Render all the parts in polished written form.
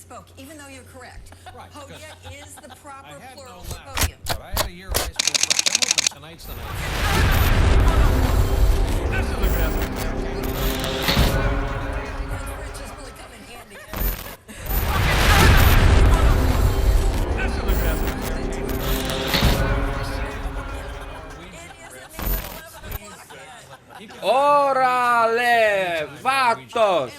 misspoke, even though you're correct. Right, Podia is the proper I had plural no for left, podium. but I had a year of high school prep. I'm hoping tonight's the night. That's a look Rich is really coming handy. That's a look ¡Órale, vatos!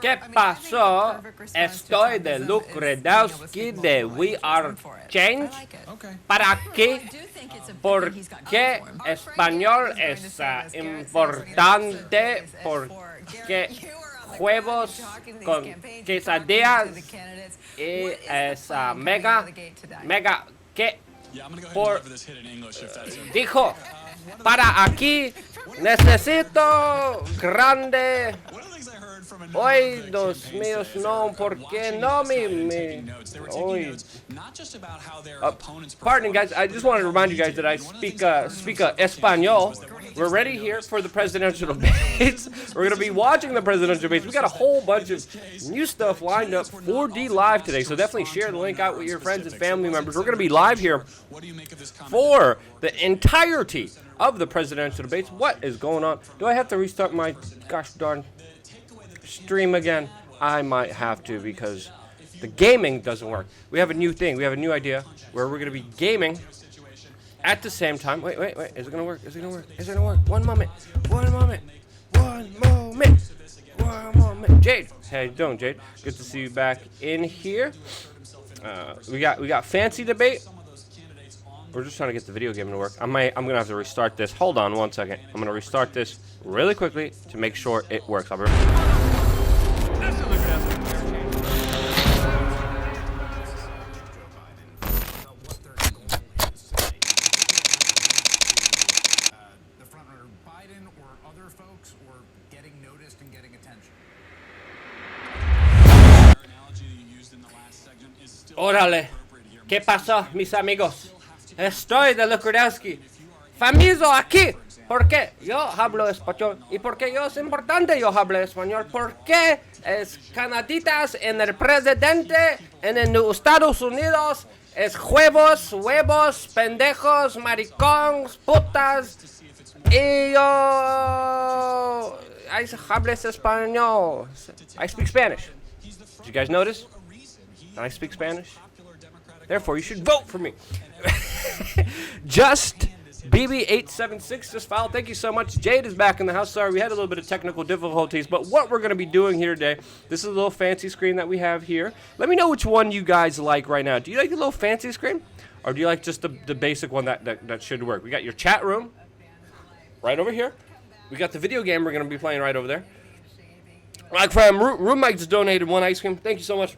¿Qué pasó? Estoy de Lucredowski de We Are Change. ¿Para qué? ¿Por qué español es importante? Porque huevos con quesadillas y es mega, ¿qué? Dijo, para aquí necesito grande. Hoy, Dios mío, no, ¿por qué no hoy? Pardon, guys, I just wanted to remind you guys that I speak Espanol. We're ready here for the presidential debates. We're going to be watching the presidential debates. We got a whole bunch of new stuff lined up 4D live today, so definitely share the link out with your friends and family members. We're going to be live here for the entirety of the presidential debates. What is going on? Do I have to restart my gosh darn stream again? I might have to because the gaming doesn't work. We have a new thing. We have a new idea where we're going to be gaming at the same time. Wait. Is it going to work? Is it going to work? Is it going to work? One moment. Jade. How you doing, Jade? Good to see you back in here. We got fancy debate. We're just trying to get the video game to work. I'm gonna have to restart this. Hold on one second. I'm gonna restart this really quickly to make sure it works. I'll be Órale. ¿Qué pasó, mis amigos? Estoy de Lucredowski. Famizo aquí. ¿Por qué? Yo hablo español. ¿Y por qué yo es importante yo hablo español? Porque es canaditas en el presidente en los Estados Unidos. Es huevos, pendejos, maricones, putas. Y yo hablo español. I speak Spanish. Did you guys notice? And I speak Spanish. Therefore, you should vote for me. Just BB876 just filed. Thank you so much. Jade is back in the house. Sorry, we had a little bit of technical difficulties, but what we're going to be doing here today, this is a little fancy screen that we have here. Let me know which one you guys like right now. Do you like the little fancy screen, or do you like just the basic one that should work? We got your chat room right over here. We got the video game we're going to be playing right over there. Like from Room Mike's donated one ice cream. Thank you so much.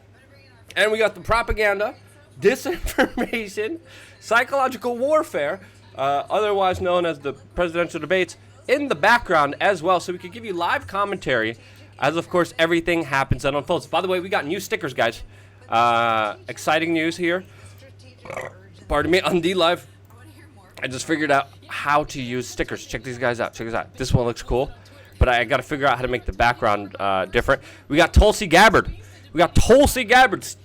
And we got the propaganda, disinformation, psychological warfare, otherwise known as the presidential debates, in the background as well, so we can give you live commentary as, of course, everything happens and unfolds. By the way, we got new stickers, guys. Exciting news here. Pardon me, on D-Live. I just figured out how to use stickers. Check these guys out. Check this out. This one looks cool, but I got to figure out how to make the background different. We got Tulsi Gabbard. We got Tulsi Gabbard's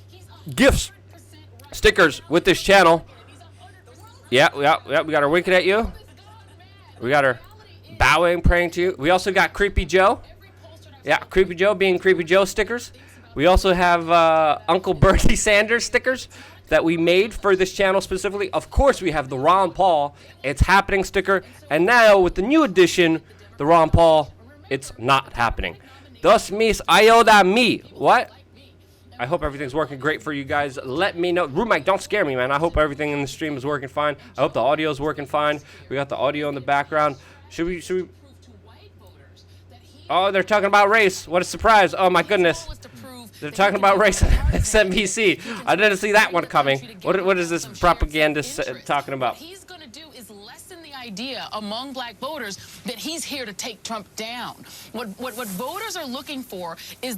gifts, stickers with this channel. Yeah, we got her winking at you. We got her bowing, praying to you. We also got Creepy Joe. Yeah, Creepy Joe being Creepy Joe stickers. We also have Uncle Bernie Sanders stickers that we made for this channel specifically. Of course, we have the Ron Paul It's Happening sticker. And now with the new edition, the Ron Paul It's Not Happening. Dos mis ayuda me. What? I hope everything's working great for you guys. Let me know. Room Mike, don't scare me, man. I hope everything in the stream is working fine. I hope the audio is working fine. We got the audio in the background. Should we? Oh, they're talking about race. What a surprise. Oh, my goodness. They're talking about race on SNBC. I didn't see that one coming. What is this propaganda talking about? He's going to do is lessen the idea among black voters that he's here to take Trump down. What voters are looking for is...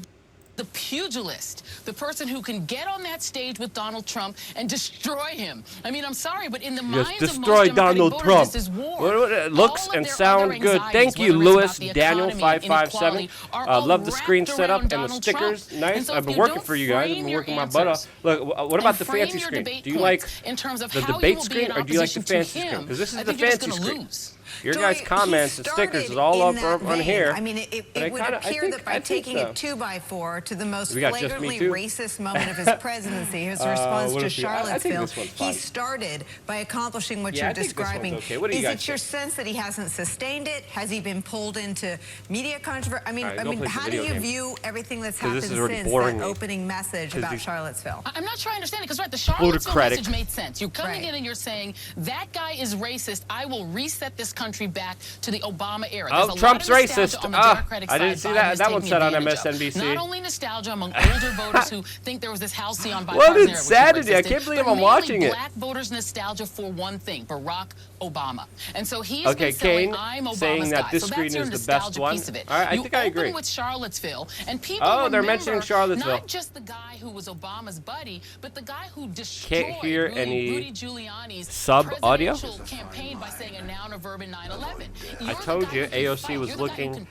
the pugilist, the person who can get on that stage with Donald Trump and destroy him. I mean, I'm sorry, but in the minds of most destroy Democratic Donald voters, Trump. this is war. It looks All of and their sound other good. anxieties, Thank you, whether it's Lewis about the Daniel economy, 557. inequality, are all Love the screen wrapped setup around and the Donald stickers. Trump. Nice. And so I've if been you working don't for you guys. I've frame been your working my butt off. answers Look, what and about the frame fancy your screen? debate Do you like points in terms of the how you debate will be screen in or do you like the opposition to fancy him, screen? Because this is I the think you're just fancy gonna screen. lose. Your Joy, guys' he comments and stickers started is all in up that on vein. here. I mean, it But I would kinda- appear that by I think taking so. it 2x4 to the most We got Just Me flagrantly Too. racist moment of his presidency, his response what to if you- I think Charlottesville, this one's he fine. started by accomplishing what Yeah, you're I think this one's describing. okay. What do you Is guys it your think? sense that he hasn't sustained it? Has he been pulled into media controversy? I mean, All right, go play some how do video you games. view everything that's 'Cause happened this is already since boring that me. opening message 'Cause about these- Charlottesville? I'm not trying to understand it because, right, the Charlottesville Plutocratic. message made sense. You're coming Right. in and you're saying, that guy is racist. I will reset this country back to the Obama era. Oh, There's a lot Trump's of nostalgia racist. on the Ah, Democratic I didn't side see Biden that. is That one taking said on advantage of. MSNBC. Not only nostalgia among older voters who think there was this halcyon bipartisan What era, insanity. which I existed, can't believe but I'm mainly watching it. black voters' nostalgia for one thing, Barack Obama. And so he's Okay, been saying, Kane I'm Obama's saying that guy. this So screen that's your is the best nostalgia one. piece of it. All right, I You think I agree. open with Charlottesville, and people Oh, they're remember mentioning Charlottesville. not just the guy who was Obama's buddy, but the guy who destroyed hear Rudy, any Rudy Giuliani's sub audio? presidential campaign by saying a noun or verb in 9/11. I told you AOC was looking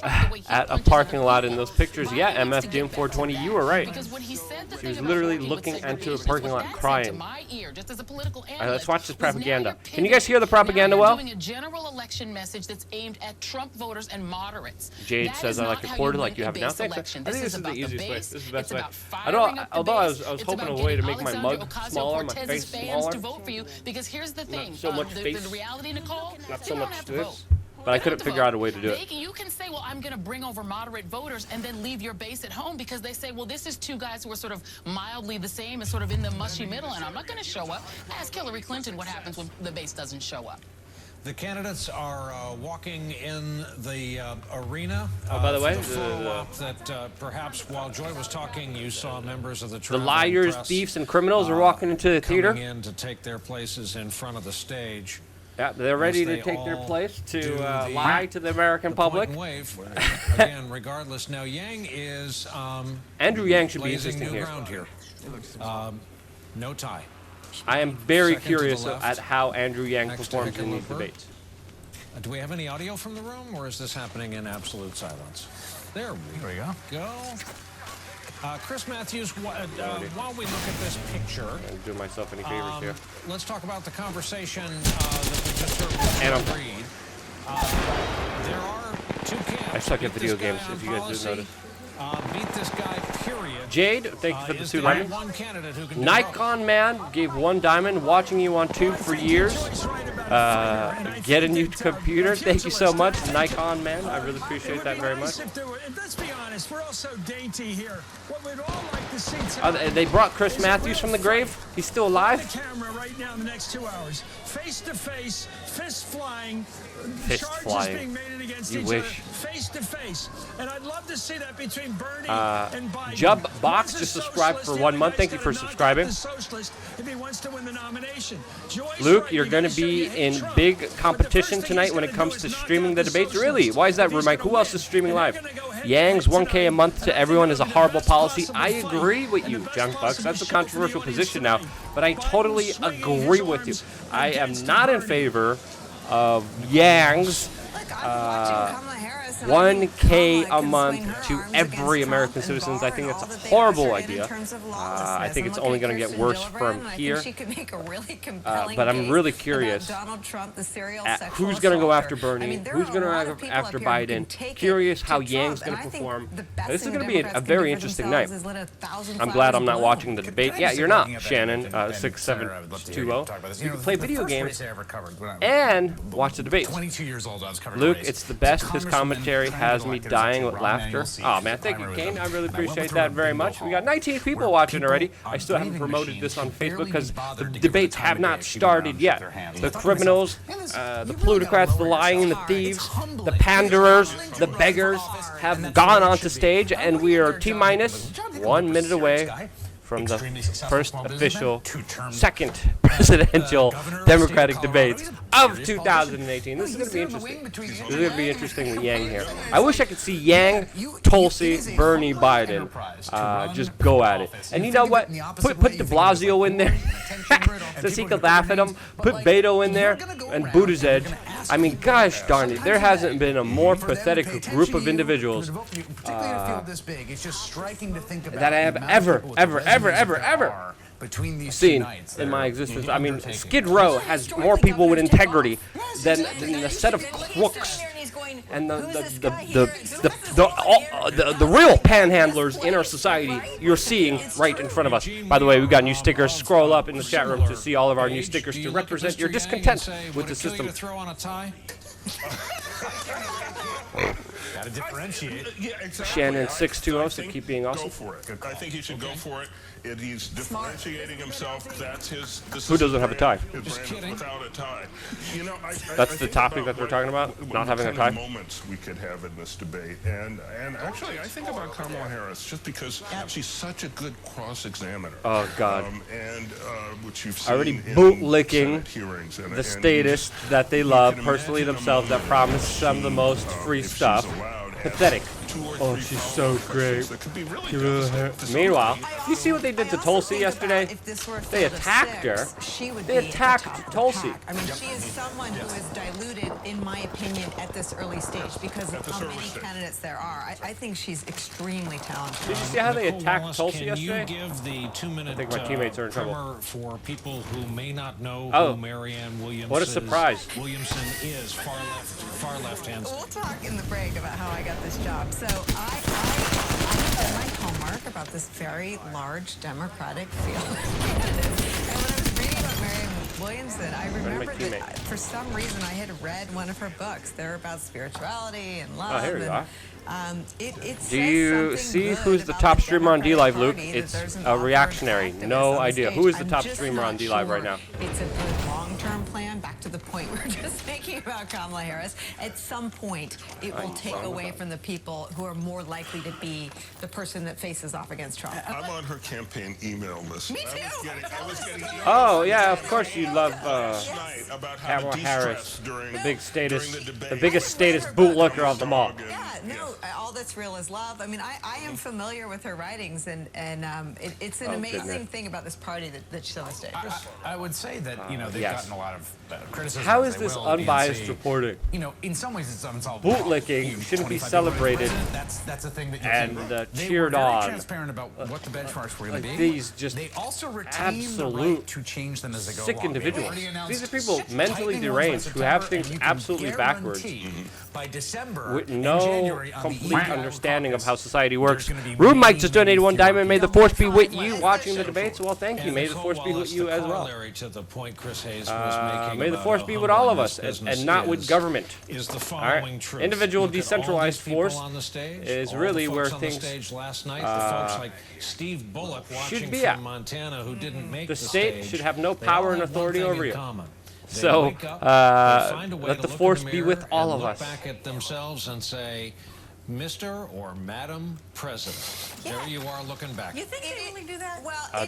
at a punches parking other lot in people. those pictures. Biden Yeah, needs MF to Doom get back 420, to you that. were right. Because when he said the She thing was about literally working with looking into a segregationists, parking what lot that crying. said to my ear, just as a political let's analyst, watch this was now propaganda. you're Can you guys hear the pivoting. propaganda Now well? you're doing a general election message that's aimed at Trump voters and moderates. Jade That says is I like not the how quarter you like win you a have now. base Thanks. election. I think this is the about easiest way. base. This is the best It's way. about I know. firing up the Although I base. was It's hoping about a way to getting make my Alexandria mug Ocasio-Cortez's smaller, my face fans smaller. to vote for you, because here's the thing. so much the face. reality, Nicole, Not they so don't much have to this. vote. But I They don't couldn't have to figure vote. out a way to do it. You can say, well, I'm going to bring over moderate voters and then leave your base at home, because they say, well, this is two guys who are sort of mildly the same and sort of in the mushy middle, and I'm not going to show up. Ask Hillary Clinton what happens when the base doesn't show up. The candidates are walking in the arena. Oh, by the way, for photo op that perhaps while Joy was talking, you saw members of the The traveling liars, press, thieves, and criminals are walking into the theater. coming in to take their places in front of the stage. Yeah, they're ready as to they take their all place do to the- lie to the American the public. Point and wave. Again, regardless. Now, Yang is Andrew Yang should be blazing existing new here. ground here. No tie. I am very Second to the curious left, at how Andrew Yang next to performs in these Hickenlooper. debates. Do we have any audio from the room, or is this happening in absolute silence? There we go. Chris Matthews, while we look at this picture, I'm doing myself any favors here. let's talk about the conversation that we just heard with And I'm- Reed. There are two camps. I suck at Beat video this guy games, on if you guys didn't policy, notice. Beat this guy, period. Jade, thank you for the Is 2 there diamonds. one candidate who can do both? Nikon Man gave 1 diamond. Watching you on tube for years. Get a new computer. Thank you so much, Nikon Man. I really appreciate that very much. Let's be honest, we're all so dainty here. What we'd all like to see tonight They brought Chris Matthews from the grave. He's still alive. the camera right now in the next 2 hours. Face to face, fist flying, Fist charges flying. being made against You each wish. other, face to face. And I'd love to see that between Bernie and Biden. Jub Box One's a just subscribed for socialist, 1 the month. other Thank you guy's for gotta knock out subscribing. the socialist if he wants to win the nomination. Joy's Luke, right, you're you going to gotta show be you hate in Trump. big But the competition first thing tonight he's when it gotta comes do to is knock streaming out the debates. Really? Why is that, If he's Mike? gonna Who else win. is streaming And they're live? gonna go head to Yang's head 1K a tonight. month And to I everyone think is a it'll be the horrible best policy. possible I fight agree with and you, the best Junk Bucks. possible That's a show for the controversial audience position now, tonight. but I Biden totally swinging agree his with you. arms I am against not in Bernie. favor of Yang's Look, I'm watching Kamala Harris, and I 1K think Kamala a can month swing her to arms every against American Trump and citizens. I Barr think and it's all a that they horrible ushered in idea. terms of I lawlessness. think I'm it's looking only at going to get Kirsten worse Gillibrand, from and I here. think she could make a really compelling but I'm case really about curious Donald Trump, the serial at sexual who's going to go assaulter. after Bernie, I mean, there who's are going a to lot go of people after up here who can Biden. take it Curious to how Trump, Yang's and going to I think perform. the best This is thing going to be a Democrats can very do for interesting night. themselves is let 1,000 I'm glad flowers I'm not bloom. watching the debate. Yeah, you're not, Shannon. And Senator, 6720. talk about this. You can play video the first games race I ever covered when I was and watch the debates. 22 years old, I was covering Luke, a race. it's the best. His Congresswoman commentary trying to has get me elected dying to with Rahm laughter. Emanuel seat. Oh She's man, in thank you, primary Kane. with I him. really And I went appreciate with her to that a very bingo much. We hall got 19 people where watching people already. I on still haven't vending promoted this on machines could Facebook barely because be bothered the to give her debates the time have of not day. She went started around, yet. shook their hand. The I thought to criminals, myself, man, this- the you really plutocrats, gotta the lower lying, the yourself. thieves, It's humbling. the panderers, It's the humbling. beggars And have that's gone what it onto should be. stage, and we are Good T job, minus Nicholas. Good job, 1 Nicholas. minute away Serious guy. from the extremely successful first small businessman, official, two-term second presidential governor of Democratic the state of debates Colorado. of Serious 2018. This is going to be He's in the interesting. wing between This you is and going to be Yang. interesting with Yang here. I wish I could see Yang, Tulsi, Bernie Biden just go at it. And you know what? Put de Blasio in there so he could laugh at him. Put Beto in there and Buttigieg. I mean, gosh darn it, there hasn't been a more pathetic group of individuals that I have ever seen in my existence. I mean, Skid Row has more people with integrity than a set of crooks. And the real panhandlers in our society you're seeing right in front of us. By the way, we've got new stickers. Scroll up in the chat room to see all of our new stickers to represent your discontent with the system. Gotta differentiate. Yeah, exactly. Shannon 620, so keep being awesome. Go for it. I think he should go for it. He's differentiating himself. That's his. Who doesn't have a tie? Just kidding. Without a tie. You know, That's the topic that we're talking about. Not having a tie. Moments we could have in this debate, and actually, I think about Kamala Harris just because she's such a good cross-examiner. Oh God. And which you've seen Already in bootlicking Senate hearings the statists that they love, personally themselves, that promise them the most free stuff. Pathetic. Oh, she's so great. Meanwhile, you see what they did to Tulsi yesterday? They attacked her. They attacked Tulsi. I mean, she is someone who is diluted, in my opinion, at this early stage because of how many candidates there are. I think she's extremely talented. Did you see how they attacked Tulsi Can you yesterday? give the 2-minute I think my teammates are in trouble. primer for people who may not know Oh, who Marianne Williamson what a surprise. Williamson is, far left hand. We'll talk in the break about how I got this job. So I did my homework about this very large Democratic field of candidates. And when I was reading about Marianne Williamson, I remembered that for some reason I had read one of her books. They're about spirituality and love. Oh, here you are. It Do you see who's the top streamer on D-Live, Luke? It's a reactionary. No idea. Who is the top streamer on D-Live right now? It's a good long-term plan. Back to the point we were just making about Kamala Harris. At some point, it will take away from the people who are more likely to be the person that faces off against Trump. I'm on her campaign email list. Me too. I was getting emails Oh, yeah, of course you love last night about how Kamala to Harris, de-stress during the big status, during the debate. the biggest status bootlicker of them all. Yeah, no, all that's real is love. I mean, I am familiar with her writings, and it's an amazing thing about this party that she's on the stage. I would say that, you know, they've Yes. gotten a lot of criticism. How as is they this will, unbiased DNC. reporting? You know, in some ways it's unsolvable. Bootlicking You shouldn't be 25 people celebrated president, That's a thing that you and can, they cheered were very on. transparent about what the benchmarks were going to Like be. these just they also retain the absolute right to change them as they go sick along. individuals. They already These are announced people mentally tightening ones by deranged who have September, things and you can absolutely backwards guarantee by December with and no January on the complete eve of Iowa understanding of caucus, how society works. there's gonna be Rude Mike many, just donated one many diamond. May the fewer force be with people. you watching the debates. Well, thank you. May the force be with you as well. To the point Chris Hayes was making May the about force how be with all of humbling us this and business not with is- government. Is the All following right. truth. Individual Look at all decentralized these people force on the stage, is all really the where folks on the things stage last night, the folks like Steve Bullock watching be from at. Montana who didn't make The the state stage. should have no They power all and have one authority thing over in you. common. They So, wake up, they find a way let to the look in force be mirror with all and of look us. back at themselves and say, Mr. or Madam President. There you are looking back. You think they really do that? Well,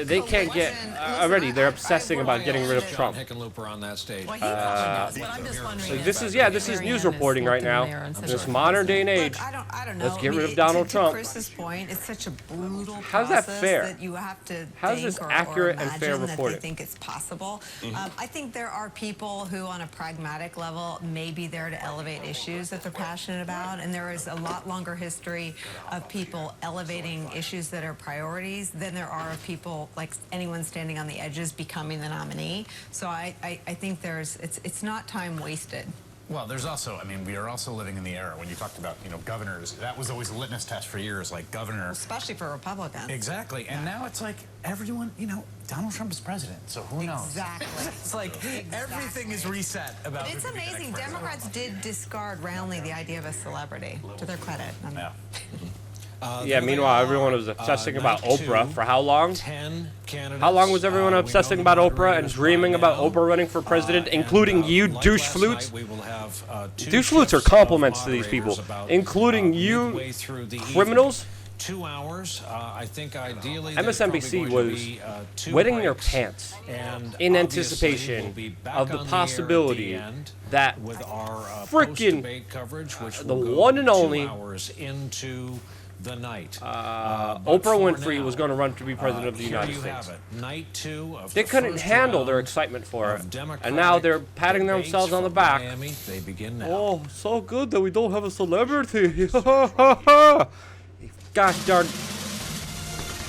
They can't get already. They're obsessing about getting rid of Trump. Hickenlooper on that stage. Well, he probably does, but I'm just wondering. This is news reporting right now. In this modern day and age. I don't know. Let's get I mean, rid of Donald to Trump. Chris's point, it's such a brutal How's that process fair? that you have to How's think this or accurate and fair imagine that reporting? they think it's possible. I think there are people who, on a pragmatic level, may be there to elevate issues that they're passionate about, and there is a lot longer history of people elevating issues that are priorities than there are of people, like anyone standing on the edges, becoming the nominee. So I think it's not time wasted. Well, there's also, I mean, we are also living in the era when you talked about, you know, governors. That was always a litmus test for years, like governor. Especially for Republicans. Exactly. And now it's like everyone, you know, Donald Trump is president, so who knows? Exactly. It's like everything is reset about It's who could be the next amazing. president. Democrats did discard roundly the idea of a celebrity, to their credit. Yeah. Yeah, meanwhile, everyone was obsessing about night Oprah two, for how long? 10 candidates. How long was everyone We obsessing know about the Oprah and moderators dreaming by about now. Oprah running for president, And, including you, like douche last flutes? night, we will have, two Douche flutes are shifts of compliments to these people, moderators about, including you midway through the criminals. evening. 2 hours. I think ideally MSNBC was wetting their pants in anticipation of the possibility that with our frickin' coverage, which the will go one and 2 only hours into the night. Oprah Winfrey was going to run to be president of the United States. Have it. Night 2 of They the couldn't first handle their round excitement for it, of Democratic and now they're patting debates themselves on the from back. Miami. They begin now. Oh, so good that we don't have a celebrity. Gosh darn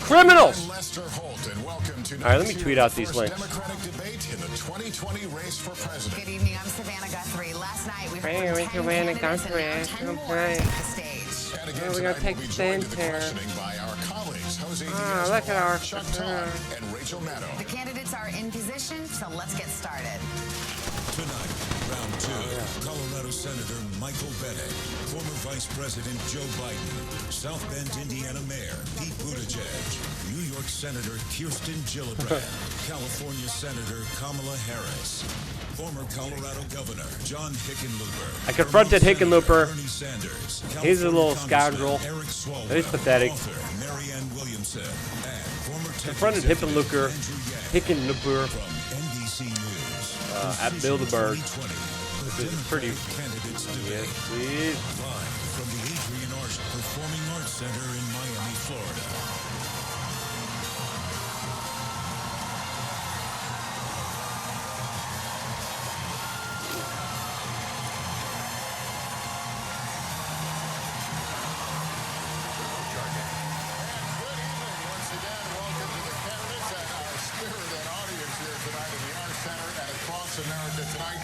criminals! Lester Holt, and welcome to All right, let me tweet out these links. Democratic debate in the 2020 race for president. Good evening, I'm Savannah Guthrie. Last night we heard Hey, from we're 10 Savannah candidates and now Guthrie. 10 more Okay. take the stage. And again We're tonight, gonna take we'll be the joined in stand the here. questioning by our colleagues, Jose Ah, Diaz, look at our- Chuck Todd, and Rachel Maddow. The candidates are in position, so let's get started. Tonight, round 2, Colorado Senator Michael Bennet, former Vice President Joe Biden, South Bend, Indiana Mayor Pete Buttigieg, New York Senator Kirsten Gillibrand, California Senator Kamala Harris, former Colorado Governor John Hickenlooper. I confronted Vermont Hickenlooper. Senator Bernie Sanders, He's a little California scoundrel. Congressman Eric Swalwell, He's pathetic. Author Marianne Williamson, and former tech Confronted executive Hickenlooper. Andrew Yang Hickenlooper from NBC News. at Bilderberg. 2020, This is pretty. candidates Yes, debate. please. Live from the Adrian Arch Performing Arts Center in Miami, Florida. Once again, welcome to the candidates and our spirited audience here tonight in the Arts Center and across America tonight.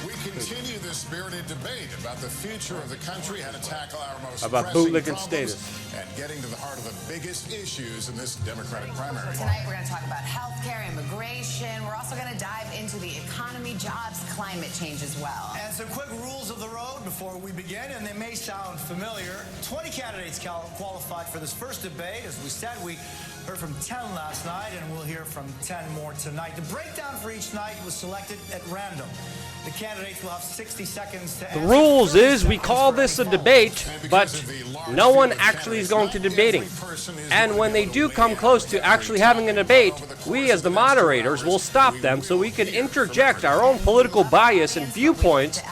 We continue this spirited debate about the future of the country, how to tackle our most About pressing bootlicking problems, status. and getting to the heart of the biggest issues in this Democratic primary. Tonight we're going to talk about healthcare, immigration. We're also going to dive into the economy, jobs, climate change as well. And some quick rules of the road before we begin, and they may sound familiar. 20 candidates qualified for this first debate. As we said, we heard from 10 last night, and we'll hear from 10 more tonight. The breakdown for each night was selected at random. The candidates will have 60 seconds to The answer. rules 30 is we seconds call for this a any follow-up. debate, but no one actually is going to debating. And when they do come close to actually having a debate, we as the moderators will stop them so we can interject our own political bias and viewpoints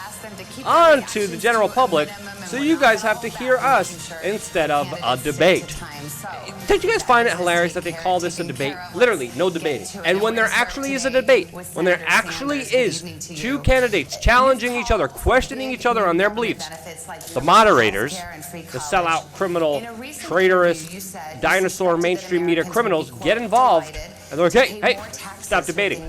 onto the general public, so you guys have to hear us instead of a debate. Don't you guys find it hilarious that they call this a debate? Literally, no debating. And when there actually is a debate, when there actually is two candidates challenging each other, questioning each other on their beliefs, the moderators, the sellout, criminal, traitorous, dinosaur mainstream media criminals get involved, and they're like, hey, stop debating.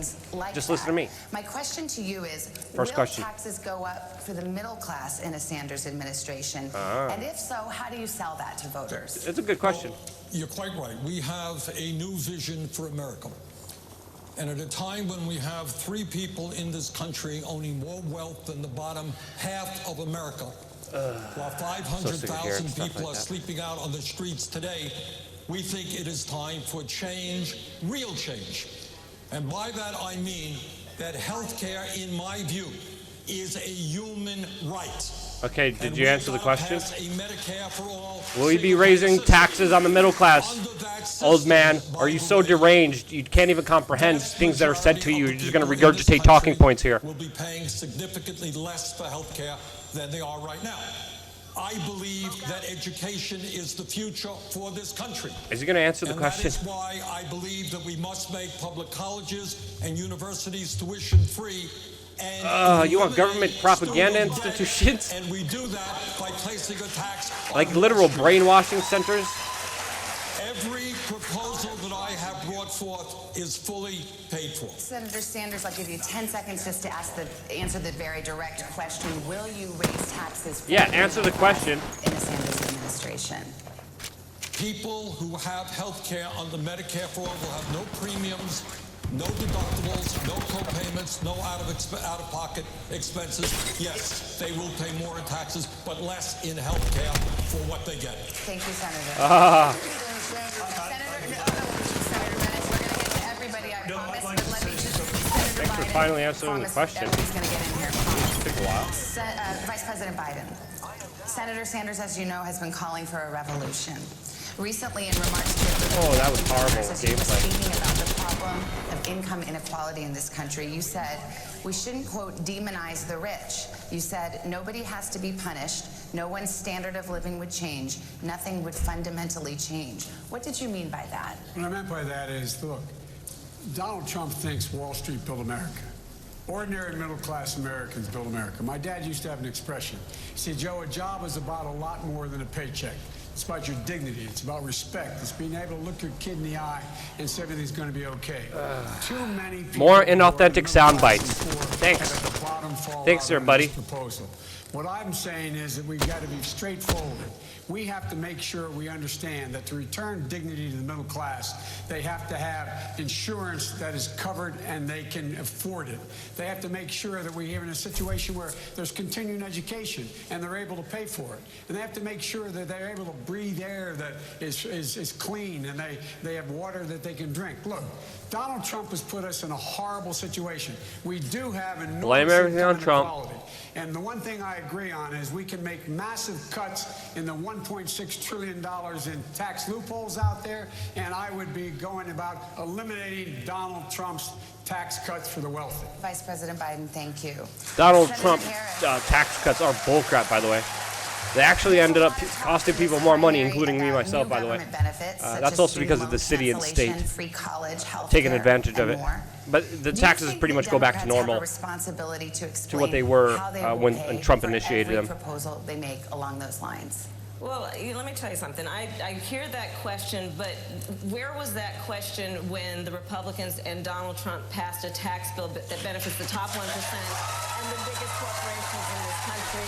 Just listen to me. My question to you is, First question. will taxes go up for the middle class in a Sanders administration? And if so, how do you sell that to voters? It's a good question. You're quite right. We have a new vision for America. And at a time when we have 3 people in this country owning more wealth than the bottom half of America, while 500,000 people are sleeping out on the streets today, we think it is time for change, real change. And by that I mean that health care, in my view, is a human right. Okay, did you answer the question? Will Will you be raising taxes on the middle class? Old man, are you so deranged you can't even comprehend things that are said to you? You're just going to regurgitate talking points here. Will be paying significantly less for health care than they are right now. I believe that education is the future for this country. Is he going to answer the question? That is why I believe that we must make public colleges and universities tuition free. And You want government propaganda institutions? And we do that by placing a tax Like literal brainwashing centers? Every proposal that I have brought forth is fully paid for. Senator Sanders, I'll give you 10 seconds just to answer the very direct question. Will you raise taxes for Yeah, answer the question. in the Sanders administration? People who have health care under Medicare for all will have no premiums, no deductibles, no co-payments, no out-of-pocket expenses. Yes, they will pay more in taxes, but less in health care for what they get. Thank you, Senator. Senator Bennett, we're going to get to everybody, I promise, but let me just... Thanks for finally answering the question. Everybody's going to get in here, I promise. Took a while. Vice President Biden, Senator Sanders, as you know, has been calling for a revolution. Recently, in remarks to that was horrible as you were gameplay. speaking about the problem of income inequality in this country, you said we shouldn't, quote, demonize the rich. You said nobody has to be punished. No one's standard of living would change. Nothing would fundamentally change. What did you mean by that? What I meant by that is, look, Donald Trump thinks Wall Street built America. Ordinary middle-class Americans build America. My dad used to have an expression. He said, Joe, a job is about a lot more than a paycheck. It's about your dignity. It's about respect. It's being able to look your kid in the eye and say everything's going to be okay. Too many people More inauthentic sound bites. Thanks. Thanks, there, buddy. What I'm saying is that we've got to be straightforward. We have to make sure we understand that to return dignity to the middle class, they have to have insurance that is covered and they can afford it. They have to make sure that we're in a situation where there's continuing education and they're able to pay for it. And they have to make sure that they're able to breathe air that is clean and they have water that they can drink. Look, Donald Trump has put us in a horrible situation. We do have enormous Blame everything on Trump. inequality. And the one thing I agree on is we can make massive cuts in the $1.6 trillion in tax loopholes out there, and I would be going about eliminating Donald Trump's tax cuts for the wealthy. Vice President Biden, thank you. Donald Senator Trump Harris. tax cuts are bullcrap, by the way. They actually ended up costing people more money, including me myself, by the way. That's also because of the city and state taking advantage of it. But the taxes pretty much go back to normal, to what they were when Trump initiated them. Proposal they make along those lines. Well, let me tell you something. I hear that question, but where was that question when the Republicans and Donald Trump passed a tax bill that benefits the top 1% and the biggest corporations in this country,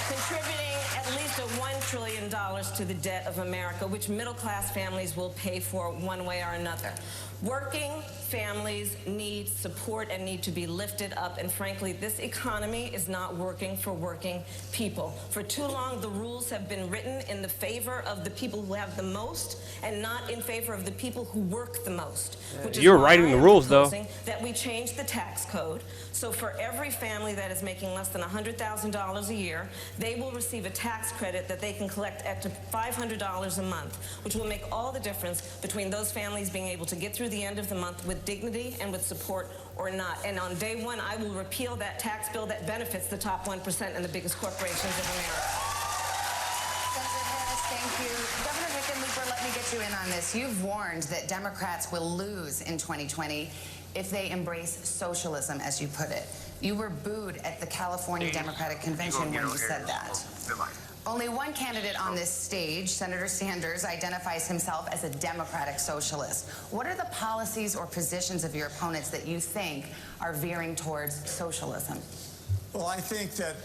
contributing at least $1 trillion to the debt of America, which middle-class families will pay for one way or another? Working families need support and need to be lifted up, and frankly, this economy is not working for working people. For too long, the rules have been written in the favor of the people who have the most and not in favor of the people who work the most. You're writing the rules, though. That we change the tax code, so for every family that is making less than $100,000 a year, they will receive a tax credit that they can collect up to $500 a month, which will make all the difference between those families being able to get through the end of the month with dignity and with support or not. And on day one, I will repeal that tax bill that benefits the top 1% and the biggest corporations of America. Senator Harris, thank you. Governor Hickenlooper, let me get you in on this. You've warned that Democrats will lose in 2020 if they embrace socialism, as you put it. You were booed at the California Democratic Convention when you said that. Only one candidate on this stage, Senator Sanders, identifies himself as a democratic socialist. What are the policies or positions of your opponents that you think are veering towards socialism? Well, I think that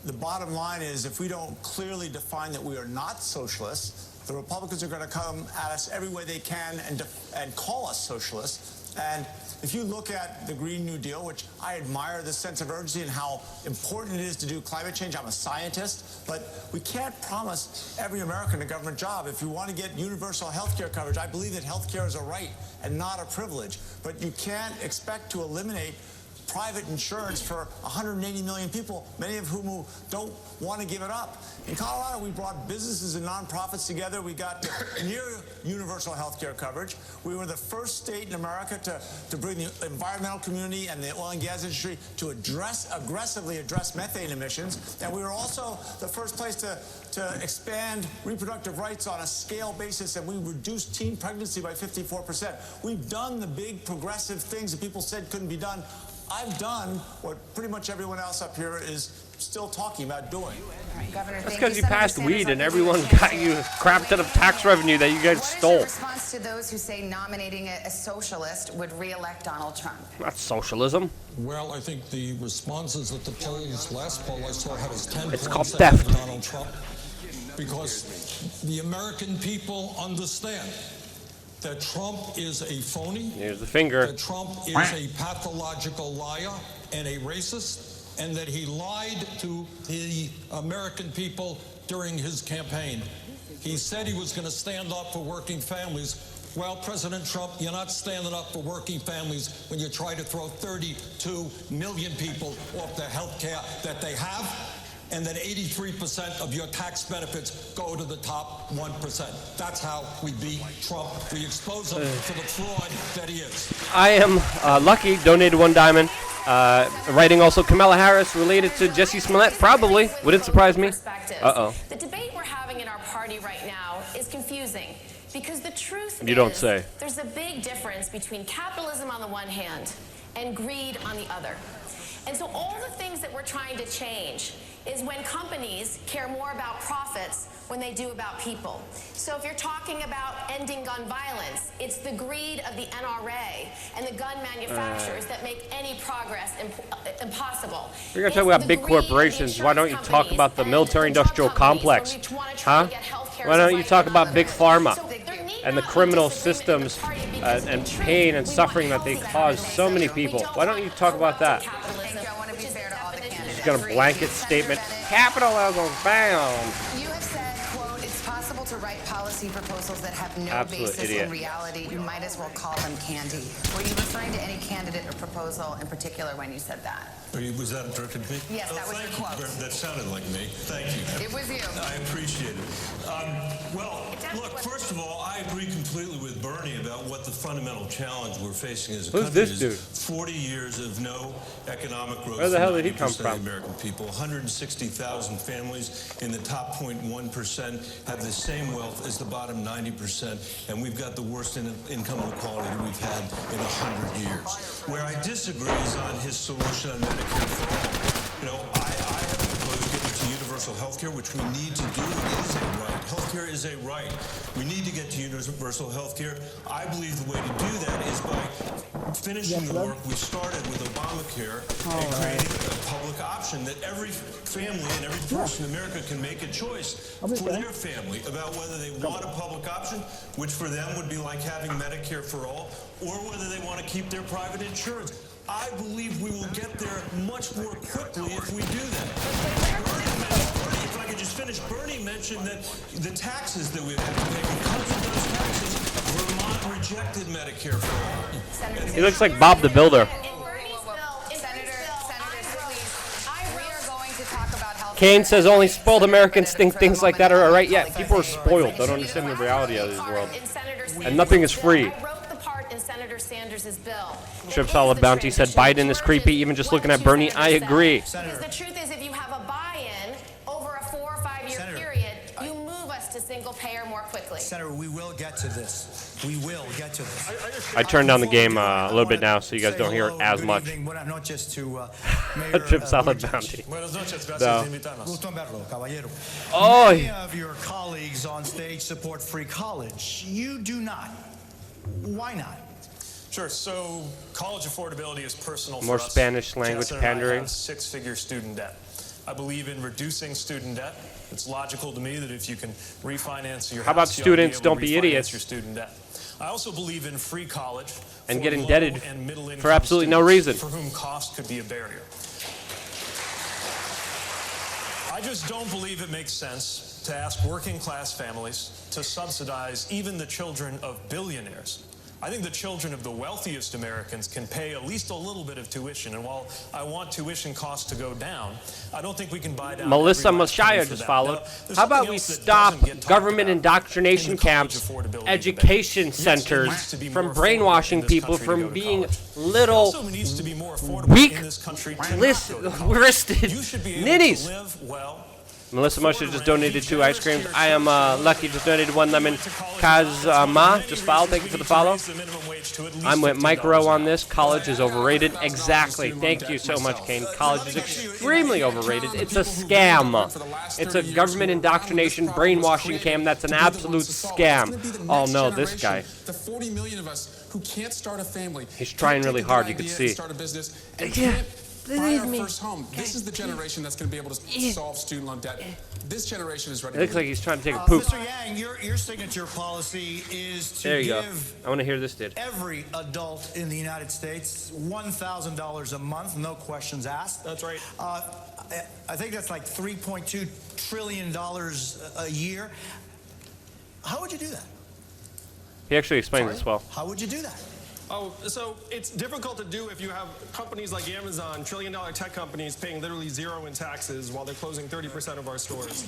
the bottom line is if we don't clearly define that we are not socialists, the Republicans are going to come at us every way they can and call us socialists. And if you look at the Green New Deal, which I admire the sense of urgency and how important it is to do climate change. I'm a scientist, but we can't promise every American a government job. If you want to get universal health care coverage, I believe that health care is a right and not a privilege. But you can't expect to eliminate private insurance for 180 million people, many of whom don't want to give it up. In Colorado, we brought businesses and nonprofits together. We got near universal health care coverage. We were the first state in America to bring the environmental community and the oil and gas industry to aggressively address methane emissions. And we were also the first place to expand reproductive rights on a scale basis, and we reduced teen pregnancy by 54%. We've done the big progressive things that people said couldn't be done. I've done what pretty much everyone else up here is still talking about doing. Governor, that's because you passed weed and everyone got you a crap ton of tax revenue that you guys stole. What is your response to those who say nominating a socialist would re-elect Donald Trump? That's socialism. Well, I think the responses at the polls, last poll I saw had us 10 It's points called theft. ahead of Donald Trump, because the American people understand that Trump is a phony. Here's the finger. That Trump is a pathological liar and a racist, and that he lied to the American people during his campaign. He said he was going to stand up for working families. Well, President Trump, you're not standing up for working families when you try to throw 32 million people off the health care that they have. and then 83% of your tax benefits go to the top 1%. That's how we beat Trump. We expose him for the fraud that he is. I am Lucky, donated $1 diamond. Writing also Kamala Harris related to Jesse Smollett. Probably. Wouldn't surprise me. Uh-oh. The debate we're having in our party right now is confusing because the truth You don't say. There's a big difference between capitalism on the one hand and greed on the other. And so all the things that we're trying to change is when companies care more about profits when they do about people. So if you're talking about ending gun violence, it's the greed of the NRA and the gun manufacturers that make any progress impossible. You're going to talk about big corporations. Why don't you talk about the military-industrial complex? Huh? Why don't you talk about big pharma and the criminal systems and pain and suffering that they cause so many people? Why don't you talk about that? She's got a blanket statement. Capitalism bound. You have said, quote, it's possible to write policy proposals that have no Absolute basis idiot. in reality. You might as well call them candy. Were you referring to any candidate or proposal in particular when you said that? Was that directed to me? Yes, that was your quote. That sounded like me. Thank you. It was you. I appreciate it. Well, look, first of all, I agree completely with Bernie about what the fundamental challenge we're facing as a Who's country this is. dude? 40 years of no economic growth. Where the hell did he 90% come of from? the American people, 160,000 families in the top 0.1% have the same wealth as the bottom 90%, and we've got the worst income inequality that we've had in 100 years. Where I disagree is on his solution on Medicare for all. You know, I have proposed getting to universal health care, which we need to do. It is a right. Health care is a right. We need to get to universal health care. I believe the way to do that is by finishing the work we started with Obamacare and creating a public option that every family and every person in America can make a choice for their family about whether they want a public option, which for them would be like having Medicare for all, or whether they want to keep their private insurance. I believe we will get there much more quickly if we do that. Bernie, if I could just finish, Bernie mentioned that the taxes that we have to pay because of those taxes, Vermont rejected Medicare for all. He looks like Bob the Builder. Kane says only spoiled Americans think things like that are alright. Yeah, people are spoiled. Don't understand the reality of this world. And nothing is free. Senator Sanders' bill. Trip Solid Bounty said Biden is creepy, even just looking at Bernie. I agree. Because the truth is, if you have a buy-in over a 4 or 5 year period, you move us to single payer more quickly. Senator, we will get to this. We will get to this. I turned down the game a little bit now, so you guys don't hear it as much. Not just to Trip Solid Bounty. So. Oh. Many of your colleagues on stage support free college. You do not. Why not? Sure. So college affordability is personal More for us. Spanish language Chancellor and I pandering. have six-figure student debt. I believe in reducing student debt. It's logical to me that if you can refinance your How about house, you ought to be students able to don't be refinance idiots your student debt. I also believe in free college and for get low indebted and middle-income for absolutely no students reason. for whom cost could be a barrier. I just don't believe it makes sense to ask working-class families to subsidize even the children of billionaires. I think the children of the wealthiest Americans can pay at least a little bit of tuition. And while I want tuition costs to go down, I don't think we can buy down. Melissa every last penny Mashaya for just that. followed. Now, How about we there's something stop else that doesn't get government talked about indoctrination in the college camps, affordability education debate. Yes, it centers needs to be from more brainwashing affordable in this people, country to from go to being college. little, It also needs to be more affordable in this country to not go to college. wristed You should be able ninnies. to live well. Melissa Musha just donated 2 ice creams. I am Lucky, just donated 1 lemon. Kazma just followed. Thank you for the follow. I'm with Mike Rowe on this. College is overrated. Exactly. Thank you so much, Kane. College is extremely overrated. It's a scam. It's a government indoctrination, brainwashing cam. That's an absolute scam. Oh no, this guy. The 40 million of us who can't start a family. He's trying really hard. You could see. Start a business. And can't buy our first home. This is the generation that's going to be able to solve student loan debt. This generation is ready. It looks like he's trying to take a poop. Mr. Yang, your signature policy is to There you go. give I want to hear this, dude. every adult in the United States $1,000 a month, no questions asked. That's right. I think that's like $3.2 trillion a year. How would you do that? He actually explains this well. How would you do that? Oh, so it's difficult to do if you have companies like Amazon, trillion-dollar tech companies paying literally zero in taxes while they're closing 30% of our stores.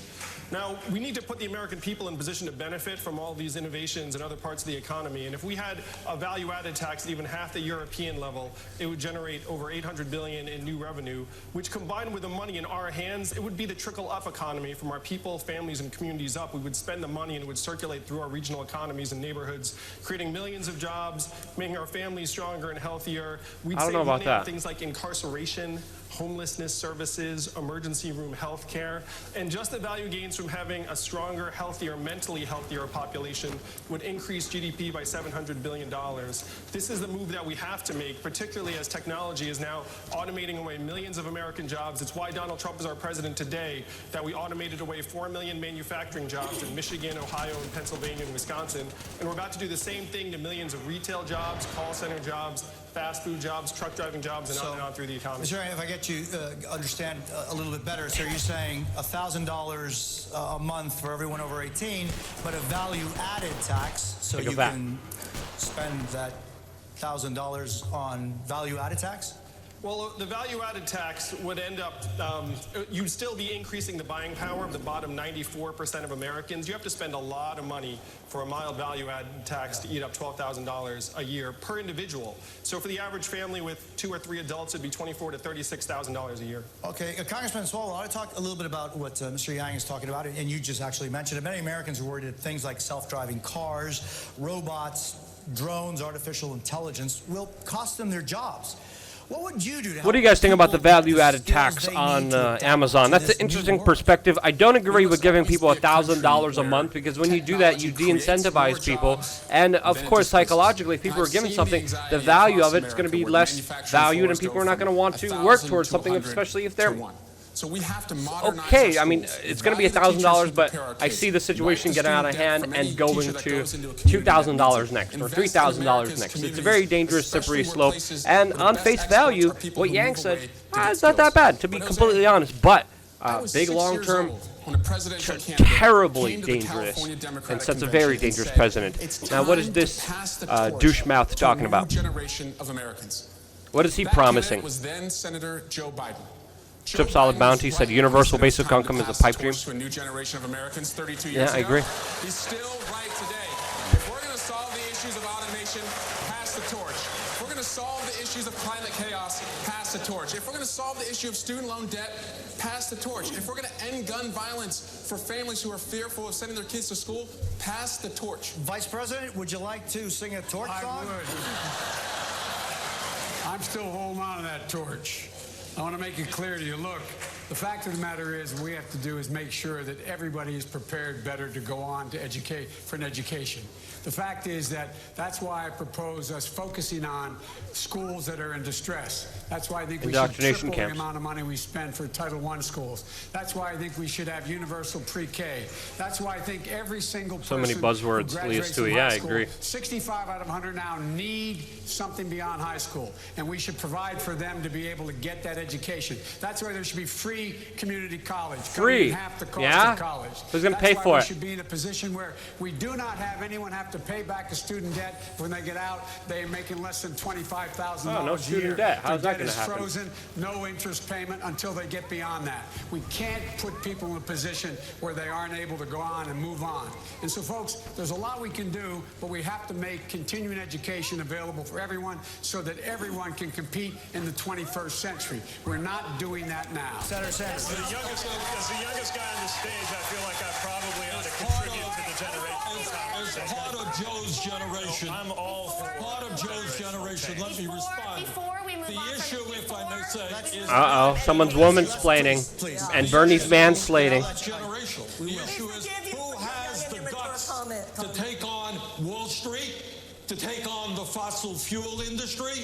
Now, we need to put the American people in position to benefit from all these innovations in other parts of the economy. And if we had a value-added tax at even half the European level, it would generate over $800 billion in new revenue, which combined with the money in our hands, it would be the trickle-up economy from our people, families, and communities up. We would spend the money and it would circulate through our regional economies and neighborhoods, creating millions of jobs, making our families stronger and healthier. We'd I don't know about that. things like incarceration, homelessness services, emergency room health care, and just the value gains from having a stronger, healthier, mentally healthier population would increase GDP by $700 billion. This is the move that we have to make, particularly as technology is now automating away millions of American jobs. It's why Donald Trump is our president today, that we automated away 4 million manufacturing jobs in Michigan, Ohio, and Pennsylvania, and Wisconsin. And we're about to do the same thing to millions of retail jobs, call center jobs, fast food jobs, truck driving jobs, and on through the economy. Mr. Ryan, if I get you understand a little bit better, so you're saying $1,000 a month for everyone over 18, but a value-added tax, so you can spend that $1,000 on value-added tax? Well, the value-added tax would end up, you'd still be increasing the buying power of the bottom 94% of Americans. You have to spend a lot of money for a mild value-added tax to eat up $12,000 a year per individual. So for the average family with 2 or 3 adults, it'd be $24,000 to $36,000 a year. Okay, Congressman Swalwell, I want to talk a little bit about what Mr. Yang is talking about, and you just actually mentioned it. Many Americans are worried that things like self-driving cars, robots, drones, artificial intelligence will cost them their jobs. What would you do to help? What do you guys think about the value-added tax on Amazon? That's an interesting perspective. I don't agree with giving people $1,000 a month, because when you do that, you de-incentivize people. And, of course, psychologically, if people are given something, the value of it is going to be less valued, and people are not going to want to work towards something, especially if they're... So we have to modernize okay, I mean, it's going to be $1,000, but I see the situation getting out of hand and going to $2,000 next or $3,000 next. It's a very dangerous, slippery slope. And on face value, what Yang said, it's not that bad, to be completely honest. But big long-term, terribly dangerous, and sets a very dangerous precedent. Now, what is this douche-mouth talking about? What is he promising? Was then Senator Joe Biden. Chip Solid Bounty said universal basic income is a pipe dream. To a new generation of Americans 32 years I agree. He's still right today. If we're going to solve the issues of automation, pass the torch. If we're going to solve the issues of climate chaos, pass the torch. If we're going to solve the issue of student loan debt, pass the torch. If we're going to end gun violence for families who are fearful of sending their kids to school, pass the torch. Vice President, would you like to sing a torch song? I would. I'm still holding on to that torch. I want to make it clear to you, look, the fact of the matter is what we have to do is make sure that everybody is prepared better to go on to educate for an education. The fact is that's why I propose us focusing on schools that are in distress. That's why I think we should triple the amount of money we spend for Title I schools. That's why I think we should have universal pre-K. That's why I think every single person so many buzzwords, Leah's too. Yeah, I agree. 65 out of 100 now need something beyond high school, and we should provide for them to be able to get that education. That's why there should be free community college. Free? Half the cost of college. Who's going to pay for it? We should be in a position where we do not have anyone have to pay back a student debt when they get out. They're making less than $25,000 no a year. student debt. How's that going to happen? Frozen, no interest payment until they get beyond that. We can't put people in a position where they aren't able to go on and move on. And so, folks, there's a lot we can do, but we have to make continuing education available for everyone so that everyone can compete in the 21st century. We're not doing that now. Senator Sanders. As the youngest guy on the stage, I feel like I probably ought to contribute to the generational conversation. As part of Joe's generation, I'm all for part of Joe's generation, let me respond. Before we move The issue, if I may say, is... Uh-oh, someone's woman-splaining, and Bernie's man-slating. The issue is who has the guts to take on Wall Street, to take on the fossil fuel industry,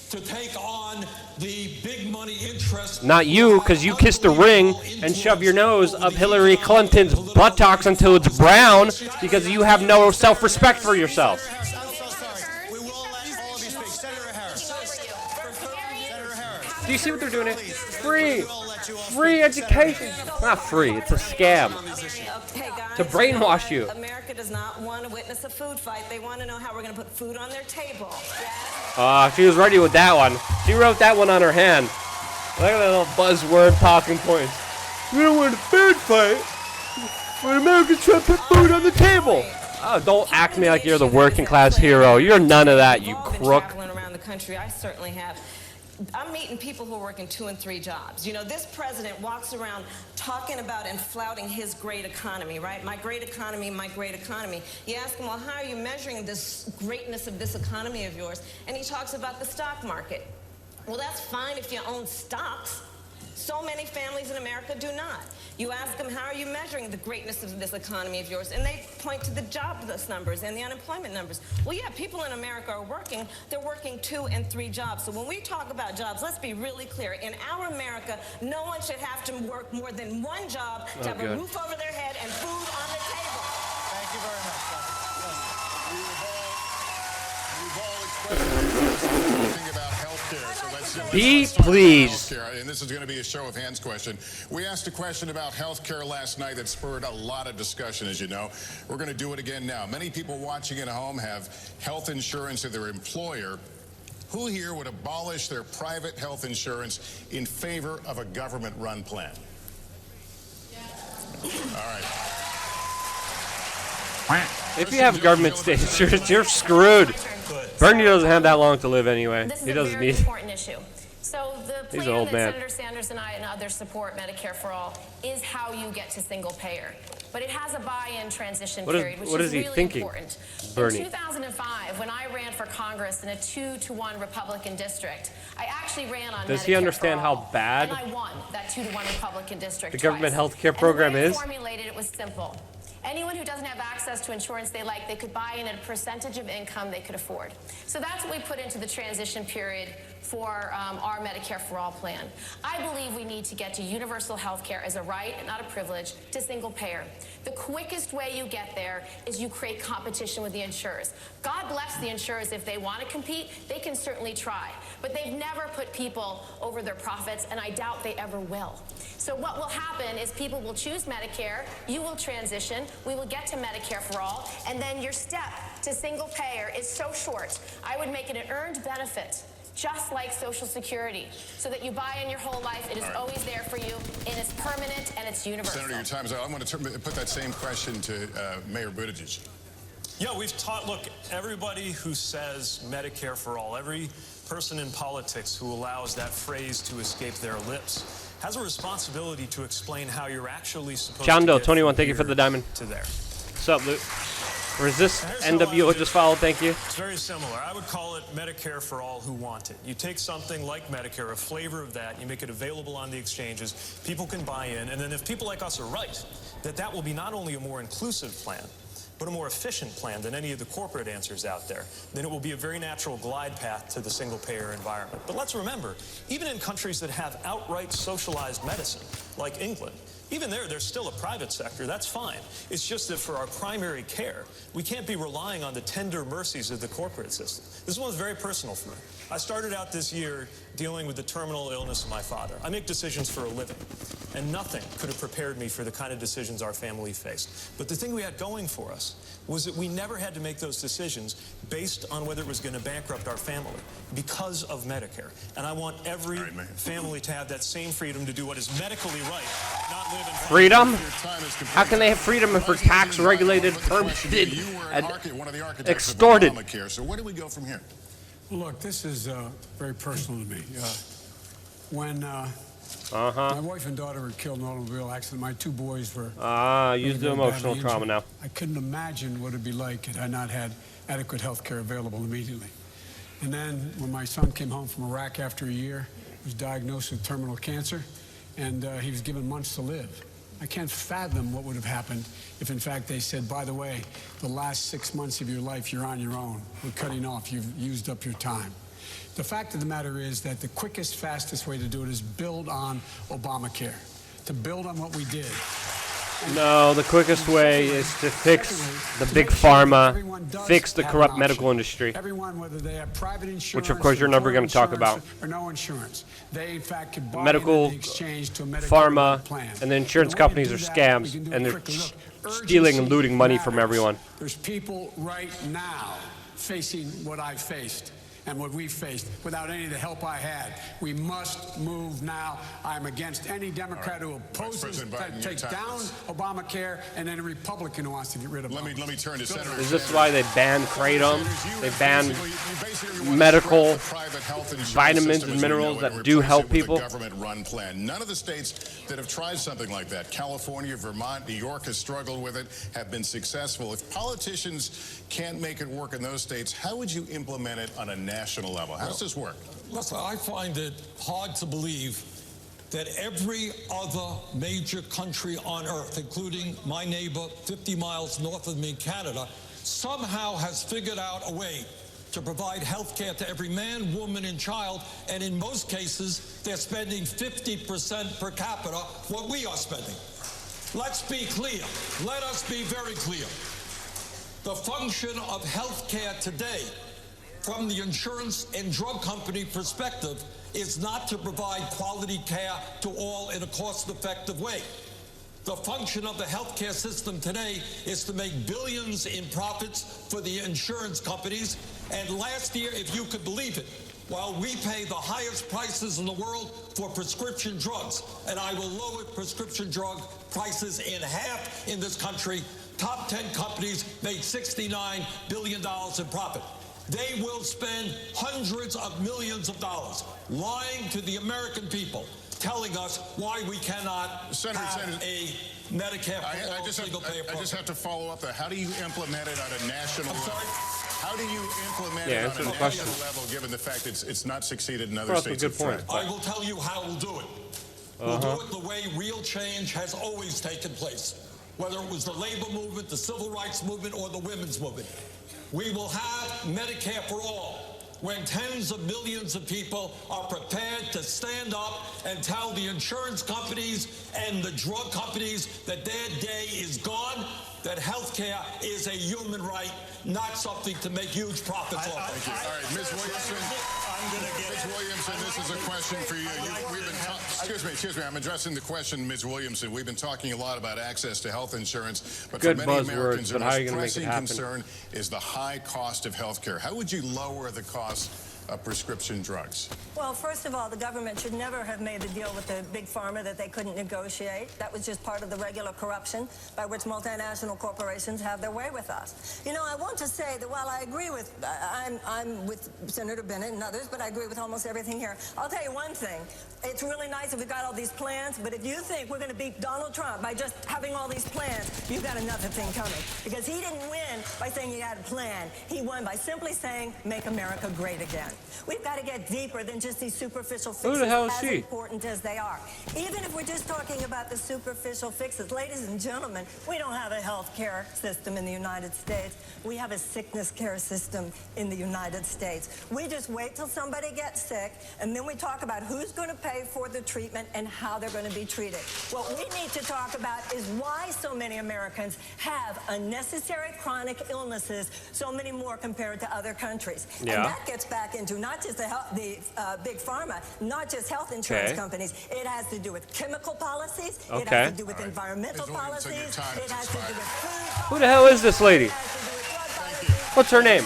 to take on the big money interest. Not you, because you kissed the ring and shove your nose up Hillary Clinton's buttocks until it's brown because you have no self-respect for yourself. Do you see what they're doing here? Free education. Not free, it's a scam. Hey guys, To brainwash you. America does not want to witness a food fight. They want to know how we're going to put food on their table. Yes. She was ready with that one. She wrote that one on her hand. Look at that little buzzword talking points. We don't want a food fight when Americans try to put food on the table. Oh, don't act me like you're the working class hero. You're none of that, you crook. Traveling around the country, I certainly have. I'm meeting people who are working 2 and 3 jobs. You know, this president walks around talking about and flouting his great economy, right? My great economy, my great economy. You ask him, well, how are you measuring this greatness of this economy of yours? And he talks about the stock market. Well, that's fine if you own stocks. So many families in America do not. You ask them, how are you measuring the greatness of this economy of yours? And they point to the jobless numbers and the unemployment numbers. Well, yeah, people in America are working. They're working 2 and 3 jobs. So when we talk about jobs, let's be really clear. In our America, no one should have to work more than 1 job to have a roof over their head and food on the table. Thank you very much. We've all expressed something about healthcare. So let's Be talk about pleased. healthcare. And this is going to be a show of hands question. We asked a question about healthcare last night that spurred a lot of discussion, as you know. We're going to do it again now. Many people watching at home have health insurance of their employer. Who here would abolish their private health insurance in favor of a government-run plan? All right. If you have government state insurance, you're screwed. Bernie doesn't have that long to live anyway. This is He a doesn't very need. important issue. So the He's plan an old that man. Senator Sanders and I and others support, Medicare for All, is how you get to single payer. But it has a buy-in transition period, which is he really thinking, important. Bernie? In 2005, when I ran for Congress in a 2-to-1 Republican district, I actually ran on Does Medicare he understand for All, how bad and I won that 2-to-1 Republican district the government twice. health care program and the way is? I formulated it was simple. Anyone who doesn't have access to insurance they like, they could buy in at a percentage of income they could afford. So that's what we put into the transition period for our Medicare for All plan. I believe we need to get to universal health care as a right and not a privilege to single payer. The quickest way you get there is you create competition with the insurers. God bless the insurers. If they want to compete, they can certainly try. But they've never put people over their profits, and I doubt they ever will. So what will happen is people will choose Medicare, you will transition, we will get to Medicare for All, and then your step to single payer is so short. I would make it an earned benefit, just like Social Security, so that you buy in your whole life. It is always there for you, and it's permanent, and it's universal. Senator, your time is up. I'm going to put that same question to Mayor Buttigieg. Yeah, we've taught, look, everybody who says Medicare for all, every person in politics who allows that phrase to escape their lips has a responsibility to explain how you're actually supposed to get 21, from thank you for the here diamond. to there. What's up, Luke? Resist NWO just followed, thank you. It's very similar. I would call it Medicare for all who want it. You take something like Medicare, a flavor of that, you make it available on the exchanges, people can buy in, and then if people like us are right, that will be not only a more inclusive plan, but a more efficient plan than any of the corporate answers out there, then it will be a very natural glide path to the single-payer environment. But let's remember, even in countries that have outright socialized medicine, like England, even there's still a private sector. That's fine. It's just that for our primary care, we can't be relying on the tender mercies of the corporate system. This one's very personal for me. I started out this year dealing with the terminal illness of my father. I make decisions for a living, and nothing could have prepared me for the kind of decisions our family faced. But the thing we had going for us was that we never had to make those decisions based on whether it was going to bankrupt our family because of Medicare. And I want every family to have that same freedom to do what is medically right, not live in Freedom? How can they have freedom if we're tax regulated, permitted, and extorted? So where do we go from here? Look, this is very personal to me. When my wife and daughter were killed in an automobile accident, my 2 boys were use the emotional badly trauma injured. now. I couldn't imagine what it'd be like had I not had adequate health care available immediately. And then when my son came home from Iraq after a year, he was diagnosed with terminal cancer, and he was given months to live. I can't fathom what would have happened if, in fact, they said, by the way, the last 6 months of your life, you're on your own. We're cutting off. You've used up your time. The fact of the matter is that the quickest, fastest way to do it is build on Obamacare, to build on what we did. No, the quickest way is to fix the big pharma, fix the corrupt medical industry, Everyone, whether they have private insurance, which of course you're never going to talk about. or no insurance, they in fact could buy Medical, in exchange to a Medicare pharma, plan. and the insurance And the way to companies do are that, we scams, can do it and they're quickly. Look, stealing and urgency looting money from matters. everyone. There's people right now facing what I faced. and what we faced without any of the help I had. We must move now. I'm against any Democrat who opposes take down Obamacare, and any Republican who wants to get rid of it. Let me turn to Senator. Is this why they banned kratom? They banned medical vitamins and minerals that do help people? Government-run plan. None of the states that have tried something like that, California, Vermont, New York, has struggled with it, have been successful. If politicians can't make it work in those states, how would you implement it on a national level? How does this work? Listen, I find it hard to believe that every other major country on earth, including my neighbor 50 miles north of me, Canada, somehow has figured out a way to provide health care to every man, woman, and child, and in most cases, they're spending 50% per capita what we are spending. Let's be clear. Let us be very clear. The function of health care today, from the insurance and drug company perspective, is not to provide quality care to all in a cost-effective way. The function of the healthcare system today is to make billions in profits for the insurance companies. And last year, if you could believe it, while we pay the highest prices in the world for prescription drugs, and I will lower prescription drug prices in half in this country, top 10 companies made $69 billion in profit. They will spend hundreds of millions of dollars lying to the American people, telling us why we cannot have a Medicare for all single payer program. I just have to follow up there. How do you implement it on a national level? How do you implement it on a national level, given the fact it's not succeeded in other states? Good point. I will tell you how we'll do it. We'll do it the way real change has always taken place, whether it was the labor movement, the civil rights movement, or the women's movement. We will have Medicare for all, when tens of millions of people are prepared to stand up and tell the insurance companies and the drug companies that their day is gone, that health care is a human right, not something to make huge profits off of. All right, Ms. Williamson. Ms. Williamson, this is a question for you. Excuse me, I'm addressing the question, Ms. Williamson. We've been talking a lot about access to health insurance, but Good for many buzzwords, Americans, the but how are you most gonna make it pressing happen? concern is the high cost of health care. How would you lower the cost of prescription drugs? Well, first of all, the government should never have made a deal with the big pharma that they couldn't negotiate. That was just part of the regular corruption by which multinational corporations have their way with us. You know, I want to say that while I agree with, I'm with Senator Bennett and others, but I agree with almost everything here. I'll tell you one thing. It's really nice if we've got all these plans, but if you think we're going to beat Donald Trump by just having all these plans, you've got another thing coming. Because he didn't win by saying he had a plan. He won by simply saying, make America great again. We've got to get deeper than just these superficial fixes, Who the hell is as she? important as they are. Even if we're just talking about the superficial fixes, ladies and gentlemen, we don't have a health care system in the United States. We have a sickness care system in the United States. We just wait till somebody gets sick, and then we talk about who's going to pay for the treatment and how they're going to be treated. What we need to talk about is why so many Americans have unnecessary chronic illnesses, so many more compared to other countries. Yeah. And that gets back into not just the big pharma, not just health insurance companies. It has to do with chemical policies. It has to do with environmental policies. It has to do with food. Who the hell is this lady? What's her name?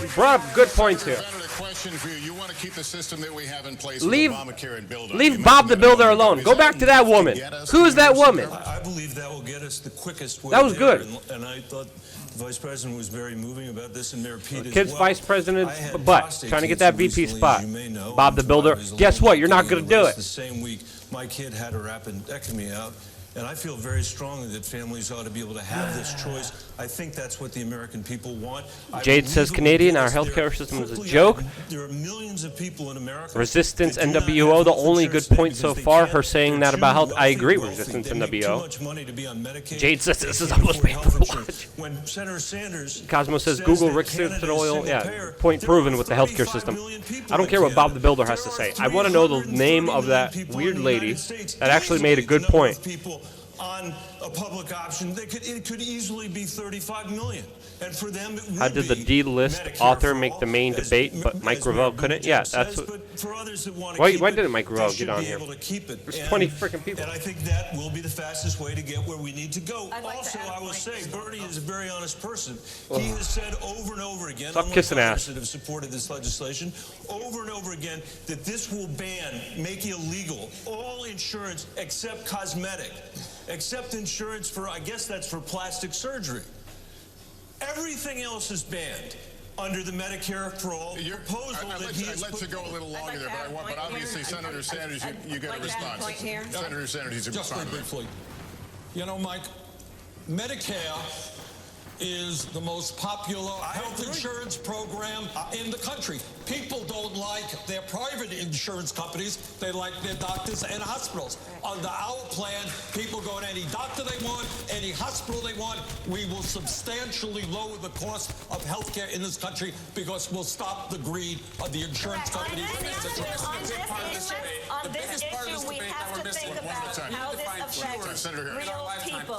You brought up good points here. Question for you. You want to keep the system that we have in place Leave, with Obamacare and build leave Bob the Builder alone. Go back to that woman. Who is that woman? I believe that will get us the quickest way. That was there. good. And I thought the Vice President was very moving about this, and Mayor Pete as Kid's well. vice president, I had but prostate trying to get cancer that VP recently, spot. as you may know. Bob the Builder. Guess what? You're not going to do it. The same week, my kid had a appendectomy out. And I feel very strongly that families ought to be able to have this choice. I think that's what the American people want. Jade says Canadian, our healthcare system is a joke. There are millions of people in America. Resistance NWO, the only good point so far, her saying that about health. I agree with Resistance NWO. Jade says this is almost painful to watch. When Senator Sanders Cosmo says Google Rick Simpson oil. Yeah, point proven with the healthcare system. I don't care what Bob the Builder has to say. I want to know the name of that weird lady that actually made a good point. on a public option, it could easily be $35 million. And for them, it would How did the D-list Medicare author for make all, the main as debate, but Mike Gravel couldn't? Yeah, that's what. But for others that want to Why keep didn't it, Mike they Gravel should get on be here? able to keep it. There's And- 20 freaking people. And I think that will be the fastest way to get where we need to go. I'd like to Also, add a I will point. say, Bernie is a very honest person. He has said over and over again, Stop unlike kissing others ass. that have supported this legislation, over and over again, that this will ban, make illegal, all insurance except cosmetic, except insurance for, I guess that's for plastic surgery. Everything else is banned under the Medicare for All proposal that he has I'd let put you go a little longer there, but obviously, Senator Sanders, you got a response. Senator Sanders, you Just very briefly. You know, Mike, Medicare is the most popular health insurance program in the country. People don't like their private insurance companies. They like their doctors and hospitals. Under our plan, people go to any doctor they want, any hospital they want. We will substantially lower the cost of health care in this country because we'll stop the greed of the insurance companies. On this issue, we have to think about how this affects real people.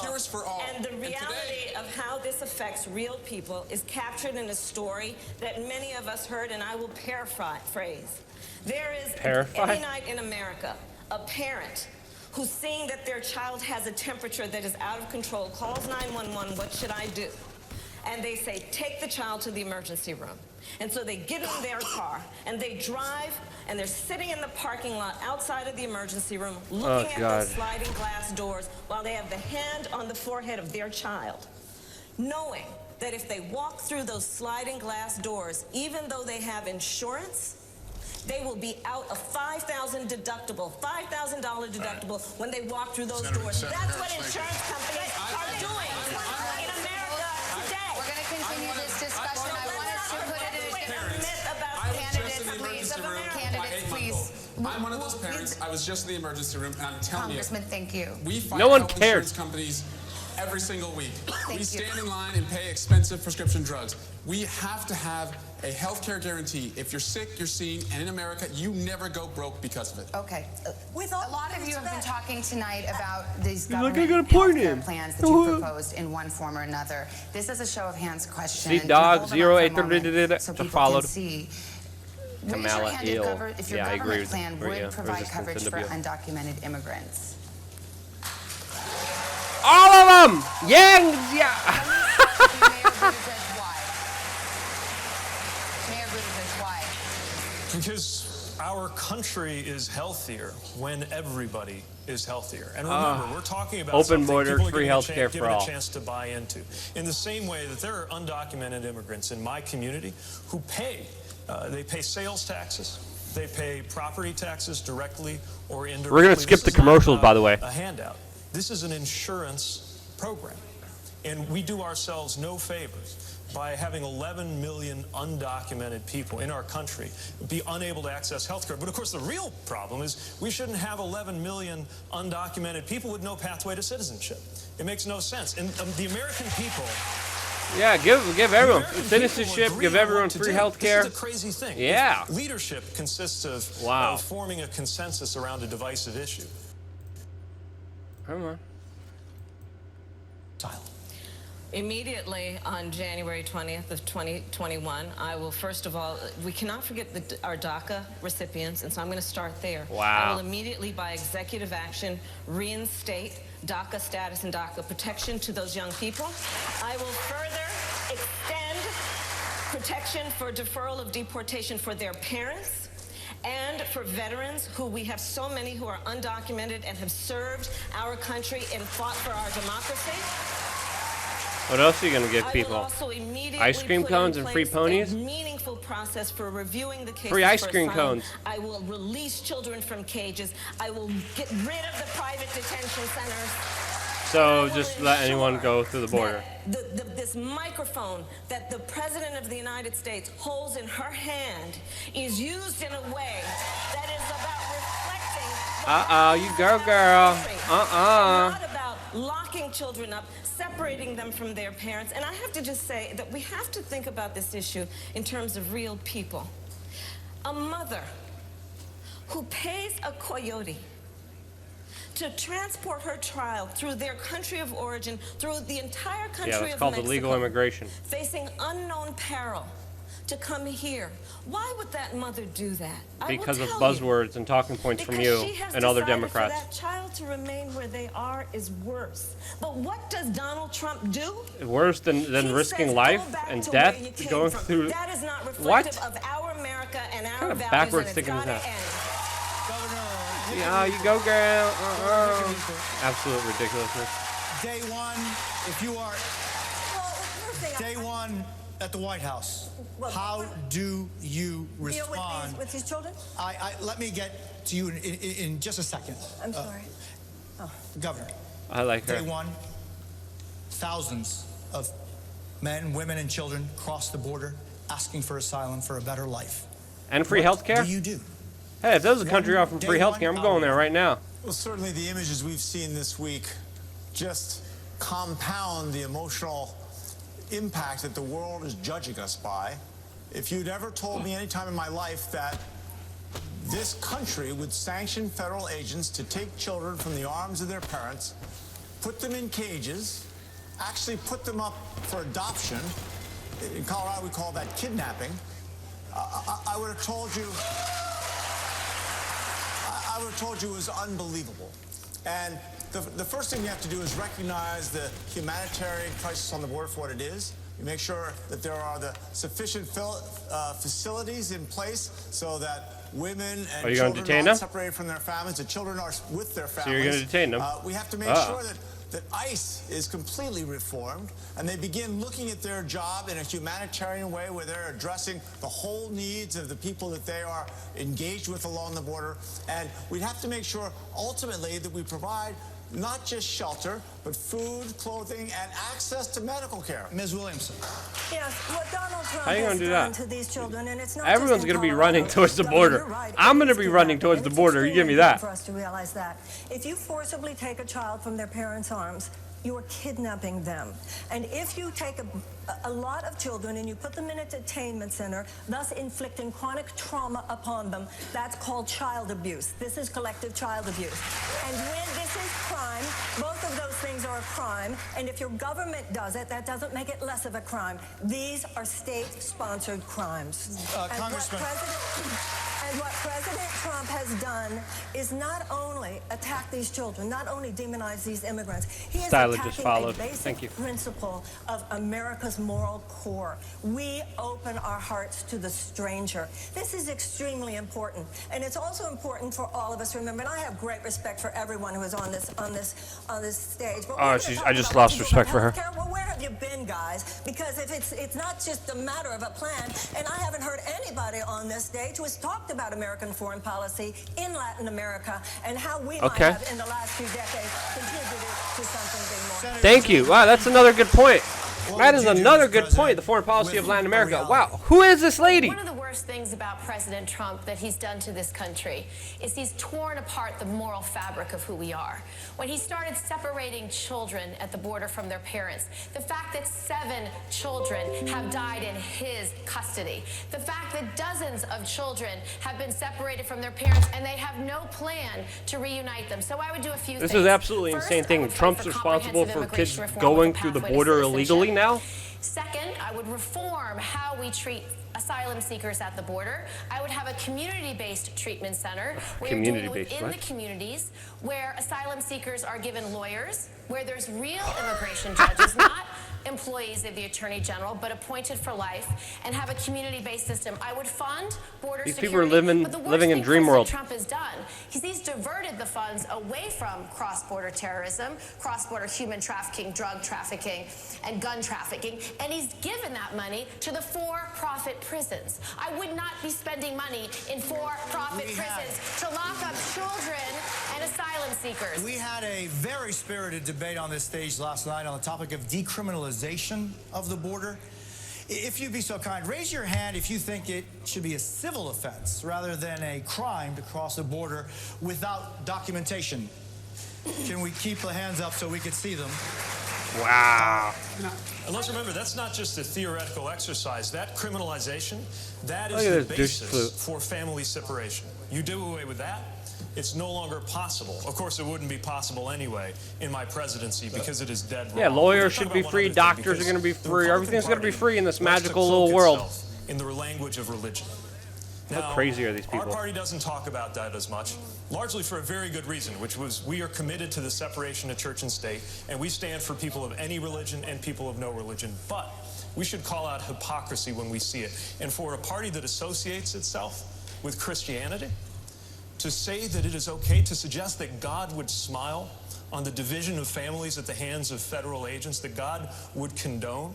And the reality of how this affects real people is captured in a story that many of us heard, and I will paraphrase. There is, any night in America, a parent who's seeing that their child has a temperature that is out of control, calls 911, what should I do? And they say, take the child to the emergency room. And so they get in their car and they drive, and they're sitting in the parking lot outside of the emergency room looking at those sliding glass doors while they have the hand on the forehead of their child, knowing that if they walk through those sliding glass doors, even though they have insurance, they will be out a $5,000 deductible when they walk through those doors. That's what insurance companies are doing in America today. We're going to continue this discussion. I want us to put it in a different myth about candidates, please. I'm one of those parents. I was just in the emergency room, and I'm telling Congressman, thank you. we fight No one health cares. insurance companies every single week. Thank We you. stand in line and pay expensive prescription drugs. We have to have a health care guarantee. If you're sick, you're seen, and in America, you never go broke because of it. Okay. A lot of you have been talking tonight about these You're like, government I got a point healthcare in. plans that you proposed in one form or another. This is a show of hands question. See, dog, Hold them up for a moment 083 so to people follow. can see. Raise your Kamala hand if your Yeah, I agree government with plan Maria. would provide Resistance coverage for NWO. undocumented immigrants. All of them! Yangs! Yeah! Mayor Buttigieg, why? Because our country is healthier when everybody is healthier. And remember, we're talking about open something borders, people are free getting a healthcare for given all. a chance to buy into. In the same way that there are undocumented immigrants in my community who pay, they pay sales taxes, they pay property taxes directly or indirectly. We're gonna skip the commercials, by the way. A handout. This is an insurance program. And we do ourselves no favors by having 11 million undocumented people in our country be unable to access health care. But of course, the real problem is we shouldn't have 11 million undocumented people with no pathway to citizenship. It makes no sense. And the American people... Yeah, give everyone American citizenship, people give agree on everyone what to free do. health care. This is a crazy thing. Yeah. Leadership consists of forming a consensus around a divisive issue. Come on. Immediately on January 20th of 2021, I will first of all, we cannot forget our DACA recipients, and so I'm going to start there. Wow. I will immediately, by executive action, reinstate DACA status and DACA protection to those young people. I will further extend protection for deferral of deportation for their parents and for veterans who we have so many who are undocumented and have served our country and fought for our democracy. What else are you gonna give I will people? also immediately Ice cream put in cones and free place ponies? a meaningful process for reviewing the cases Free ice for cream asylum. cones. I will release children from cages. I will get rid of the private detention centers. So just let anyone go through the border. This microphone that the President of the United States holds in her hand is used in a way that is about reflecting You go, girl. not about locking children up, separating them from their parents. And I have to just say that we have to think about this issue in terms of real people. A mother who pays a coyote to transport her child through their country of origin, through the entire country Yeah, of that's called Mexico, illegal immigration. facing unknown peril, to come here. Why would that mother do that? Because I of will tell you. buzzwords and talking points from Because you she has and other decided Democrats. For that child to remain where they are is worse. But what does Donald Trump do? Worse than He risking says, life "Go back and to death where you came going from." through. That is not reflective What? of our America and our kind of values, backwards and it's thinking is gotta that? end. Yeah, you go, girl. Absolute ridiculousness. Day one, if you are day one at the White House, how do you respond? With these children? Let me get to you in just a second. I'm sorry. Governor. I like her. Day one, thousands of men, women, and children cross the border asking for asylum for a better life. And free health care? What do you do? Hey, if there's a country offering free health care, I'm going there right now. Well, certainly the images we've seen this week just compound the emotional impact that the world is judging us by. If you'd ever told me any time in my life that this country would sanction federal agents to take children from the arms of their parents, put them in cages, actually put them up for adoption, in Colorado we call that kidnapping, I would have told you, it was unbelievable. And the first thing you have to do is recognize the humanitarian crisis on the border for what it is. You make sure that there are the sufficient facilities in place so that women and children are not separated from their families. The children are with their families. So you're going to detain them? We have to make sure that ICE is completely reformed and they begin looking at their job in a humanitarian way where they're addressing the whole needs of the people that they are engaged with along the border. And we have to make sure ultimately that we provide not just shelter, but food, clothing, and access to medical care. Ms. Williamson. Yes, what Donald Trump How you gonna has do done that? to these children, and it's not Everyone's going to be running towards the border. I'm going to be running towards the border. You give me that. For us to realize that. If you forcibly take a child from their parents' arms, you are kidnapping them. And if you take a lot of children and you put them in a detainment center, thus inflicting chronic trauma upon them, that's called child abuse. This is collective child abuse. And when this is crime, both of those things are a crime. And if your government does it, that doesn't make it less of a crime. These are state-sponsored crimes. Congressman. And what President Trump has done is not only attack these children, not only demonize these immigrants, he is attacking a basic principle of America's moral core. We open our hearts to the stranger. This is extremely important. And it's also important for all of us to remember, and I have great respect for everyone who is on this stage. But I just lost respect for her. Well, where have you been, guys? Because if it's not just a matter of a plan, and I haven't heard anybody on this stage who has talked about American foreign policy in Latin America and how we might have, in the last few decades, contributed to something being more. Thank you. Wow, that's another good point. That is another good point, the foreign policy of Latin America. Wow, who is this lady? One of the worst things about President Trump that he's done to this country is he's torn apart the moral fabric of who we are. When he started separating children at the border from their parents, the fact that 7 children have died in his custody, the fact that dozens of children have been separated from their parents and they have no plan to reunite them. So I would do a few things. This is absolutely insane thing. Trump's responsible for kids going through the border illegally now? Second, I would reform how we treat asylum seekers at the border. I would have a community-based treatment center where you're doing it within the communities, where asylum seekers are given lawyers, where there's real immigration judges, not employees of the Attorney General, but appointed for life, and have a community-based system. I would fund border security. These people are living in dream world. Trump has done is he's diverted the funds away from cross-border terrorism, cross-border human trafficking, drug trafficking, and gun trafficking, and he's given that money to the for-profit prisons. I would not be spending money in for-profit prisons to lock up children and asylum seekers. We had a very spirited debate on this stage last night on the topic of decriminalization of the border. If you'd be so kind, raise your hand if you think it should be a civil offense rather than a crime to cross the border without documentation. Can we keep the hands up so we can see them? Wow. And let's remember, that's not just a theoretical exercise. That criminalization, that is the basis for family separation. You do away with that, It's no longer possible. Of course, it wouldn't be possible anyway in my presidency because it is dead wrong. Yeah, lawyers should be free, doctors are going to be free, everything's going to be free in this magical little world. In the language of religion. How crazy are these people? Our party doesn't talk about that as much, largely for a very good reason, which was we are committed to the separation of church and state, and we stand for people of any religion and people of no religion. But we should call out hypocrisy when we see it. And for a party that associates itself with Christianity, to say that it is okay to suggest that God would smile on the division of families at the hands of federal agents, that God would condone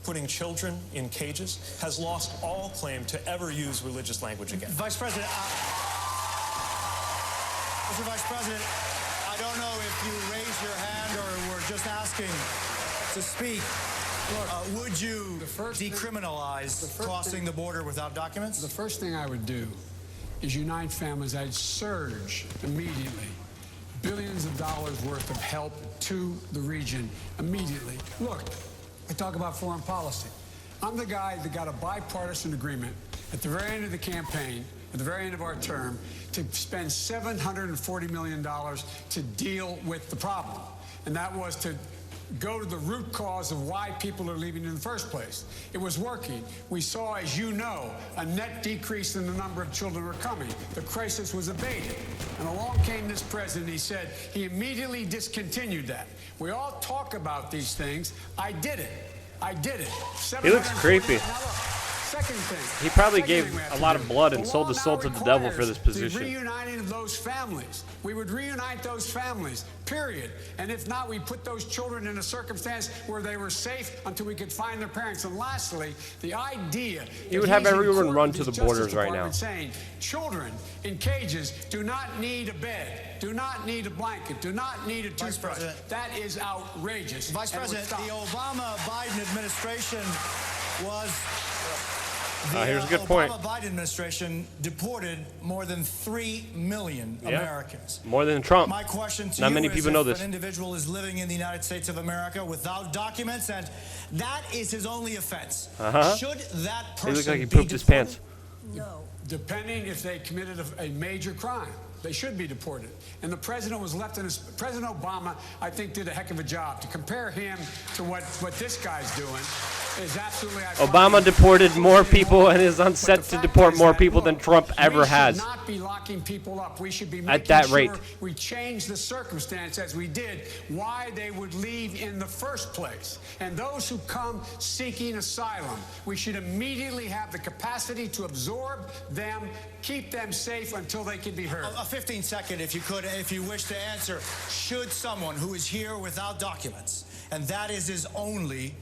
putting children in cages, has lost all claim to ever use religious language again. Vice President, Mr. Vice President, I don't know if you raised your hand or were just asking to speak. Would you decriminalize crossing the border without documents? The first thing I would do is unite families. I'd surge immediately billions of dollars worth of help to the region immediately. Look, I talk about foreign policy. I'm the guy that got a bipartisan agreement at the very end of the campaign, at the very end of our term, to spend $740 million to deal with the problem. And that was to go to the root cause of why people are leaving in the first place. It was working. We saw, as you know, a net decrease in the number of children who were coming. The crisis was abated. And along came this president. He said he immediately discontinued that. We all talk about these things. I did it. I did it. He looks creepy. Second thing. He probably gave a lot of blood and sold his soul to the devil for this position. The reuniting of those families. We would reunite those families, period. And if not, we put those children in a circumstance where they were safe until we could find their parents. And lastly, the idea he would have everyone run to the borders right now. Saying children in cages do not need a bed, do not need a blanket, do not need a toothbrush. That is outrageous. Vice President, the Obama-Biden administration was... here's a good point. The Obama-Biden administration deported more than 3 million Americans. More than Trump. My question to Not you many is people know if this. an individual is living in the United States of America without documents, and that is his only offense, should that person He looks like he be pooped his pants. No. Depending if they committed a major crime. They should be deported. And the president was left in his... President Obama, I think, did a heck of a job. To compare him to what this guy's doing is absolutely... Obama deported more people and is on set to deport more people than Trump ever has. We should not be locking people up. We should be at that making rate. sure we change the circumstance as we did, why they would leave in the first place. And those who come seeking asylum, we should immediately have the capacity to absorb them, keep them safe until they can be heard. A 15-second, if you could, if you wish to answer. Should someone who is here without documents, and that is his only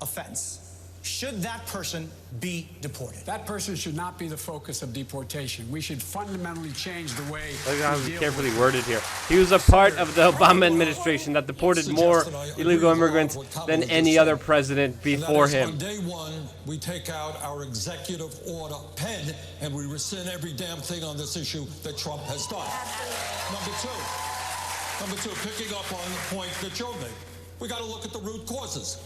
offense, should that person be deported? That person should not be the focus of deportation. We should fundamentally change the way Look at how we deal carefully with worded here. He was a part of the Obama administration that deported more illegal immigrants than any other president before him. On day one, we take out our executive order pen and we rescind every damn thing on this issue that Trump has done. Number two, picking up on the point that Joe made, we got to look at the root causes.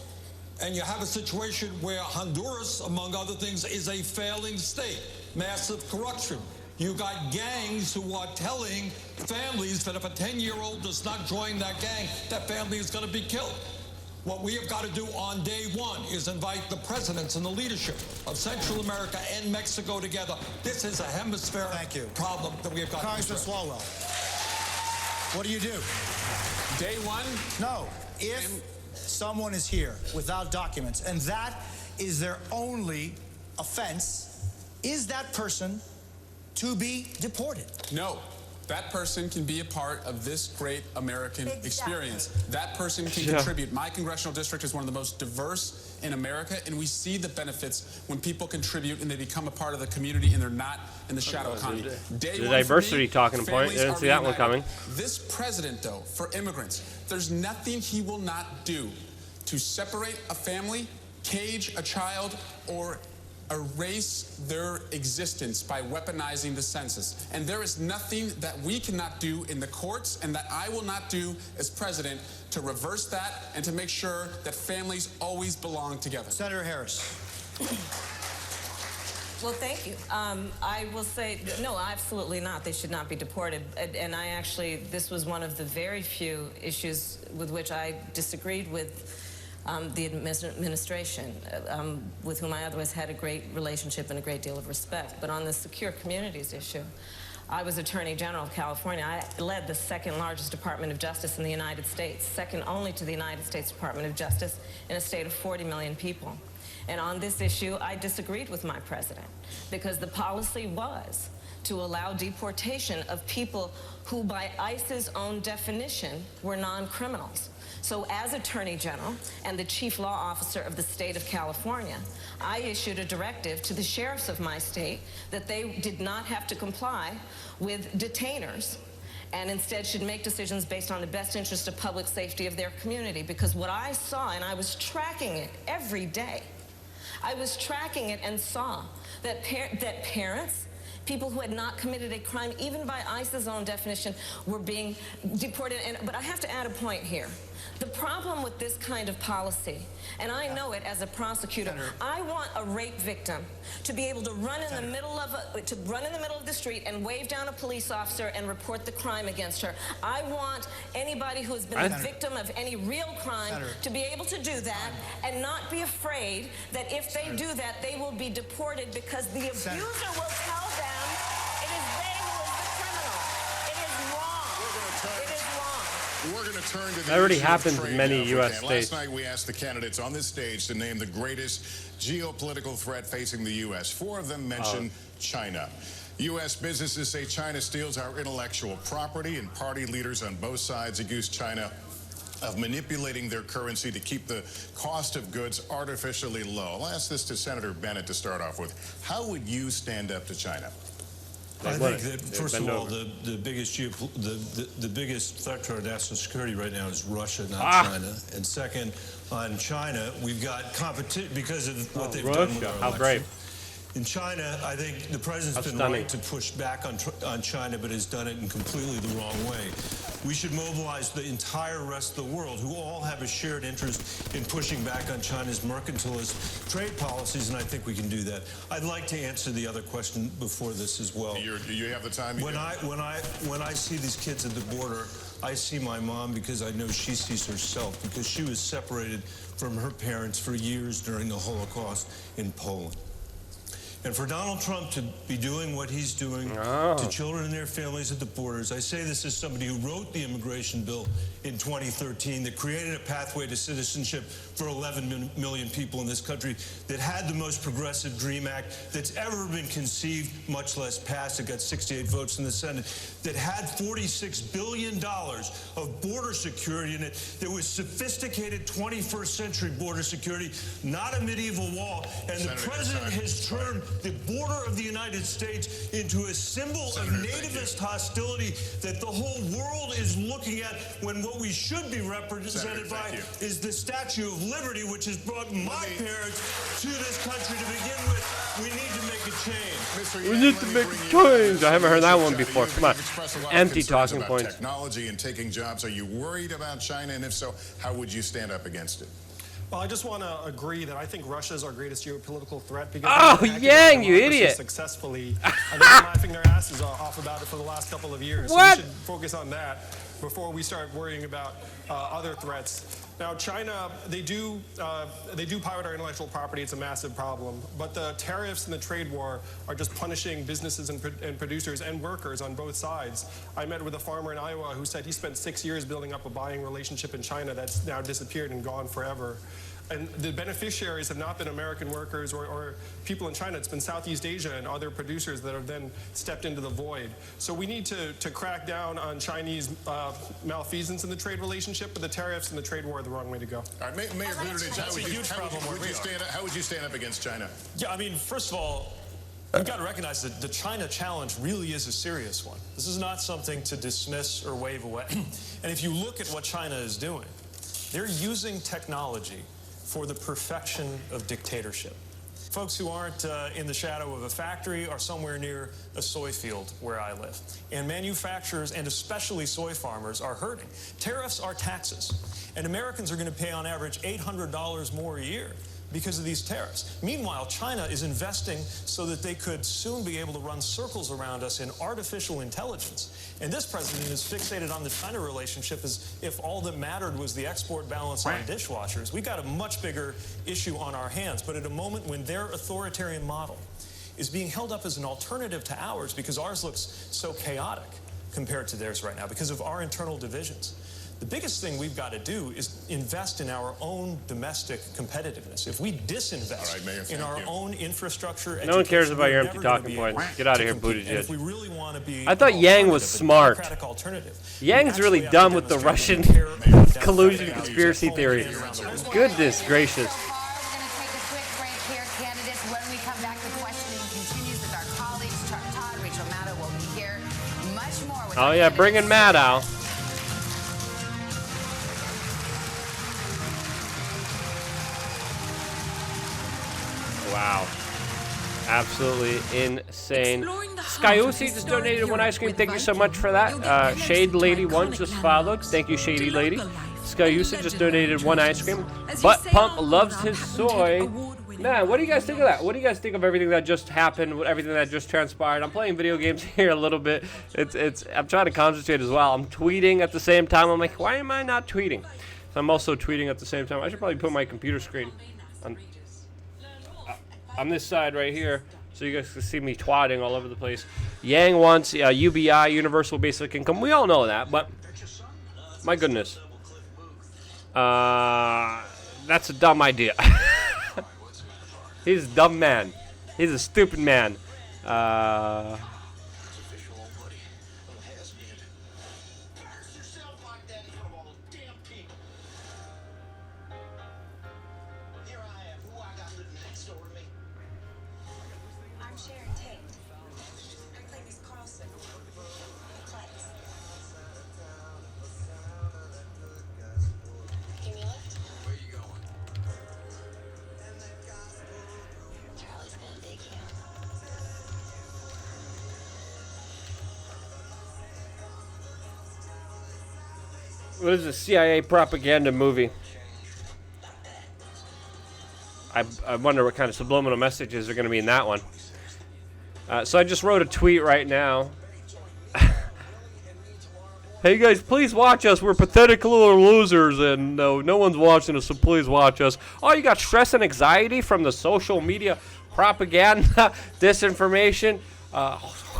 And you have a situation where Honduras, among other things, is a failing state. Massive corruption. You got gangs who are telling families that if a 10-year-old does not join that gang, that family is going to be killed. What we have got to do on day one is invite the presidents and the leadership of Central America and Mexico together. This is a hemispheric problem that we have got Congressman to address. Swalwell, what do you do? Day one? No. If someone is here without documents, and that is their only offense, is that person to be deported? No. That person can be a part of this great American experience. That person can contribute. My congressional district is one of the most diverse in America, and we see the benefits when people contribute and they become a part of the community and they're not in the shadow economy. The diversity talking point. Didn't see that one coming. This president, though, for immigrants, there's nothing he will not do to separate a family, cage a child, or erase their existence by weaponizing the census. And there is nothing that we cannot do in the courts and that I will not do as president to reverse that and to make sure that families always belong together. Senator Harris. Well, thank you. I will say, no, absolutely not. They should not be deported. And I actually, this was one of the very few issues with which I disagreed with the administration, with whom I otherwise had a great relationship and a great deal of respect. But on the secure communities issue, I was Attorney General of California. I led the second largest Department of Justice in the United States, second only to the United States Department of Justice in a state of 40 million people. And on this issue, I disagreed with my president because the policy was to allow deportation of people who, by ICE's own definition, were non-criminals. So as Attorney General and the Chief Law Officer of the state of California, I issued a directive to the sheriffs of my state that they did not have to comply with detainers and instead should make decisions based on the best interest of public safety of their community. Because what I saw, and I was tracking it every day, I was tracking it and saw that parents, people who had not committed a crime, even by ICE's own definition, were being deported. But I have to add a point here. The problem with this kind of policy, and I know it as a prosecutor, I want a rape victim to be able to run in the middle of the street and wave down a police officer and report the crime against her. I want anybody who has been the victim of any real crime to be able to do that and not be afraid that if they do that, they will be deported because the abuser will tell them it is they who is the criminal. It is wrong. It is wrong. We're going to turn to the That already issue of happens in trade many now, if we U.S. can. states. Last night we asked the candidates on this stage to name the greatest geopolitical threat facing the U.S. 4 of them mentioned China. U.S. businesses say China steals our intellectual property, and party leaders on both sides accuse China of manipulating their currency to keep the cost of goods artificially low. I'll ask this to Senator Bennett to start off with. How would you stand up to China? I think that, first of all, the biggest threat to our national security right now is Russia, not China. And second, on China, we've got competition because of what they've done with our election. How great. In China, I think the president's been right to push back on China, but has done it in completely the wrong way. We should mobilize the entire rest of the world, who all have a shared interest in pushing back on China's mercantilist trade policies, and I think we can do that. I'd like to answer the other question before this as well. You have the time? When I see these kids at the border, I see my mom because I know she sees herself, because she was separated from her parents for years during the Holocaust in Poland. And for Donald Trump to be doing what he's doing to children and their families at the borders, I say this as somebody who wrote the immigration bill in 2013 that created a pathway to citizenship for 11 million people in this country, that had the most progressive DREAM Act that's ever been conceived, much less passed. It got 68 votes in the Senate, that had $46 billion of border security in it, that was sophisticated 21st century border security, not a medieval wall. And the president has turned the border of the United States into a symbol of nativist hostility that the whole world is looking at, when what we should be represented by is the Statue of Liberty, which has brought my parents to this country to begin with. We need to make a change. We need to make a change. I haven't heard that one before. Come on. Empty talking points. Technology and taking jobs. Are you worried about China? And if so, how would you stand up against it? Well, I just want to agree that I think Russia is our greatest geopolitical threat because Yang, you idiot! Successfully, they've been laughing their asses off about it for the last couple of years. What? So we should focus on that before we start worrying about other threats. Now, China, they do pirate our intellectual property. It's a massive problem. But the tariffs and the trade war are just punishing businesses and producers and workers on both sides. I met with a farmer in Iowa who said he spent 6 years building up a buying relationship in China that's now disappeared and gone forever. And the beneficiaries have not been American workers or people in China. It's been Southeast Asia and other producers that have then stepped into the void. So we need to crack down on Chinese malfeasance in the trade relationship, but the tariffs and the trade war are the wrong way to go. All right, Mayor Buttigieg, how would you stand up against China? Yeah, I mean, first of all, we've got to recognize that the China challenge really is a serious one. This is not something to dismiss or wave away. And if you look at what China is doing, they're using technology for the perfection of dictatorship. Folks who aren't in the shadow of a factory are somewhere near a soy field where I live. And manufacturers, and especially soy farmers, are hurting. Tariffs are taxes. And Americans are going to pay on average $800 more a year because of these tariffs. Meanwhile, China is investing so that they could soon be able to run circles around us in artificial intelligence. And this president is fixated on the China relationship as if all that mattered was the export balance on dishwashers. We got a much bigger issue on our hands, but at a moment when their authoritarian model is being held up as an alternative to ours because ours looks so chaotic compared to theirs right now because of our internal divisions. The biggest thing we've got to do is invest in our own domestic competitiveness. If we disinvest in our own infrastructure, No one cares about your empty talking points. Get out of here, Buttigieg. if we really want to be I thought Yang was smart. Yang's really dumb with the Russian collusion conspiracy theory. Goodness gracious. When we come back, the questioning continues with our colleagues. Todd, Rachel Maddow will be here. Much more with Oh yeah, bring in Maddow. Wow. Absolutely insane. Skyusi just donated 1 ice cream. Thank you so much for that. Shade Lady 1 just followed. Thank you, Shady Lady. Skyusi just donated 1 ice cream. Butt Pump loves his soy. Man, what do you guys think of that? What do you guys think of everything that just happened, everything that just transpired? I'm playing video games here a little bit. I'm trying to concentrate as well. I'm tweeting at the same time. I'm like, why am I not tweeting? So I'm also tweeting at the same time. I should probably put my computer screen on this side right here so you guys can see me twatting all over the place. Yang wants UBI, Universal Basic Income. We all know that, but my goodness. That's a dumb idea. He's a dumb man. He's a stupid man. What is a CIA propaganda movie? I wonder what kind of subliminal messages are going to be in that one. So I just wrote a tweet right now. Hey guys, please watch us. We're pathetic little losers, and no one's watching us, so please watch us. Oh, you got stress and anxiety from the social media propaganda, disinformation,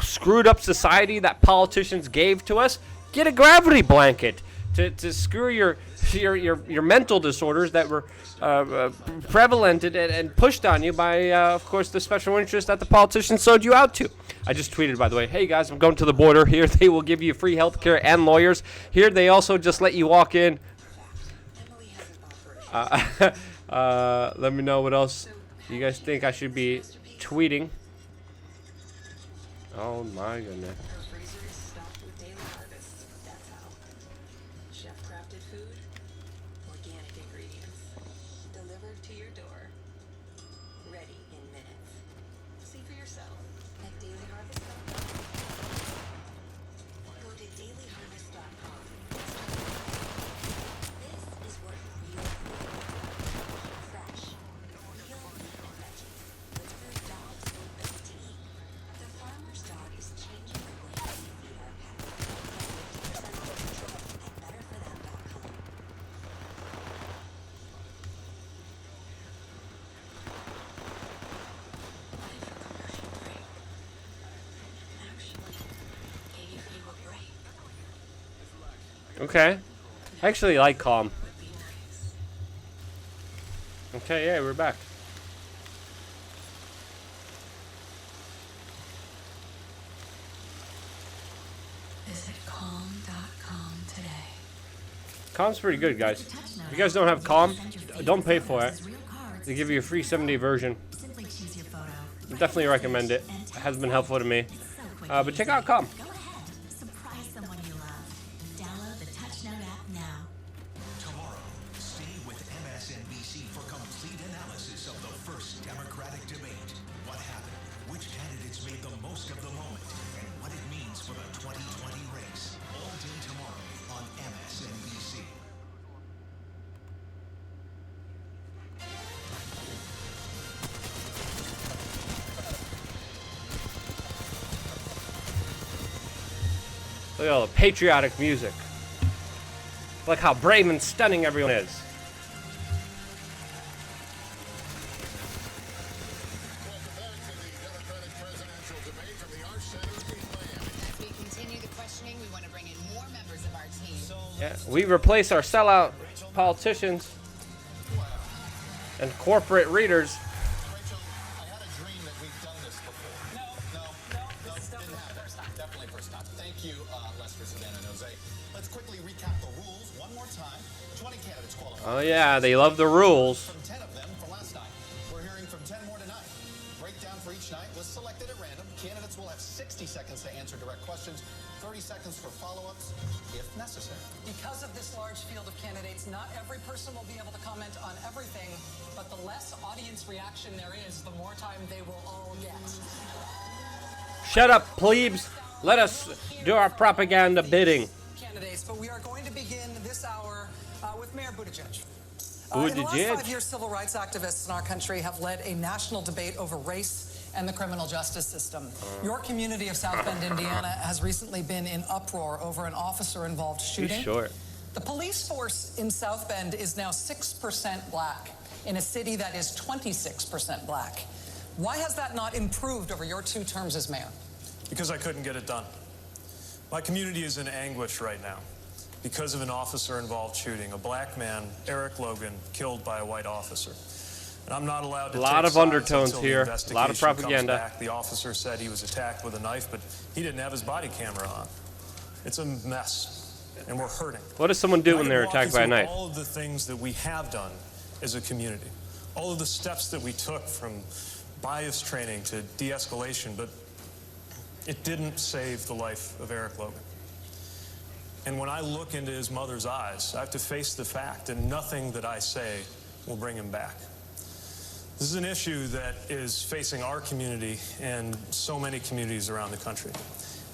screwed up society that politicians gave to us? Get a gravity blanket to screw your mental disorders that were prevalent and pushed on you by, of course, the special interest that the politicians sold you out to. I just tweeted, by the way, hey guys, I'm going to the border. Here they will give you free health care and lawyers. Here they also just let you walk in. Let me know what else you guys think I should be tweeting. Oh my goodness. Okay. I actually like calm. Okay, yeah, we're back. Visit calm.com today. Calm's pretty good, guys. If you guys don't have Calm, don't pay for it. They give you a free 7-day version. I definitely recommend it. It has been helpful to me. But check out Calm. Look at all the patriotic music. Look how brave and stunning everyone is. As we continue the questioning, we want to bring in more members of our team. Yeah, we replace our sellout politicians and corporate readers. Definitely first time. Thank you, Lester, Savannah, and Jose. Let's quickly recap the rules one more time. 20 candidates qualified. Oh yeah, they love the rules. From 10 of them from last night. We're hearing from 10 more tonight. Breakdown for each night was selected at random. Candidates will have 60 seconds to answer direct questions, 30 seconds for follow-ups if necessary. Because of this large field of candidates, not every person will be able to comment on everything, but the less audience reaction there is, the more time they will all get. Shut up, plebes. Let us do our propaganda bidding. Candidates, but we are going to begin this hour with Mayor Buttigieg. Buttigieg. In the last 5 years, civil rights activists in our country have led a national debate over race and the criminal justice system. Your community of South Bend, Indiana, has recently been in uproar over an officer-involved shooting. He's short. The police force in South Bend is now 6% black in a city that is 26% black. Why has that not improved over your 2 terms as mayor? Because I couldn't get it done. My community is in anguish right now because of an officer-involved shooting. A black man, Eric Logan, killed by a white officer. And I'm not allowed to A lot take of sides undertones until the here. A investigation lot of propaganda. comes back. The officer said he was attacked with a knife, but he didn't have his body camera on. It's a mess, and we're hurting. What does someone do And when I they're can walk attacked by a you through knife? all of the things that we have done as a community. All of the steps that we took, from bias training to de-escalation, but it didn't save the life of Eric Logan. And when I look into his mother's eyes, I have to face the fact that nothing that I say will bring him back. This is an issue that is facing our community and so many communities around the country.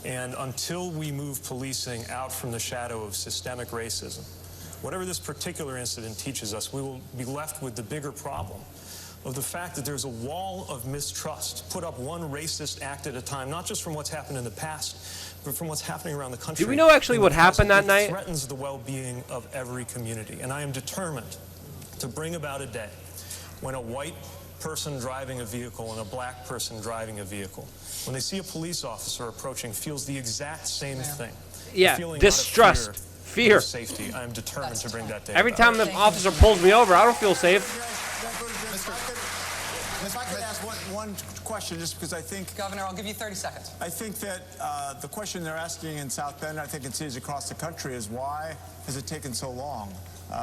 And until we move policing out from the shadow of systemic racism, whatever this particular incident teaches us, we will be left with the bigger problem of the fact that there's a wall of mistrust put up one racist act at a time, not just from what's happened in the past, but from what's happening around the country. Do we know actually what happened that night? It threatens the well-being of every community, and I am determined to bring about a day when a white person driving a vehicle and a black person driving a vehicle, when they see a police officer approaching, feels the exact same thing. Yeah, Feeling distrust, not of fear. of safety. I am determined to bring that day Every about. time the officer pulls me over, I don't feel safe. If I could ask one question, just because I think... Governor, I'll give you 30 seconds. I think that the question they're asking in South Bend, I think in cities across the country, is why has it taken so long?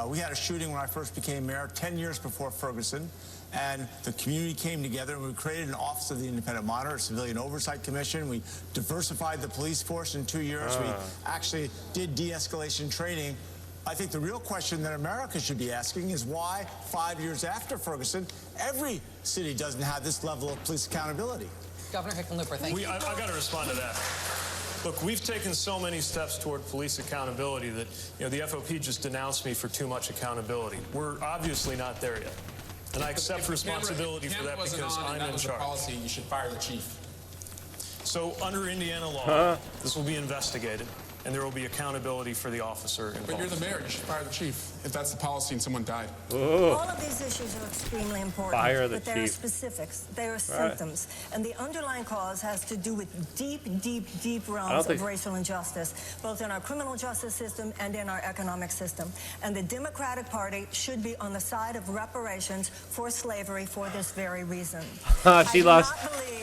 We had a shooting when I first became mayor 10 years before Ferguson, and the community came together and we created an Office of the Independent Monitor, a Civilian Oversight Commission. We diversified the police force in 2 years. We actually did de-escalation training. I think the real question that America should be asking is why 5 years after Ferguson, every city doesn't have this level of police accountability. Governor Hickenlooper, thank you. I got to respond to that. Look, we've taken so many steps toward police accountability that, the FOP just denounced me for too much accountability. We're obviously not there yet. And I accept responsibility for that because I'm in charge. Policy, you should fire the chief. So under Indiana law, this will be investigated, and there will be accountability for the officer involved. But you're the mayor. You should fire the chief if that's the policy and someone died. All of these issues are extremely important, Fire the but there are chief. specifics, there are symptoms, and the underlying cause has to do with deep realms think- of racial injustice, both in our criminal justice system and in our economic system. And the Democratic Party should be on the side of reparations for slavery for this very reason. She lost.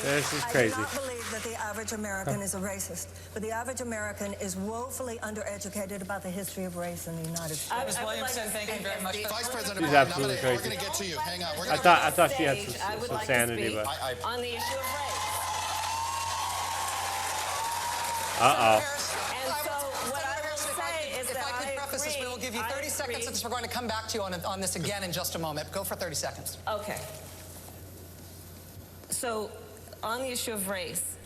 This is crazy. I do not believe that the average American is a racist, but the average American is woefully undereducated about the history of race in the United States. Ms. Williamson, thank you very much. Vice President, She's absolutely we're crazy. going to get to you. Hang on. I thought she had some sanity, but on the issue of race. uh-oh. And so what I will say is that I could preface this, we will give you 30 seconds since we're going to come back to you on this again in just a moment. Go for 30 seconds. Okay. So on the issue of race,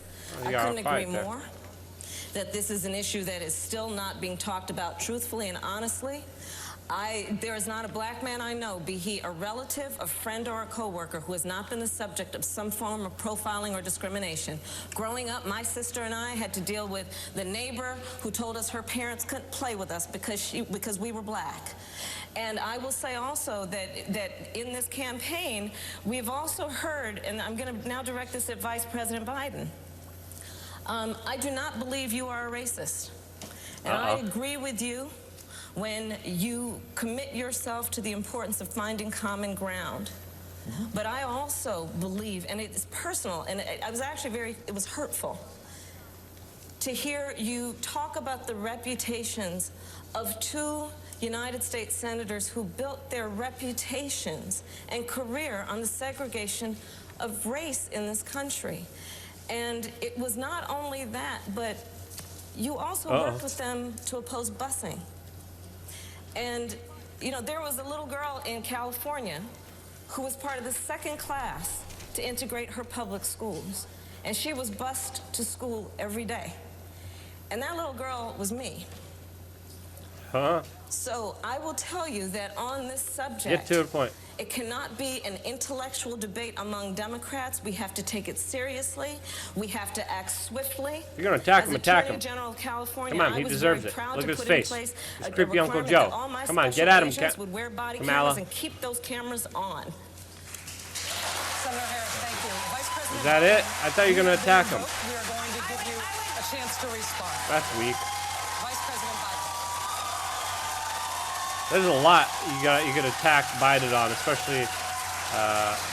You I got a couldn't fight agree there. more that this is an issue that is still not being talked about truthfully and honestly. There is not a black man I know, be he a relative, a friend, or a coworker, who has not been the subject of some form of profiling or discrimination. Growing up, my sister and I had to deal with the neighbor who told us her parents couldn't play with us because we were black. And I will say also that in this campaign, we've also heard, and I'm going to now direct this at Vice President Biden, I do not believe you are a racist. And I agree with you when you commit yourself to the importance of finding common ground. But I also believe, and it's personal, and I was actually it was hurtful to hear you talk about the reputations of two United States senators who built their reputations and career on the segregation of race in this country. And it was not only that, but you also worked with them to oppose busing. And, you know, there was a little girl in California who was part of the second class to integrate her public schools. And she was bused to school every day. And that little girl was me. So I will tell you that on this subject, Get to the point. It cannot be an intellectual debate among Democrats. We have to take it seriously. We have to act swiftly. If you're going to attack him, attack him. As Attorney General of California, Come on, he deserves it. Look at his face. His creepy Uncle Joe. Come on, get at him, would wear body Kamala. cameras and keep those cameras on. Senator Harris, thank you. Vice President Is that it? I thought you were going to attack him. We are going to give you a chance to respond. That's weak. Vice President Biden. There's a lot you could attack Biden on, especially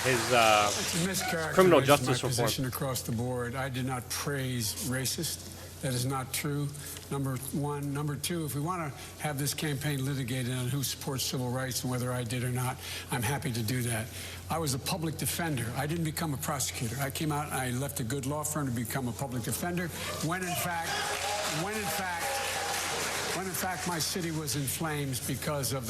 his criminal justice my reform. Position across the board. I did not praise racist. That is not true. Number one. Number two, if we want to have this campaign litigated on who supports civil rights and whether I did or not, I'm happy to do that. I was a public defender. I didn't become a prosecutor. I came out and I left a good law firm to become a public defender when in fact my city was in flames because of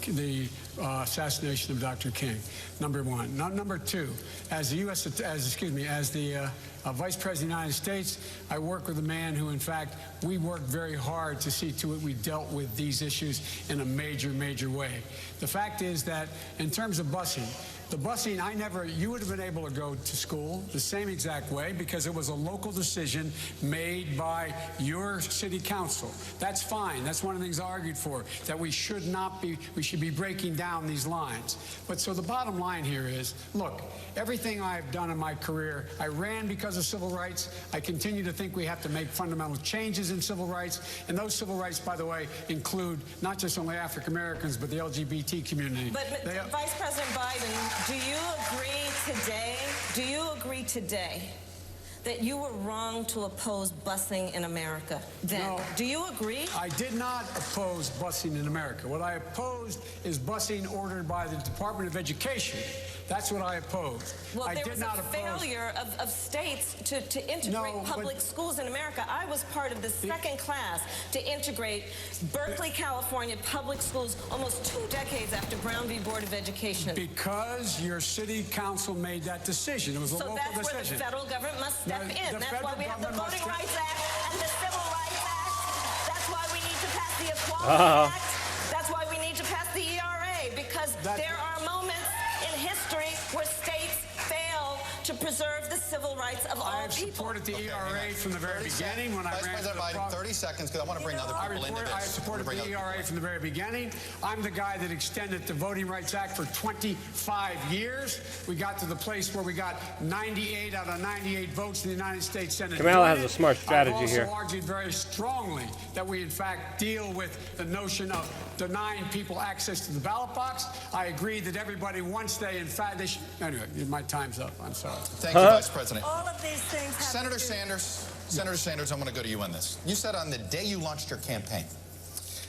the assassination of Dr. King. Number one. Number two, as the Vice President of the United States, I work with a man who, in fact, we worked very hard to see to it we dealt with these issues in a major, major way. The fact is that in terms of busing, the busing, you would have been able to go to school the same exact way because it was a local decision made by your city council. That's fine. That's one of the things I argued for, that we should be breaking down these lines. But so the bottom line here is, look, everything I've done in my career, I ran because of civil rights. I continue to think we have to make fundamental changes in civil rights. And those civil rights, by the way, include not just only African Americans, but the LGBT community. But Vice President Biden, do you agree today that you were wrong to oppose busing in America then? No. Do you agree? I did not oppose busing in America. What I opposed is busing ordered by the Department of Education. That's what I opposed. Well, I there did was not a failure of states to integrate public schools in America. I was part of the second class to integrate Berkeley, California public schools almost 2 decades after Brown v. Board of Education. Because your city council made that decision. It was a local decision. So that's where the federal government must step in. That's why we have the Voting Rights Act and the Civil Rights Act. That's why we need to pass the Equality Act. That's why we need to pass the ERA, because there are moments in history where states fail to preserve the civil rights of all people. I have supported the ERA from the very beginning when I ran Vice President Biden, 30 seconds, because I want to bring other people into this. I supported the ERA from the very beginning. I'm the guy that extended the Voting Rights Act for 25 years. We got to the place where we got 98 out of 98 votes in the United States Senate. Kamala has a smart strategy here. I've also argued very strongly that we, in fact, deal with the notion of denying people access to the ballot box. I agree that everybody, once they, in fact, they should. Anyway, my time's up. I'm sorry. Thank you, Vice President. All of these things have Senator Sanders, I want to go to you on this. You said on the day you launched your campaign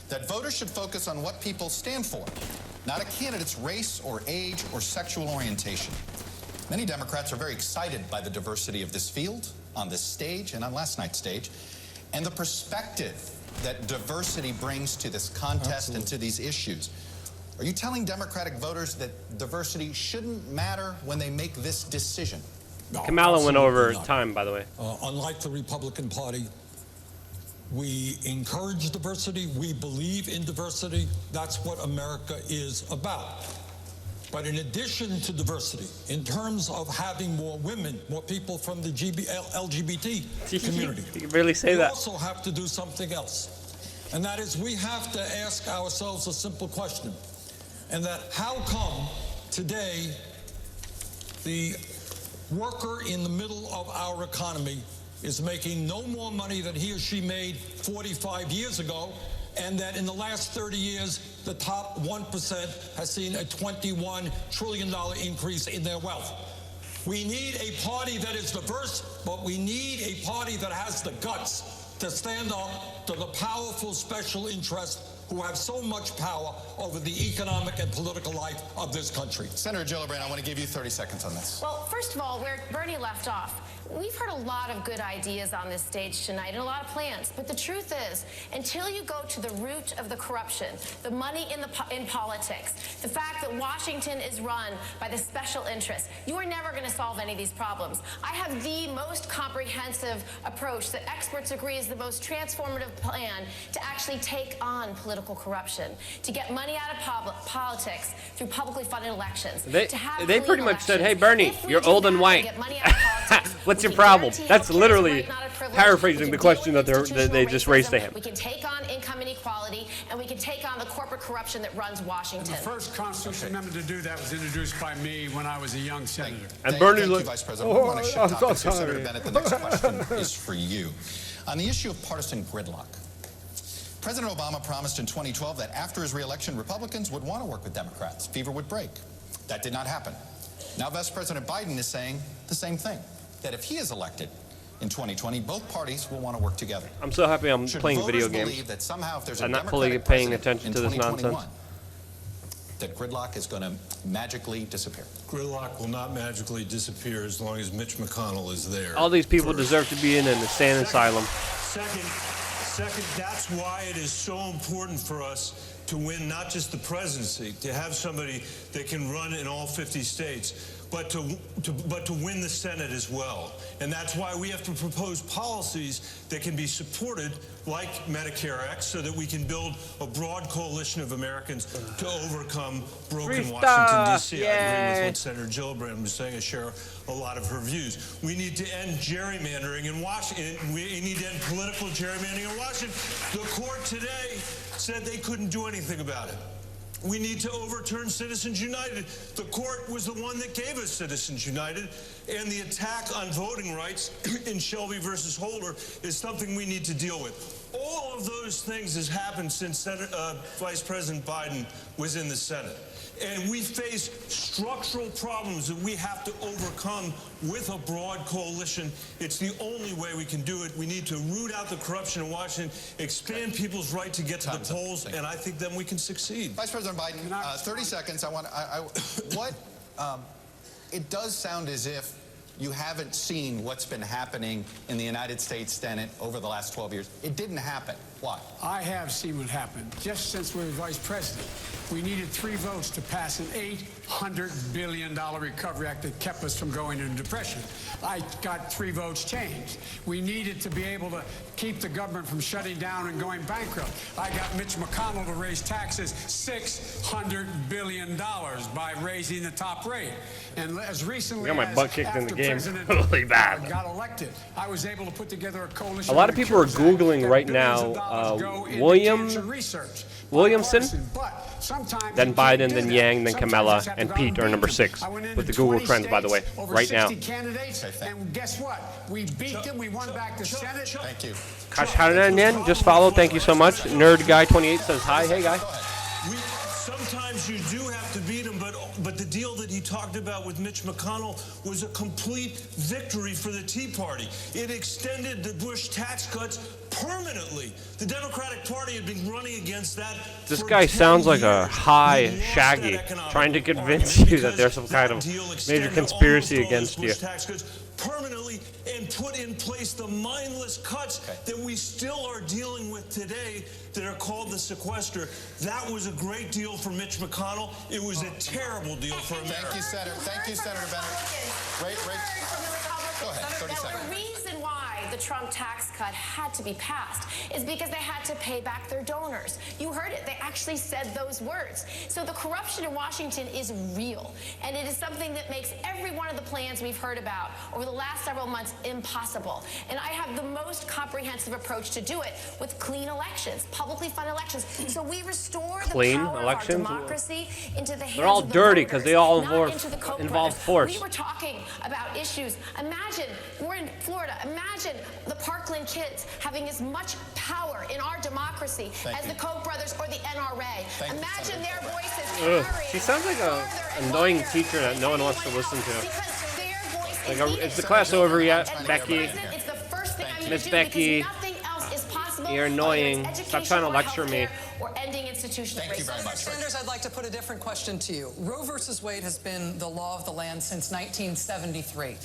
that voters should focus on what people stand for, not a candidate's race or age or sexual orientation. Many Democrats are very excited by the diversity of this field, on this stage and on last night's stage, and the perspective that diversity brings to this contest and to these issues. Are you telling Democratic voters that diversity shouldn't matter when they make this decision? No, Kamala went over time, by the way. Unlike the Republican Party, We encourage diversity. We believe in diversity. That's what America is about. But in addition to diversity, in terms of having more women, more people from the LGBT community, you can barely say we that. also have to do something else. And that is, we have to ask ourselves a simple question. And that, how come today the worker in the middle of our economy is making no more money than he or she made 45 years ago, and that in the last 30 years, the top 1% has seen a $21 trillion increase in their wealth? We need a party that is diverse, but we need a party that has the guts to stand up to the powerful special interests who have so much power over the economic and political life of this country. Senator Gillibrand, I want to give you 30 seconds on this. Well, first of all, where Bernie left off, we've heard a lot of good ideas on this stage tonight and a lot of plans. But the truth is, until you go to the root of the corruption, the money in politics, the fact that Washington is run by the special interests, you are never going to solve any of these problems. I have the most comprehensive approach that experts agree is the most transformative plan to actually take on political corruption, to get money out of politics through publicly funded elections. They pretty much said, hey, Bernie, you're old and white. What's your problem? That's literally paraphrasing the question that they just raised to him. We can take on income inequality, and we can take on the corporate corruption that runs Washington. The first constitutional amendment to do that was introduced by me when I was a young senator. And Bernie Thank you, looked. Vice President. We want to shift topics here. Senator Bennett, the next question is for you. On the issue of partisan gridlock, President Obama promised in 2012 that after his re-election, Republicans would want to work with Democrats. Fever would break. That did not happen. Now Vice President Biden is saying the same thing, that if he is elected in 2020, both parties will want to work together. I'm so happy I'm playing video games. Believe that somehow if there's a I'm not fully paying attention to this nonsense. That gridlock is going to magically disappear. Gridlock will not magically disappear as long as Mitch McConnell is there. All these people deserve to be in an insane asylum. Second, that's why it is so important for us to win not just the presidency, to have somebody that can run in all 50 states, but to win the Senate as well. And that's why we have to propose policies that can be supported, like Medicare Act, so that we can build a broad coalition of Americans to overcome broken Washington, D.C. I agree with what Senator Gillibrand was saying. I share a lot of her views. We need to end gerrymandering in Washington. We need to end political gerrymandering in Washington. The court today said they couldn't do anything about it. We need to overturn Citizens United. The court was the one that gave us Citizens United, and the attack on voting rights in Shelby versus Holder is something we need to deal with. All of those things has happened since Vice President Biden was in the Senate. And we face structural problems that we have to overcome with a broad coalition. It's the only way we can do it. We need to root out the corruption in Washington, expand people's right to get to the polls, and I think then we can succeed. Vice President Biden, 30 seconds. It does sound as if you haven't seen what's been happening in the United States Senate over the last 12 years. It didn't happen. Why? I have seen what happened. Just since we were vice president, we needed 3 votes to pass an $800 billion recovery act that kept us from going into depression. I got 3 votes changed. We needed to be able to keep the government from shutting down and going bankrupt. I got Mitch McConnell to raise taxes $600 billion by raising the top rate. And as recently I got my butt kicked in the game really bad. Got elected, I was able to put together a coalition. A lot of people are Googling right now Williamson, then Biden, then Yang, then Kamala, and Pete are number 6 with the Google Trends, by the way, right now. And guess what? We beat them. We won back the Senate. Thank you. Kashhanan, just follow. Thank you so much. Nerd Guy 28 says hi. Hey, guy. Sometimes you do have to beat him, but the deal that he talked about with Mitch McConnell was a complete victory for the Tea Party. It extended the Bush tax cuts permanently. The Democratic Party had been running against that. This guy sounds like a high Shaggy trying to convince you that there's some kind of major conspiracy against you. Permanently and put in place the mindless cuts that we still are dealing with today that are called the sequester. That was a great deal for Mitch McConnell. It was a terrible deal for America. Thank you, Senator. Thank you, Senator Bennett. Go ahead, 30 seconds. The reason why the Trump tax cut had to be passed is because they had to pay back their donors. You heard it. They actually said those words. So the corruption in Washington is real, and it is something that makes every one of the plans we've heard about over the last several months impossible. And I have the most comprehensive approach to do it with clean elections, publicly funded elections. So we restore Clean the power elections? of our democracy into the hands They're all of the dirty voters, because they all not into the Koch involve brothers. force. We were talking about issues. Imagine, we're in Florida. Imagine the Parkland kids having as much power in our democracy as the Koch brothers or the NRA. Imagine their voices. She sounds like a annoying teacher that no one wants to listen to. Like, is the class over yet, Becky? Miss Becky, you're annoying. Stop trying to lecture me. Or ending institutional Thank you very much. Sanders, I'd like to put a different question to you. Roe versus Wade has been the law of the land since 1973.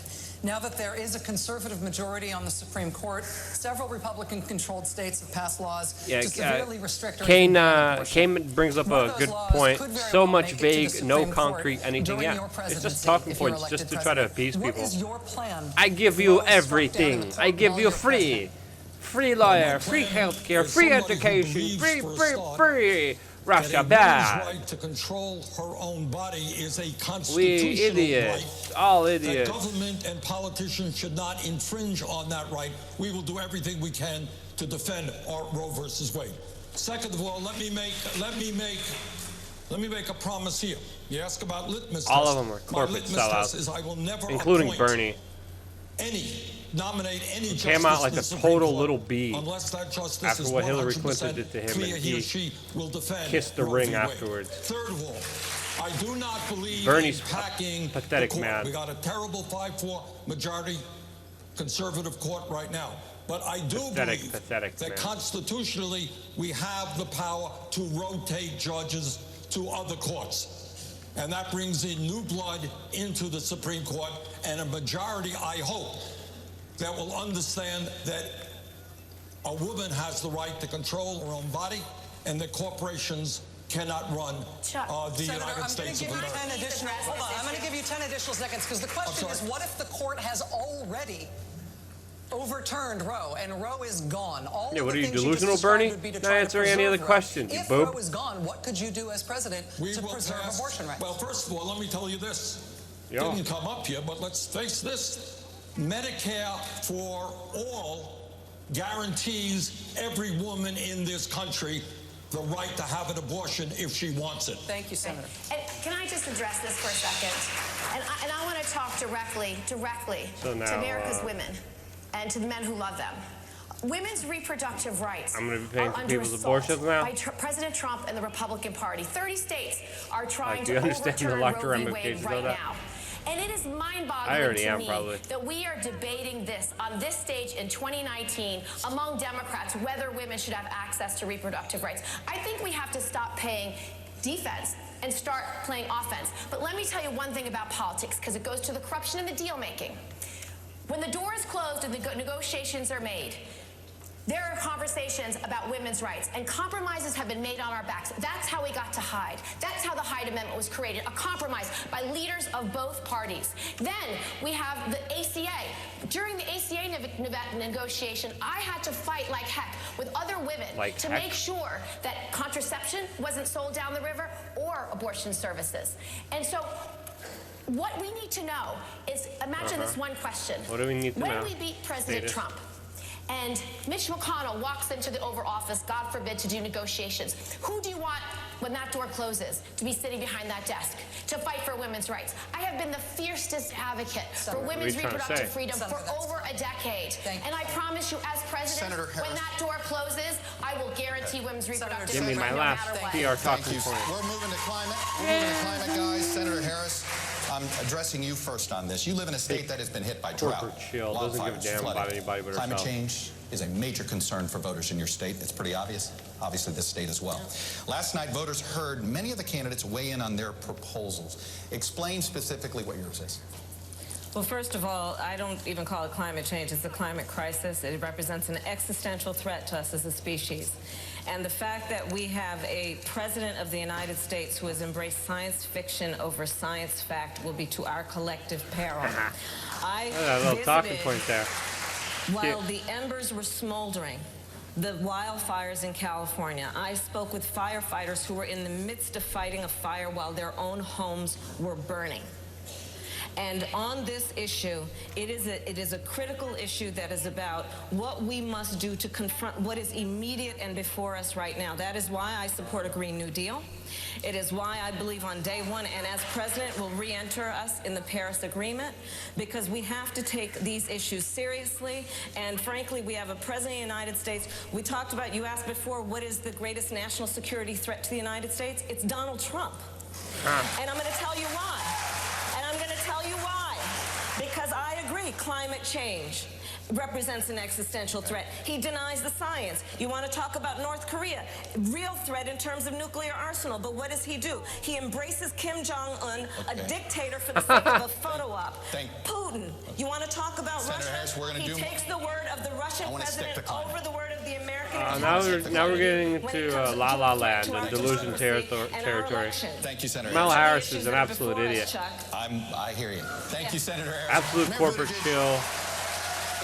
Now that there is a conservative majority on the Supreme Court, several Republican-controlled states have passed laws to severely restrict or Kane brings up a good point. So much vague, no concrete anything yet. It's just talking points just to try to appease people. What is your plan? I give you everything. I give you free lawyer, free healthcare, free education, free. Russia bad. Right to control her own body is a We constitutional idiots, right. all idiots. That government and politicians should not infringe on that right. We will do everything we can to defend our Roe versus Wade. Second of all, let me make a promise here. You ask about litmus All tests. of them are My corporate litmus test is sellouts, I will never including appoint Bernie. nominate any He justice came out like to the a Supreme total Court little bee unless that justice after is what Hillary 100% Clinton did to him, clear and he or he she will defend kissed the Roe ring v. Wade. afterwards. Third of all, I do not believe Bernie's in packing pathetic, the court. man. We got a terrible 5-4 majority conservative court right now. But I do believe that man. constitutionally we have the power to rotate judges to other courts. And that brings in new blood into the Supreme Court, and a majority, I hope, that will understand that a woman has the right to control her own body, and that corporations cannot run the United States of America. I'm going to give you 10 additional seconds, because the question is, what if the court has already overturned Roe, and Roe is gone? Yeah, what are you, delusional, Bernie? Not answering any other questions, you If boob. Roe is gone, what could you do as president to preserve abortion rights? Well, first of all, let me tell you this. Didn't come up here, but let's face this. Medicare for all guarantees every woman in this country the right to have an abortion if she wants it. Thank you, Senator. And can I just address this for a second? And I want to talk directly So now, to America's women and to the men who love them. Women's reproductive rights I'm going to be paying are for under people's assault abortions now? by President Trump and the Republican Party. 30 states are trying do you to understand the overturn electoral Roe v. Wade ramifications of right that? now. And it is I mind-boggling already to am, me probably. that we are debating this on this stage in 2019 among Democrats, whether women should have access to reproductive rights. I think we have to stop playing defense and start playing offense. But let me tell you one thing about politics, because it goes to the corruption and the deal-making. When the door is closed and the negotiations are made, there are conversations about women's rights, and compromises have been made on our backs. That's how we got to Hyde. That's how the Hyde Amendment was created, a compromise by leaders of both parties. Then we have the ACA. During the ACA negotiation, I had to fight like heck with other women to make sure that contraception wasn't sold down the river or abortion services. And so what we need to know is, imagine this one question. What do we need to know? When we beat President Trump, and Mitch McConnell walks into the Oval Office, God forbid, to do negotiations, who do you want, when that door closes, to be sitting behind that desk to fight for women's rights? I have been the fiercest advocate for women's reproductive freedom for over a decade. And I promise you, as president, when that door closes, I will guarantee women's reproductive freedom. Give me my last PR talking point. We're moving to climate. We're moving to climate, guys. Senator Harris, I'm addressing you first on this. You live in a state that has been hit by drought, Corporate shield doesn't give a damn about anybody but Climate herself. change is a major concern for voters in your state. It's pretty obvious. Obviously, this state as well. Last night, voters heard many of the candidates weigh in on their proposals. Explain specifically what yours is. Well, first of all, I don't even call it climate change. It's a climate crisis. It represents an existential threat to us as a species. And the fact that we have a president of the United States who has embraced science fiction over science fact will be to our collective peril. I a little talking point there. While the embers were smoldering, the wildfires in California, I spoke with firefighters who were in the midst of fighting a fire while their own homes were burning. And on this issue, it is a critical issue that is about what we must do to confront what is immediate and before us right now. That is why I support a Green New Deal. It is why I believe on day one, and as president, will re-enter us in the Paris Agreement, because we have to take these issues seriously. And frankly, we have a president of the United States. We talked about, you asked before, what is the greatest national security threat to the United States? It's Donald Trump. And I'm going to tell you why. And I'm going to tell you why. Because I agree, climate change represents an existential threat. He denies the science. You want to talk about North Korea? Real threat in terms of nuclear arsenal. But what does he do? He embraces Kim Jong-un, a dictator for the sake of a photo op. Putin. You want to talk about Senator Russia? Harris, we're gonna he do takes the word of the Russian president over the word of the American Now we're getting into La La Land and delusion territory. Thank you, Senator Kamala Harris. Harris is an absolute idiot. I hear you. Thank you, Senator Harris. Absolute corporate shill.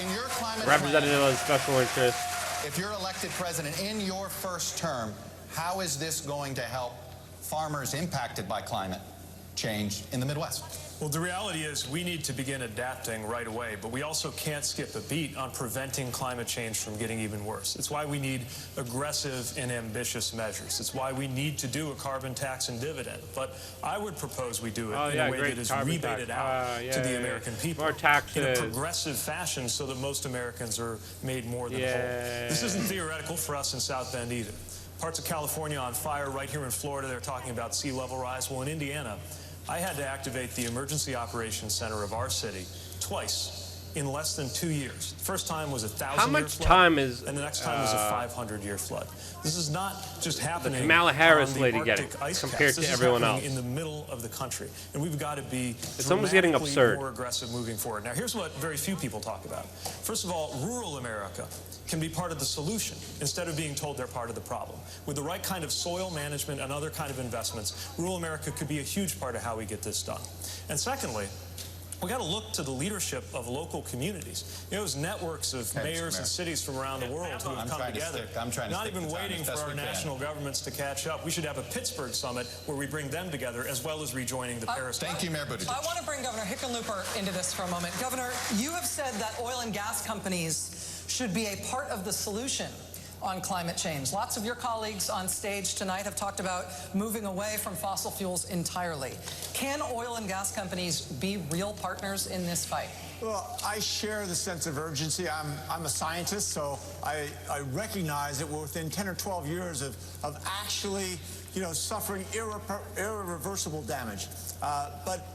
In your climate Representative of the special interests. If you're elected president in your first term, how is this going to help farmers impacted by climate change in the Midwest? Well, the reality is we need to begin adapting right away, but we also can't skip a beat on preventing climate change from getting even worse. It's why we need aggressive and ambitious measures. It's why we need to do a carbon tax and dividend. But I would propose we do it in a way that is rebated out to the American people in a progressive fashion so that most Americans are made more than whole. This isn't theoretical for us in South Bend either. Parts of California on fire. Right here in Florida, they're talking about sea level rise. Well, in Indiana, I had to activate the Emergency Operations Center of our city twice in less than 2 years. The first time was a 1,000-year flood. How much time is... And the next time was a 500-year flood. This is not just happening Kamala Harris on the lady Arctic getting ice compared caps. to This everyone is else. happening in the middle of the country. And we've got to be It's almost getting absurd. more aggressive moving forward. Now, here's what very few people talk about. First of all, rural America can be part of the solution instead of being told they're part of the problem. With the right kind of soil management and other kind of investments, rural America could be a huge part of how we get this done. And secondly, we got to look to the leadership of local communities. You know, those networks of mayors and cities from around the world who have come together, not even waiting for our national governments to catch up. We should have a Pittsburgh summit where we bring them together as well as rejoining the Paris. Thank you, Mayor Buttigieg. I want to bring Governor Hickenlooper into this for a moment. Governor, you have said that oil and gas companies should be a part of the solution on climate change. Lots of your colleagues on stage tonight have talked about moving away from fossil fuels entirely. Can oil and gas companies be real partners in this fight? Well, I share the sense of urgency. I'm a scientist, so I recognize that we're within 10 or 12 years of actually, suffering irreversible damage. But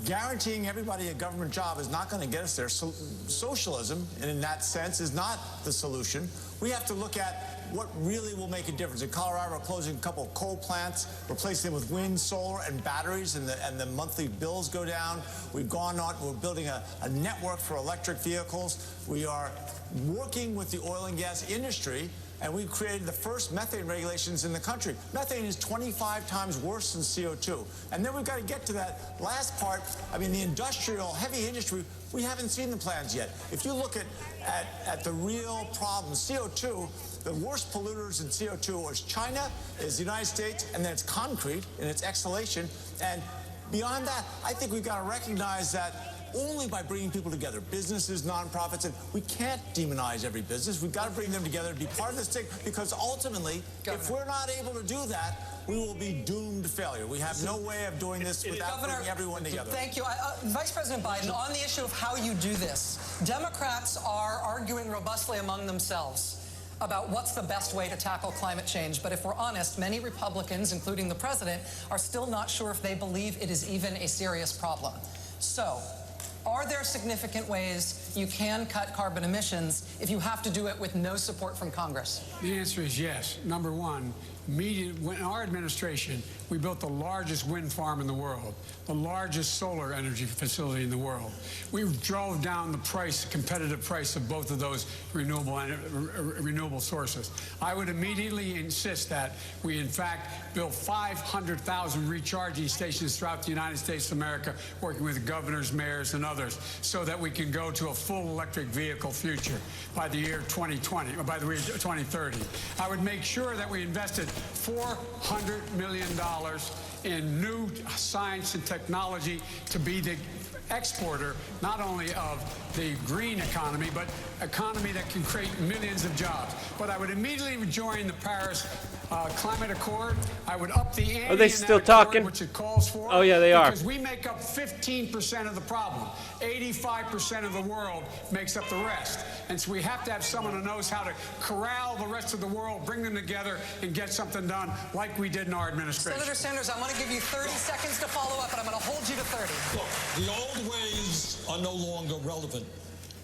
guaranteeing everybody a government job is not going to get us there. So socialism, and in that sense, is not the solution. We have to look at what really will make a difference. In Colorado, we're closing a couple of coal plants, replacing them with wind, solar, and batteries, and the monthly bills go down. We're building a network for electric vehicles. We are working with the oil and gas industry, and we've created the first methane regulations in the country. Methane is 25 times worse than CO2. And then we've got to get to that last part. I mean, the industrial, heavy industry, we haven't seen the plans yet. If you look at the real problem, CO2, the worst polluters in CO2 is China, is the United States, and then it's concrete in its exhalation. And beyond that, I think we've got to recognize that only by bringing people together, businesses, nonprofits, and we can't demonize every business. We've got to bring them together to be part of this thing, because ultimately, if we're not able to do that, we will be doomed to failure. We have no way of doing this without bringing everyone together. Thank you. Vice President Biden, on the issue of how you do this, Democrats are arguing robustly among themselves about what's the best way to tackle climate change. But if we're honest, many Republicans, including the president, are still not sure if they believe it is even a serious problem. So, are there significant ways you can cut carbon emissions if you have to do it with no support from Congress? The answer is yes. Number one, in our administration, we built the largest wind farm in the world, the largest solar energy facility in the world. We drove down the competitive price of both of those renewable sources. I would immediately insist that we, in fact, build 500,000 recharging stations throughout the United States of America, working with governors, mayors, and others, so that we can go to a full electric vehicle future by the year 2020, or by the year 2030. I would make sure that we invested $400 million in new science and technology to be the exporter not only of the green economy, but economy that can create millions of jobs. But I would immediately join the Paris Climate Accord. I would up the ante. Are they still in that accord, talking? which it calls for. Oh, yeah, they are. Because we make up 15% of the problem. 85% of the world makes up the rest. And so we have to have someone who knows how to corral the rest of the world, bring them together, and get something done like we did in our administration. Senator Sanders, I'm going to give you 30 seconds to follow up, and I'm going to hold you to 30. Look, the old ways are no longer relevant.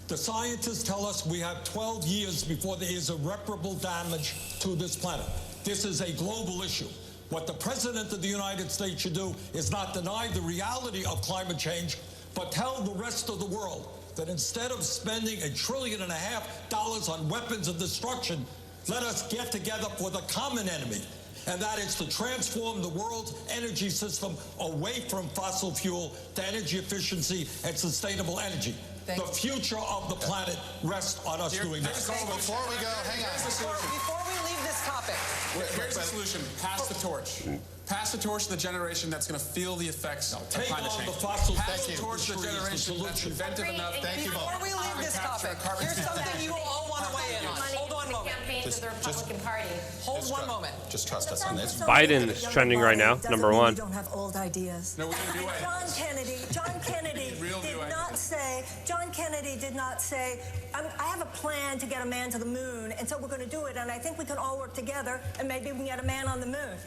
The scientists tell us we have 12 years before there is irreparable damage to this planet. This is a global issue. What the President of the United States should do is not deny the reality of climate change, but tell the rest of the world that instead of spending $1.5 trillion on weapons of destruction, let us get together for the common enemy. And that is to transform the world's energy system away from fossil fuel to energy efficiency and sustainable energy. The future of the planet rests on us doing this. Before we go, hang on. Before we leave this topic. Here's the solution. Pass the torch. Pass the torch to the generation that's going to feel the effects of climate change. Pass the torch to the generation that's inventive enough. Thank you. Before we leave this topic, here's something you all want to weigh in on. Hold on a moment. Hold one moment. Just trust us on this. Biden is trending right now, number one. We don't have old ideas. No, we can do it. John Kennedy did not say, I have a plan to get a man to the moon, and so we're going to do it, and I think we can all work together, and maybe we can get a man on the moon.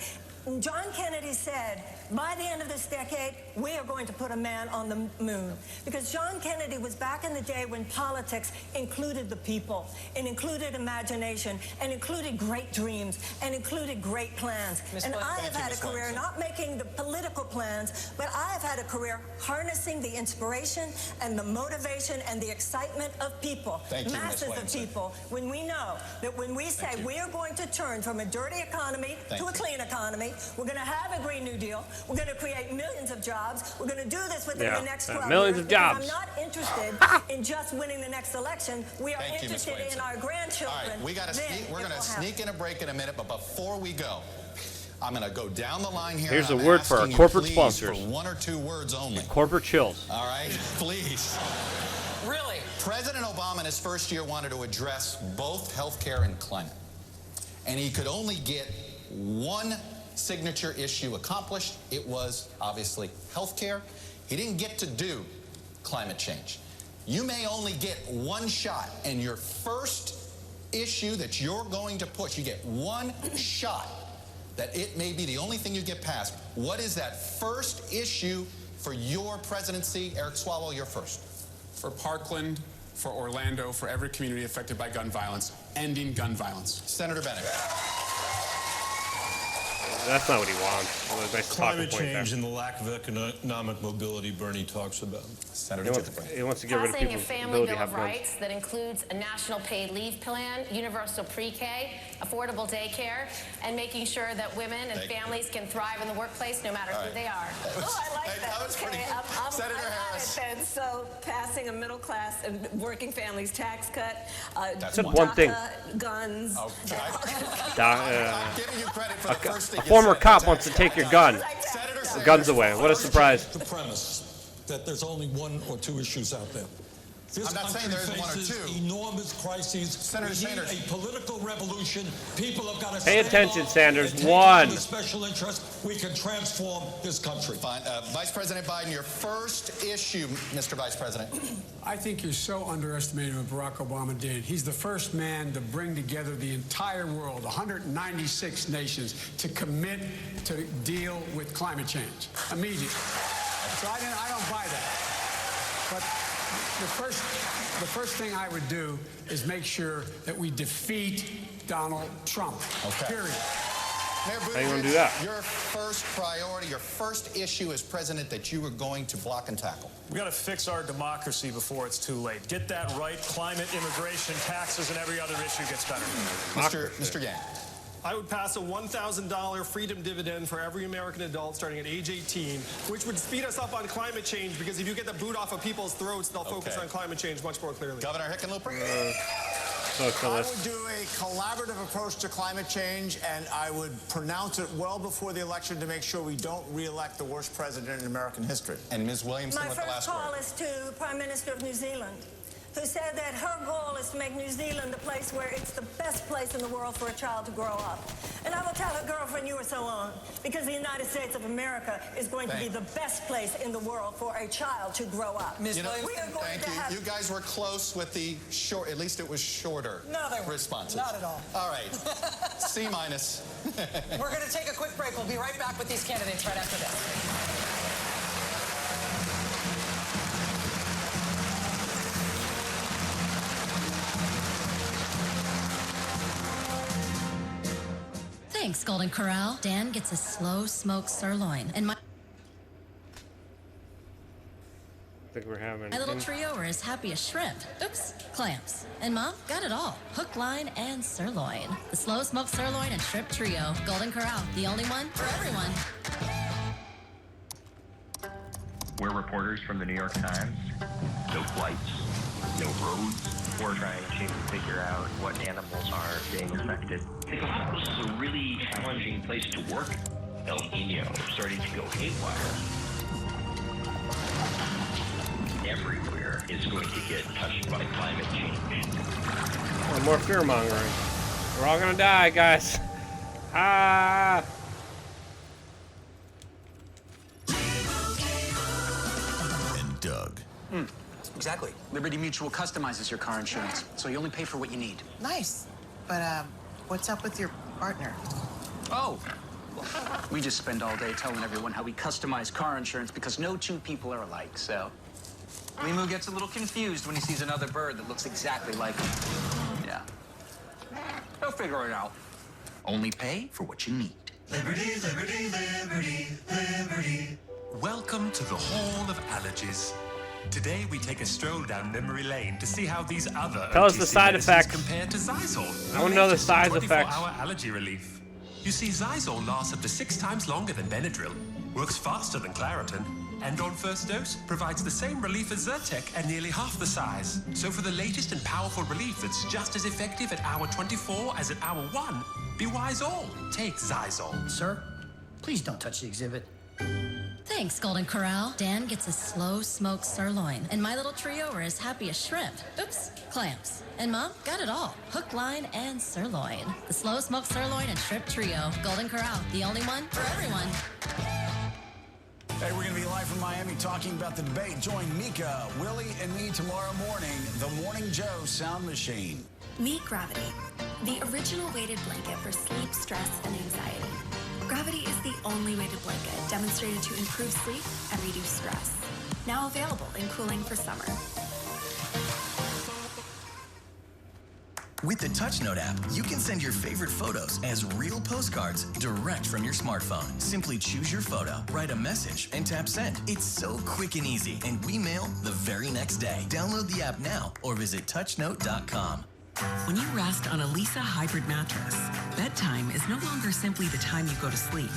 John Kennedy said, by the end of this decade, we are going to put a man on the moon. Because John Kennedy was back in the day when politics included the people, and included imagination, and included great dreams, and included great plans. And I have had a career not making the political plans, but I have had a career harnessing the inspiration and the motivation and the excitement of people, masses of people, when we know that when we say we are going to turn from a dirty economy to a clean economy, we're going to have a Green New Deal. We're going to create millions of jobs. We're going to do this within the next 12 millions years. of jobs. I'm not interested in just winning the next election. We are interested in our grandchildren. All right, we're going to sneak in a break in a minute, but before we go, I'm going to go down the line here. Here's and a I'm word for our asking you corporate please sponsors. For one or two words only. Corporate chills. All right, please. Really? President Obama in his first year wanted to address both healthcare and climate. And he could only get one signature issue accomplished. It was obviously healthcare. He didn't get to do climate change. You may only get one shot, and your first issue that you're going to push, you get one shot that it may be the only thing you get passed. What is that first issue for your presidency? Eric Swalwell, you're first. For Parkland, for Orlando, for every community affected by gun violence, ending gun violence. Senator Bennett. That's not what he wants. Well, nice Climate talking point change there. and the lack of economic mobility Bernie talks about. Senator He wants to get rid of Passing a people's family ability to bill have of guns. rights that includes a national paid leave plan, universal pre-K, affordable daycare, and making sure that women and families can thrive in the workplace no matter who they are. Oh, I like that. That was pretty good. I'm Senator Harris. And so passing a middle class and working families tax cut, Said one thing. guns. I'm giving you credit for the first thing A you former said. cop wants to take your gun. Senator Guns away. What a surprise. The premise that there's only one or two issues out there. This I'm not saying country there's one or faces two. enormous crises. Senator We need Sanders. a political revolution. People have got to Pay stand attention, up Sanders. and take One. on the special interest. We can transform this country. Fine. Vice President Biden, your first issue, Mr. Vice President. I think you're so underestimating what Barack Obama did. He's the first man to bring together the entire world, 196 nations, to commit to deal with climate change immediately. So I don't buy that. But the first thing I would do is make sure that we defeat Donald Trump. Okay. Period. Mayor How you gonna Buttigieg, do that? Your first priority, your first issue as president that you were going to block and tackle. We got to fix our democracy before it's too late. Get that right. Climate, immigration, taxes, and every other issue gets better. Mr. Yang. I would pass a $1,000 freedom dividend for every American adult starting at age 18, which would speed us up on climate change, because if you get the boot off of people's throats, they'll focus on climate change much more clearly. Governor Hickenlooper? I would do a collaborative approach to climate change, and I would pronounce it well before the election to make sure we don't re-elect the worst president in American history. And Ms. Williamson My with the first last call word. is to Prime Minister of New Zealand, who said that her goal is to make New Zealand the place where it's the best place in the world for a child to grow up. And I will tell her, girlfriend, you are so on, because the United States of America is going to be the best place in the world for a child to grow up. You know, thank you. You guys were close with the short, at least it was shorter responses. Not at all. All right. C-. We're going to take a quick break. We'll be right back with these candidates right after this. Thanks, Golden Corral. Dan gets a slow smoked sirloin, and my think we're having. My little trio are as happy as shrimp. Oops, clamps. And Mom got it all. Hook, line, and sirloin. The slow smoked sirloin and shrimp trio. Golden Corral, the only one for everyone. We're reporters from the New York Times. No flights, no roads. We're trying to figure out what animals are being affected. The Galapagos is a really challenging place to work. El Nino starting to go haywire. Everywhere is going to get touched by climate change. Oh, more fear mongering. We're all gonna die, guys. Ah. And Doug. Exactly. Liberty Mutual customizes your car insurance, so you only pay for what you need. Nice. But, what's up with your partner? Oh. Well, we just spend all day telling everyone how we customize car insurance because no two people are alike, so. Limu gets a little confused when he sees another bird that looks exactly like him. Yeah. He'll figure it out. Only pay for what you need. Liberty, liberty, liberty, liberty. Welcome to the Hall of Allergies. Today we take a stroll down memory lane to see how these other Tell us the OTC side medicines effects. compare to Zysol. I want to know the side effects. 24-hour allergy relief. You see, Zysol lasts up to 6 times longer than Benadryl, works faster than Claritin, and on first dose provides the same relief as Zyrtec at nearly half the size. So for the latest and powerful relief that's just as effective at hour 24 as at hour 1, be wise all. Take Zysol. Sir, please don't touch the exhibit. Thanks, Golden Corral. Dan gets a slow smoked sirloin, and my little trio are as happy as shrimp. Oops, clamps. And Mom got it all. Hook, line, and sirloin. The slow smoked sirloin and shrimp trio. Golden Corral, the only one for everyone. Hey, we're going to be live from Miami talking about the debate. Join Mika, Willie, and me tomorrow morning, the Morning Joe Sound Machine. Meet Gravity, the original weighted blanket for sleep, stress, and anxiety. Gravity is the only weighted blanket demonstrated to improve sleep and reduce stress. Now available in cooling for summer. With the TouchNote app, you can send your favorite photos as real postcards direct from your smartphone. Simply choose your photo, write a message, and tap send. It's so quick and easy, and we mail the very next day. Download the app now or visit touchnote.com. When you rest on a Lisa hybrid mattress, bedtime is no longer simply the time you go to sleep.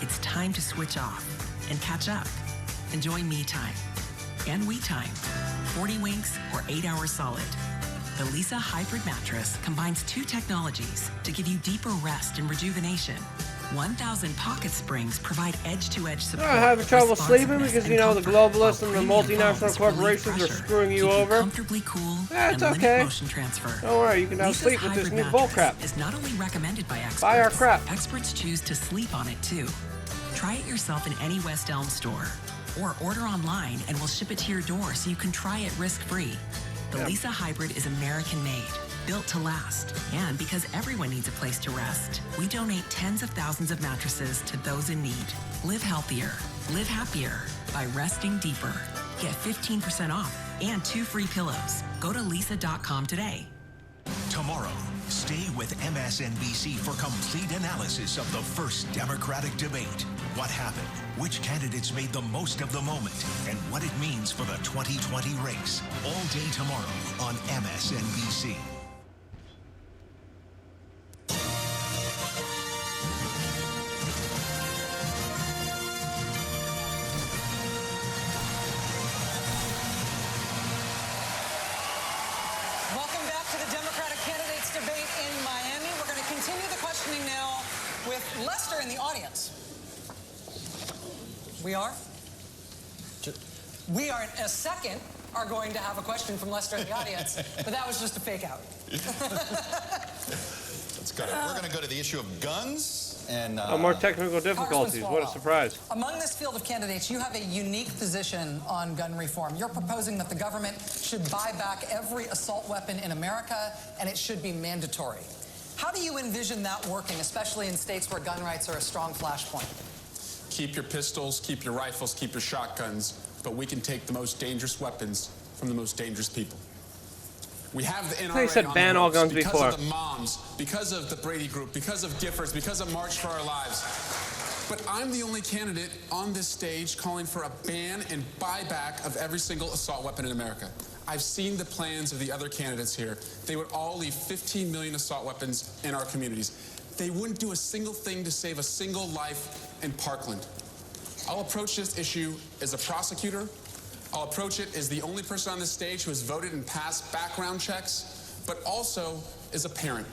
It's time to switch off and catch up. Enjoy me time and we time, 40 winks or 8 hours solid. The Lisa hybrid mattress combines 2 technologies to give you deeper rest and rejuvenation. 1,000 pocket springs provide edge-to-edge support. I'm having trouble sleeping because, you know, the globalists and the multinational corporations are screwing you over. Comfortably cool That's and okay. motion transfer. Don't worry, you can now Lisa's sleep with this hybrid new bull mattress crap. is not only recommended by experts. Buy our crap. Experts choose to sleep on it too. Try it yourself in any West Elm store, or order online and we'll ship it to your door so you can try it risk-free. The Lisa Hybrid is American-made, built to last. And because everyone needs a place to rest, we donate tens of thousands of mattresses to those in need. Live healthier, live happier by resting deeper. Get 15% off and 2 free pillows. Go to lisa.com today. Tomorrow, stay with MSNBC for complete analysis of the first Democratic debate. What happened, which candidates made the most of the moment, and what it means for the 2020 race. All day tomorrow on MSNBC. questioning now with Lester in the audience. We are? We are in a second are going to have a question from Lester in the audience, but that was just a fake out. Let's go. We're going to go to the issue of guns and more technical difficulties. What a surprise. Among this field of candidates, you have a unique position on gun reform. You're proposing that the government should buy back every assault weapon in America, and it should be mandatory. How do you envision that working, especially in states where gun rights are a strong flashpoint? Keep your pistols, keep your rifles, keep your shotguns, but we can take the most dangerous weapons from the most dangerous people. We have the NRA They said on ban the all ropes guns because before. of the moms, because of the Brady Group, because of Giffords, because of March for Our Lives. But I'm the only candidate on this stage calling for a ban and buyback of every single assault weapon in America. I've seen the plans of the other candidates here. They would all leave 15 million assault weapons in our communities. They wouldn't do a single thing to save a single life in Parkland. I'll approach this issue as a prosecutor. I'll approach it as the only person on this stage who has voted and passed background checks, but also as a parent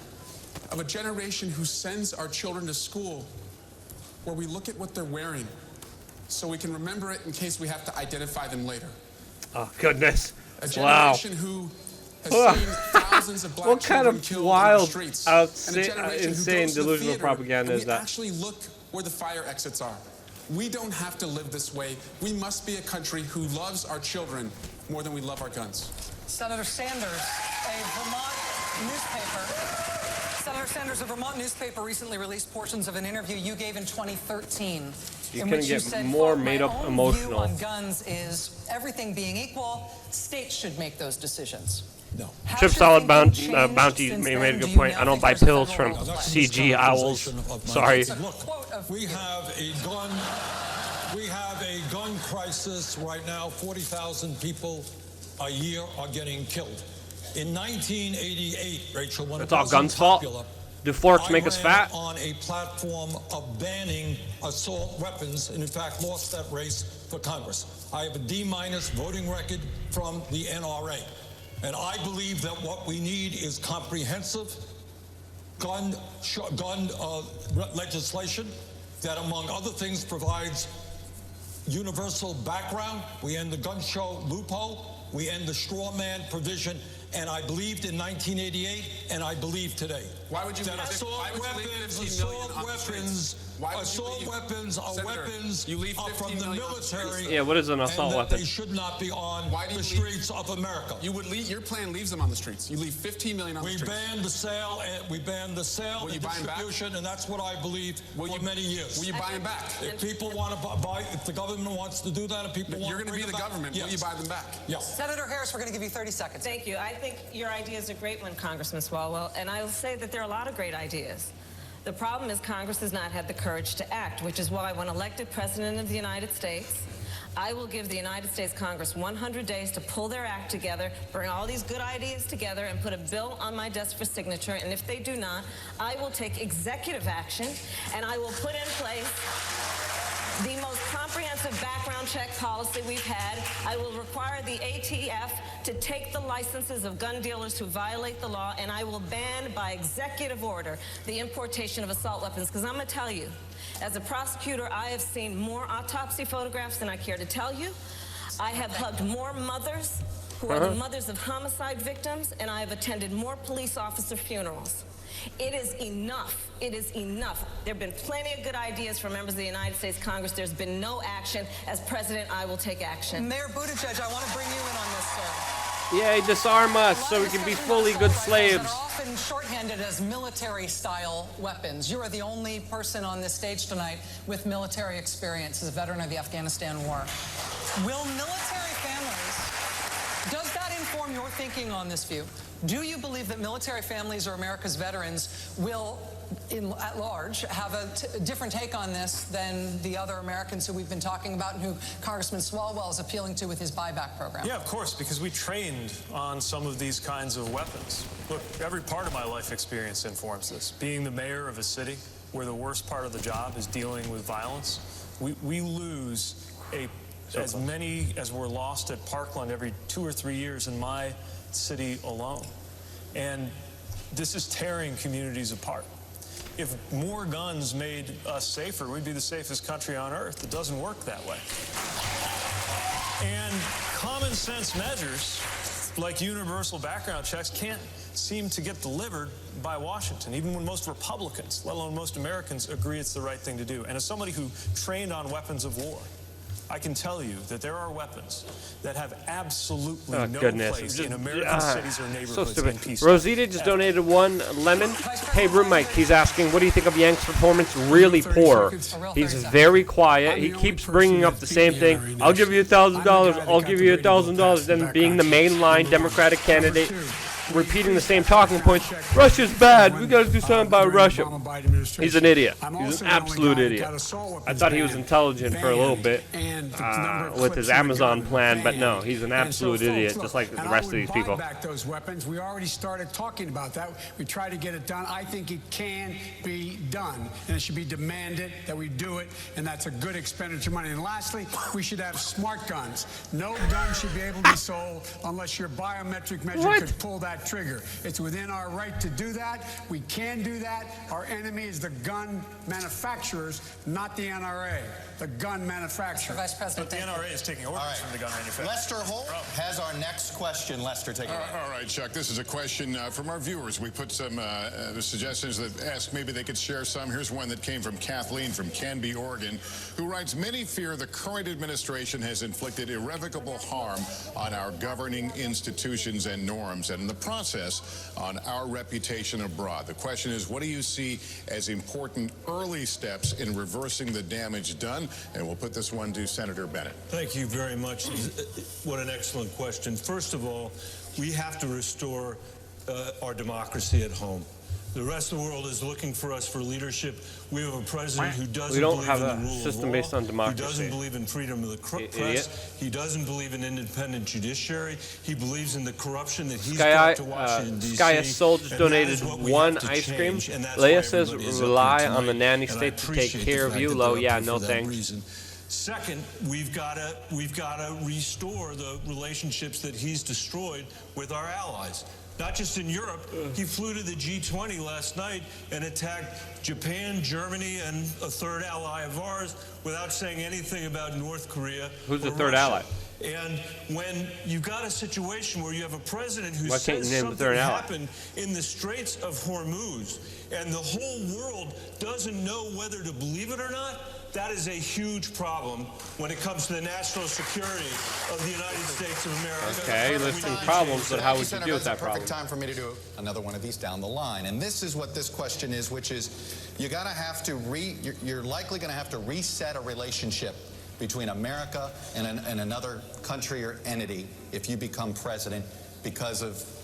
of a generation who sends our children to school where we look at what they're wearing so we can remember it in case we have to identify them later. Oh, goodness. A generation who has seen thousands of black what kind children of killed wild, in the streets. And a generation who insane, goes to the delusional theater propaganda and is we that? actually look where the fire exits are. We don't have to live this way. We must be a country who loves our children more than we love our guns. Senator Sanders, a Vermont newspaper. Senator Sanders, a Vermont newspaper recently released portions of an interview you gave in 2013. You in can which you get said, more quote, made "My up own emotional." view on guns is everything being equal, states should make those decisions. No. Chip Solid Bounty made a good point. I don't buy pills from CG Owls. Sorry. Look, we have a gun crisis right now. 40,000 people a year are getting killed. In 1988, Rachel, when It's it all wasn't guns' fault. popular, Do forks make us I fat? ran on a platform of banning assault weapons, and in fact lost that race for Congress. I have a D- voting record from the NRA, and I believe that what we need is comprehensive gun legislation that, among other things, provides universal background. We end the gun show loophole. We end the straw man provision. And I believed in 1988, and I believe today. Why would you that leave assault weapons are Senator, weapons you leave from 15 the million on the streets. military. Yeah, what is an assault and that weapon? They should not be on Why do the you streets of America. You would leave, your plan leaves them on the streets. You leave 15 million on the streets. We banned the sale Will you and buy 'em back? distribution, and that's what I believe for many years. Will you buy them back? If people want to buy, if the government wants to do that, and people want You're to going to be the government. yes. Will you buy them back? Yes. Senator Harris, we're going to give you 30 seconds. Thank you. I think your idea is a great one, Congressman Swalwell, and I will say that there are a lot of great ideas. The problem is Congress has not had the courage to act, which is why when elected President of the United States, I will give the United States Congress 100 days to pull their act together, bring all these good ideas together, and put a bill on my desk for signature. And if they do not, I will take executive action, and I will put in place the most comprehensive background check policy we've had. I will require the ATF to take the licenses of gun dealers who violate the law, and I will ban by executive order the importation of assault weapons. Because I'm going to tell you, as a prosecutor, I have seen more autopsy photographs than I care to tell you. I have hugged more mothers who are the mothers of homicide victims, and I have attended more police officer funerals. It is enough. It is enough. There have been plenty of good ideas from members of the United States Congress. There's been no action. As president, I will take action. Mayor Buttigieg, I want to bring you in on this, sir. Yay, disarm us so we can be fully good slaves. That are often shorthanded as military-style weapons. You are the only person on this stage tonight with military experience as a veteran of the Afghanistan war. Will military families, does that inform your thinking on this view? Do you believe that military families or America's veterans will, at large, have a different take on this than the other Americans who we've been talking about and who Congressman Swalwell is appealing to with his buyback program? Yeah, of course, because we trained on some of these kinds of weapons. Look, every part of my life experience informs this. Being the mayor of a city where the worst part of the job is dealing with violence, we lose as many as were lost at Parkland every 2 or 3 years in my city alone. And this is tearing communities apart. if more guns made us safer, we'd be the safest country on earth. It doesn't work that way. And common sense measures like universal background checks can't seem to get delivered by Washington, even when most Republicans, let alone most Americans, agree it's the right thing to do. And as somebody who trained on weapons of war, I can tell you that there are weapons that have absolutely no place in American cities or neighborhoods in peace. Rosita just donated 1 lemon. Hey, Room Mike, he's asking, what do you think of Yank's performance? Really poor. He's very quiet. He keeps bringing up the same thing. I'll give you $1,000. I'll give you $1,000. Then being the mainline Democratic candidate, repeating the same talking points. Russia's bad. We got to do something about Russia. He's an idiot. He's an absolute idiot. I thought he was intelligent for a little bit with his Amazon plan, but no, he's an absolute idiot, just like the rest of these people. Back those weapons. We already started talking about that. We tried to get it done. I think it can be done, and it should be demanded that we do it, and that's a good expenditure of money. And lastly, we should have smart guns. No gun should be able to be sold unless your biometric measure could pull that trigger. It's within our right to do that. We can do that. Our enemy is the gun manufacturers, not the NRA. The gun manufacturer. Vice President, but the NRA is taking orders from the gun manufacturer. Lester Holt has our next question. Lester, take it away. All right, Chuck. This is a question from our viewers. We put some suggestions that ask maybe they could share some. Here's one that came from Kathleen from Canby, Oregon, who writes, many fear the current administration has inflicted irrevocable harm on our governing institutions and norms, and in the process, on our reputation abroad. The question is, what do you see as important early steps in reversing the damage done? And we'll put this one to Senator Bennett. Thank you very much. What an excellent question. First of all, we have to restore our democracy at home. The rest of the world is looking for us for leadership. We have a president who doesn't believe in the rule of law. System based on democracy. He doesn't believe in freedom of the press. He doesn't believe in independent judiciary. He believes in the corruption that he's brought to Washington, D.C. Sky Soul just donated 1 ice cream. Leah says rely on the nanny state to take care of you. Low, yeah, no thanks. Second, we've got to restore the relationships that he's destroyed with our allies. Not just in Europe. He flew to the G20 last night and attacked Japan, Germany, and a third ally of ours without saying anything about North Korea. Who's the third ally? And when you've got a situation where you have a president who says something happened in the Straits of Hormuz and the whole world doesn't know whether to believe it or not, that is a huge problem when it comes to the national security of the United States of America. Okay, listing problems, but how would you deal with that problem? Perfect time for me to do another one of these down the line. And this is what this question is, which is you're likely going to have to reset a relationship between America and another country or entity if you become president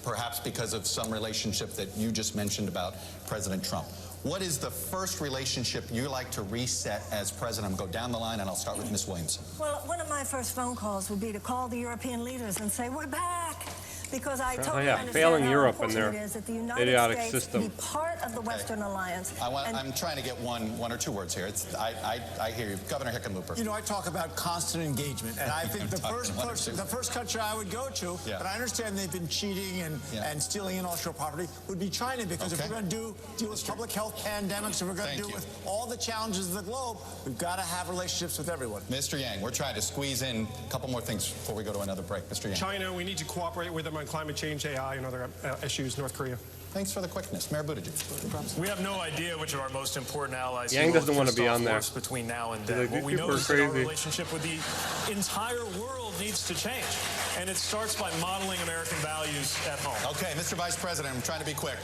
perhaps because of some relationship that you just mentioned about President Trump. What is the first relationship you like to reset as president? I'm going to go down the line, and I'll start with Ms. Williamson. Well, one of my first phone calls would be to call the European leaders and say, we're back. Because I totally understand failing how Europe and important their it is that the United idiotic States system. be part of the Western Alliance. I'm trying to get one or two words here. I hear you. Governor Hickenlooper. You know, I talk about constant engagement, and I think the first country I would go to, but I understand they've been cheating and stealing intellectual property, would be China, because if we're going to deal with public health pandemics, if we're going to deal with all the challenges of the globe, we've got to have relationships with everyone. Mr. Yang, we're trying to squeeze in a couple more things before we go to another break. Mr. Yang. China, we need to cooperate with them on climate change, AI, and other issues. North Korea. Thanks for the quickness. Mayor Buttigieg. We have no idea which of our most important allies Yang doesn't want to be on there. Between now and then. What we know is that our relationship with the entire world needs to change. And it starts by modeling American values at home. Okay, Mr. Vice President, I'm trying to be quick.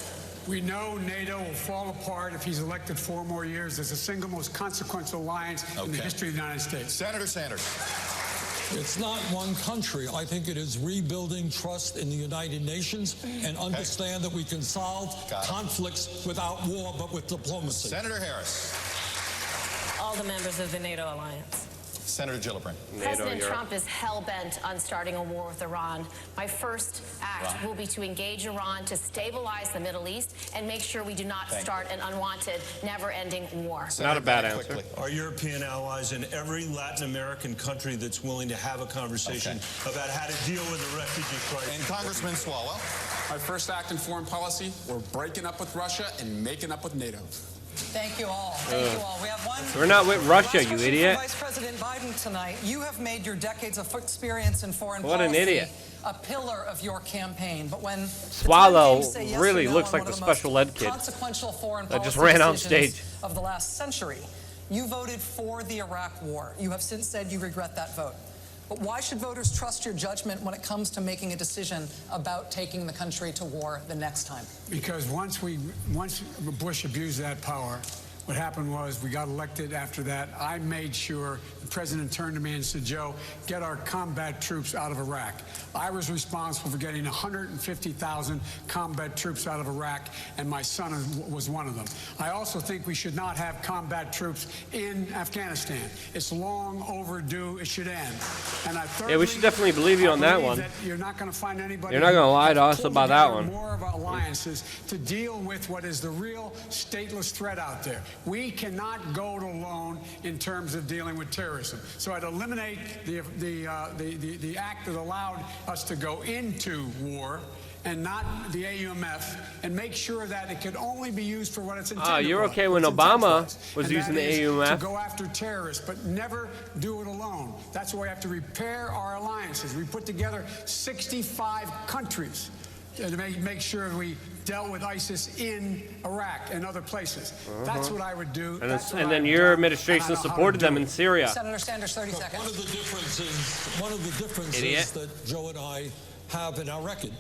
We know NATO will fall apart if he's elected 4 more years. It's the single most consequential alliance in the history of the United States. Senator Sanders. It's not one country. I think it is rebuilding trust in the United Nations and understand that we can solve conflicts without war, but with diplomacy. Senator Harris. All the members of the NATO alliance. Senator Gillibrand. President Trump is hell-bent on starting a war with Iran. My first act will be to engage Iran to stabilize the Middle East and make sure we do not start an unwanted, never-ending war. Not a bad answer. Our European allies and every Latin American country that's willing to have a conversation about how to deal with the refugee crisis. And Congressman Swalwell. My first act in foreign policy, we're breaking up with Russia and making up with NATO. Thank you all. Thank you all. We have one. We're not with Russia, last you question idiot. from Vice President Biden tonight. You have made your decades of experience in foreign What policy an idiot. a pillar of your campaign. But when Swallow the time came to say yes really or no looks on like one the of most special ed kid consequential foreign that just policy ran on decisions stage. of the last century, you voted for the Iraq War. You have since said you regret that vote. But why should voters trust your judgment when it comes to making a decision about taking the country to war the next time? Because once Bush abused that power, what happened was we got elected after that. I made sure the president turned to me and said, Joe, get our combat troops out of Iraq. I was responsible for getting 150,000 combat troops out of Iraq, and my son was one of them. I also think we should not have combat troops in Afghanistan. It's long overdue. It should end. And Yeah, we should definitely believe you on that one. that you're not going to find anybody. You're not going to lie to us pull about that together one. More of alliances to deal with what is the real stateless threat out there. We cannot go it alone in terms of dealing with terrorism. So I'd eliminate the act that allowed us to go into war and not the AUMF, and make sure that it could only be used for what it's intended you're for. okay when It's Obama intended for. was And using that the is AUMF? to go after terrorists, but never do it alone. That's why we have to repair our alliances. We put together 65 countries to make sure we dealt with ISIS in Iraq and other places. That's what I would do. And then your administration supported them in Syria. Senator Sanders, 30 seconds. One of the differences that Joe and I have in our record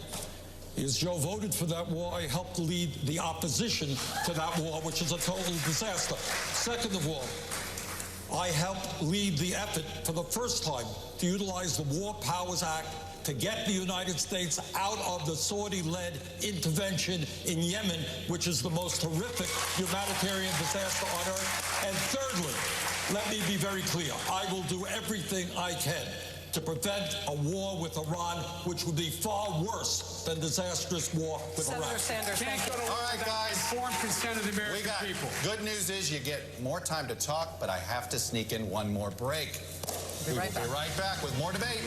is Joe voted for that war. I helped lead the opposition to that war, which is a total disaster. Second of all, I helped lead the effort for the first time to utilize the War Powers Act to get the United States out of the Saudi-led intervention in Yemen, which is the most horrific humanitarian disaster on earth. And thirdly, let me be very clear. I will do everything I can to prevent a war with Iran, which would be far worse than disastrous war with Senator Iraq. Sanders, thank you. All right, guys. Informed consent of the American people. Good news is you get more time to talk, but I have to sneak in one more break. We'll be right back with more debate.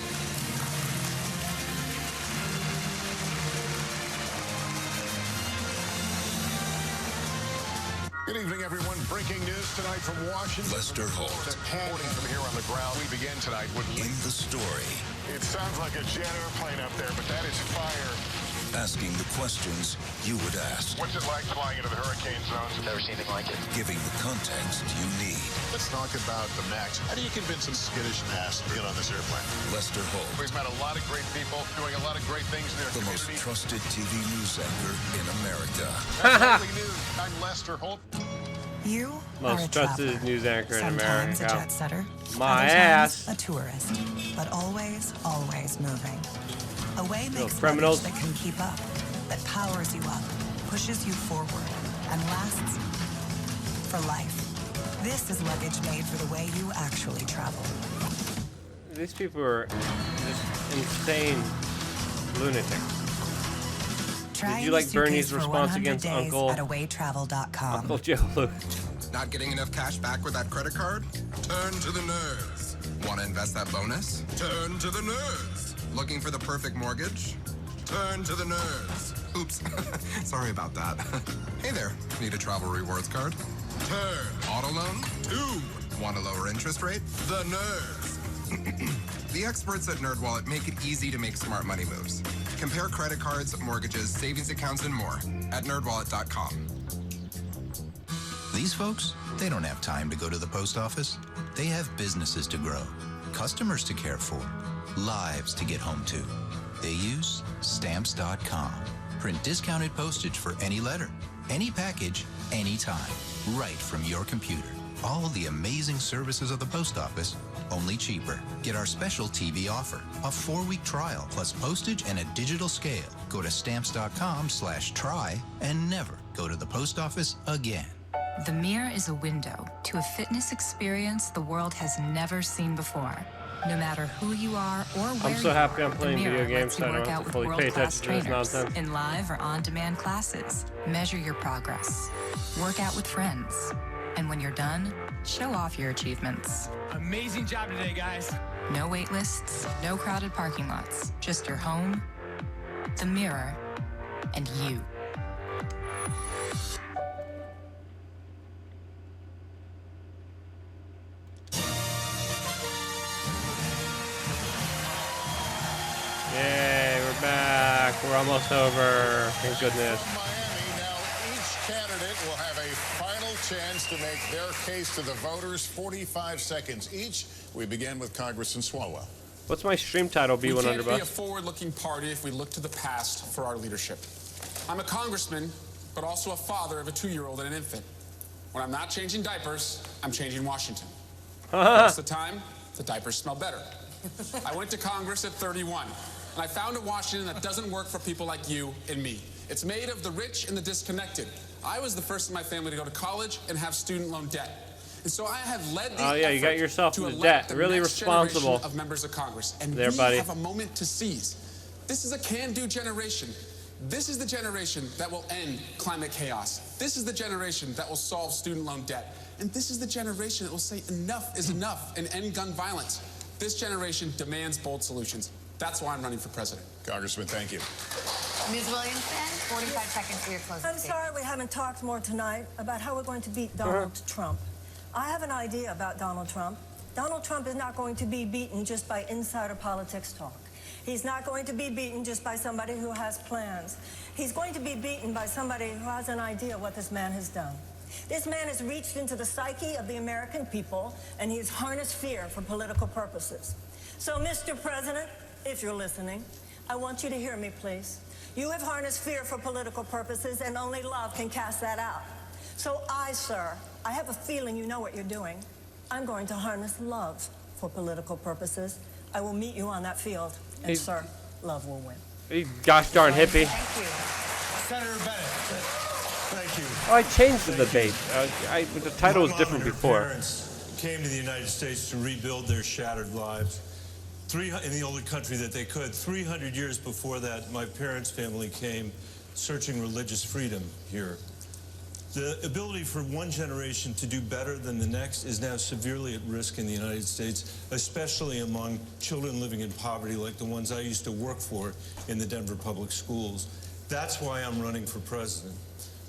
Good evening, everyone. Breaking news tonight from Washington. Lester Holt. Reporting from here on the ground. We begin tonight with In the story. It sounds like a jet airplane up there, but that is fire. Asking the questions you would ask. What's it like flying into the hurricane zone? Never seen anything like it. Giving the context you need. Let's talk about the MAX. How do you convince a skittish ass to get on this airplane? Lester Holt. We've met a lot of great people doing a lot of great things in their The most community. trusted TV news anchor in America. That's Nightly News. I'm Lester Holt. You Most are a trusted traveler. news anchor in Sometimes America. a jet setter. My other ass. times a tourist. But always, always moving. Away Little makes criminals. luggage that can keep up, that powers you up, pushes you forward, and lasts for life. This is luggage made for the way you actually travel. These people are just insane lunatics. Try Did you like any suitcase Bernie's for response 100 against days Uncle at awaytravel.com. Uncle Joe Luke? Not getting enough cash back with that credit card? Turn to the nerds. Want to invest that bonus? Turn to the nerds. Looking for the perfect mortgage? Turn to the nerds. Oops. Sorry about that. Hey there. Need a travel rewards card? Turn. Auto loan? 2. Want a lower interest rate? The nerds. The experts at NerdWallet make it easy to make smart money moves. Compare credit cards, mortgages, savings accounts, and more at nerdwallet.com. These folks, they don't have time to go to the post office. They have businesses to grow, customers to care for, lives to get home to. They use Stamps.com. Print discounted postage for any letter, any package, anytime, right from your computer. All the amazing services of the post office, only cheaper. Get our special TV offer, a 4-week trial plus postage and a digital scale. Go to Stamps.com/try and never go to the post office again. The Mirror is a window to a fitness experience the world has never seen before. No matter who you are or where I'm so happy I'm the playing Mirror video games, lets so I you don't work have out to with fully pay world-class attention to this trainers nonsense. in live or on-demand classes. Measure your progress. Work out with friends. And when you're done, show off your achievements. Amazing job today, guys. No wait lists, no crowded parking lots. Just your home, the Mirror, and you. almost over. Thank goodness. Miami, now each candidate will have a final chance to make their case to the voters. 45 seconds each. We begin with Congressman Swalwell. What's my stream title, We B100 can't be a Bus? forward-looking party if we look to the past for our leadership. I'm a congressman, but also a father of a 2-year-old and an infant. When I'm not changing diapers, I'm changing Washington. Most of the time, the diapers smell better. I went to Congress at 31, and I found a Washington that doesn't work for people like you and me. It's made of the rich and the disconnected. I was the first in my family to go to college and have student loan debt. And so I have led the Oh, yeah, you got effort yourself to into elect debt. the Really next responsible. generation of members of Congress. And There, we buddy. have a moment to seize. This is a can-do generation. This is the generation that will end climate chaos. This is the generation that will solve student loan debt. And this is the generation that will say enough is enough and end gun violence. This generation demands bold solutions. That's why I'm running for president. Congressman, thank you. Ms. Williamson, 45 seconds for your closing I'm statement. sorry we haven't talked more tonight about how we're going to beat Donald Trump. I have an idea about Donald Trump. Donald Trump is not going to be beaten just by insider politics talk. He's not going to be beaten just by somebody who has plans. He's going to be beaten by somebody who has an idea what this man has done. This man has reached into the psyche of the American people, and he has harnessed fear for political purposes. So, Mr. President, if you're listening, I want you to hear me, please. You have harnessed fear for political purposes, and only love can cast that out. So sir, I have a feeling you know what you're doing. I'm going to harness love for political purposes. I will meet you on that field, and sir, love will win. You gosh darn hippie. Thank you. Senator Bennett, thank you. Oh, I changed the debate. The title was different Her before. parents came to the United States to rebuild their shattered lives. In the only country that they could. 300 years before that, my parents' family came searching religious freedom here. The ability for one generation to do better than the next is now severely at risk in the United States, especially among children living in poverty like the ones I used to work for in the Denver Public Schools. That's why I'm running for president.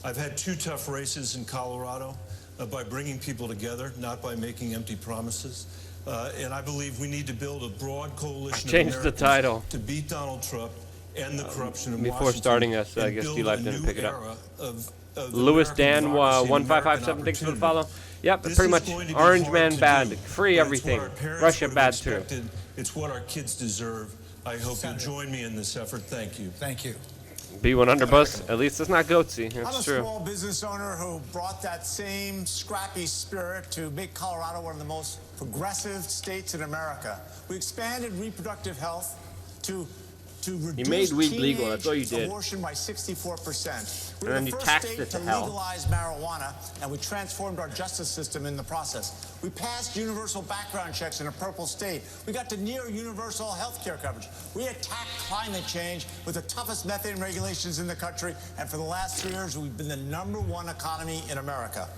I've had 2 tough races in Colorado by bringing people together, not by making empty promises. And I believe we need to build a broad coalition of Changed the Americans title. to beat Donald Trump and the corruption in Before Washington. starting us, I and guess build D-Live a didn't new pick it up. era of Lewis American Dan democracy and 1557, American thanks for the opportunity. follow. Yep, This pretty is much going to be Orange hard Man to bad, do, free but it's everything. what our parents Russia would have bad too. expected. It's what our kids deserve. I hope you'll join me in this effort. Thank you. Thank you. B100 Bus, at least it's not goatsy. I'm That's a true. small business owner who brought that same scrappy spirit to make Colorado one of the most progressive states in America. We expanded reproductive health to reduce made weed legal, that's all you teenage did. abortion by 64%. And We're then the you first taxed state it to to hell. legalize marijuana, and we transformed our justice system in the process. We passed universal background checks in a purple state. We got to near universal health care coverage. We attacked climate change with the toughest methane regulations in the country, and for the last 3 years, we've been the #1 economy in America.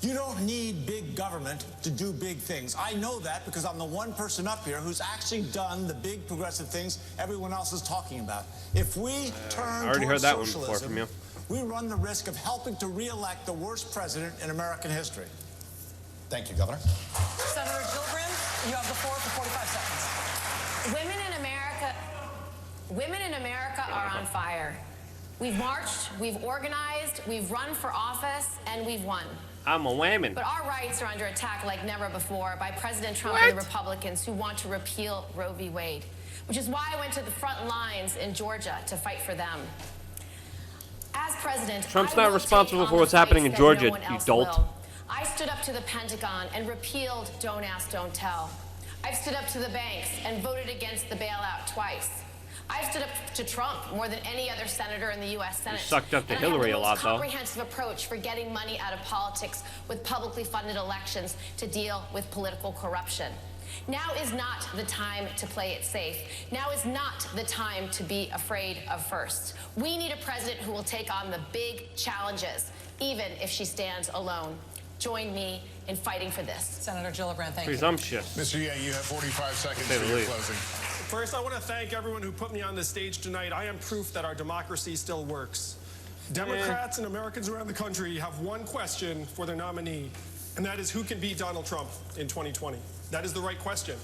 You don't need big government to do big things. I know that because I'm the one person up here who's actually done the big progressive things everyone else is talking about. If we turn I already heard towards that one before socialism, from you. we run the risk of helping to re-elect the worst president in American history. Thank you, Governor. Senator Gillibrand, you have the floor for 45 seconds. Women in America are on fire. We've marched, we've organized, we've run for office, and we've won. I'm a woman. But our rights are under attack like never before by President Trump and the Republicans who want to repeal Roe v. Wade, which is why I went to the front lines in Georgia to fight for them. As president, Trump's I not will responsible take for on what's the happening in fights that Georgia, no one you else dolt. will. I stood up to the Pentagon and repealed Don't Ask, Don't Tell. I've stood up to the banks and voted against the bailout twice. I've stood up to Trump more than any other senator in the U.S. Senate. sucked up to And Hillary I a have the lot, most though. comprehensive approach for getting money out of politics with publicly funded elections to deal with political corruption. Now is not the time to play it safe. Now is not the time to be afraid of firsts. We need a president who will take on the big challenges, even if she stands alone. Join me in fighting for this. Senator Gillibrand, thank Presumptuous. Mr. Yang, you have 45 seconds Say the for your least. closing. First, I want to thank everyone who put me on this stage tonight. I am proof that our democracy still works. Democrats and Americans around the country have one question for their nominee, and that is who can beat Donald Trump in 2020? That is the right question.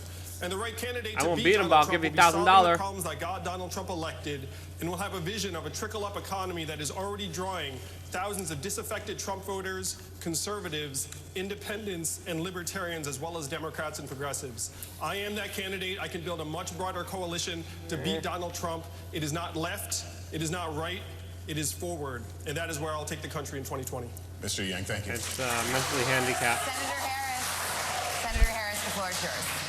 And the right candidate I to won't beat beat him, Donald but I'll Trump give you will be solving $1,000. the problems that got Donald Trump elected, and will have a vision of a trickle-up economy that is already drawing thousands of disaffected Trump voters, conservatives, independents, and libertarians, as well as Democrats and progressives. I am that candidate. I can build a much broader coalition to beat Donald Trump. It is not left. It is not right. It is forward. And that is where I'll take the country in 2020. Mr. Yang, thank you. It's mentally handicapped. Senator Harris, the floor is yours.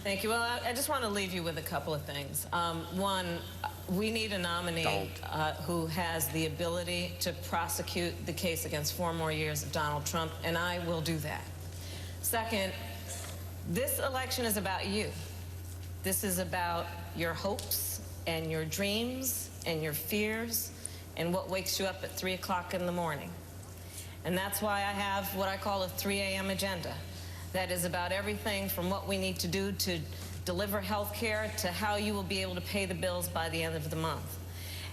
Thank you. Well, I just want to leave you with a couple of things. One, we need a nominee who has the ability to prosecute the case against 4 more years of Donald Trump, and I will do that. Second, this election is about you. This is about your hopes and your dreams and your fears and what wakes you up at 3 o'clock in the morning. And that's why I have what I call a 3 a.m. agenda. That is about everything from what we need to do to deliver health care to how you will be able to pay the bills by the end of the month.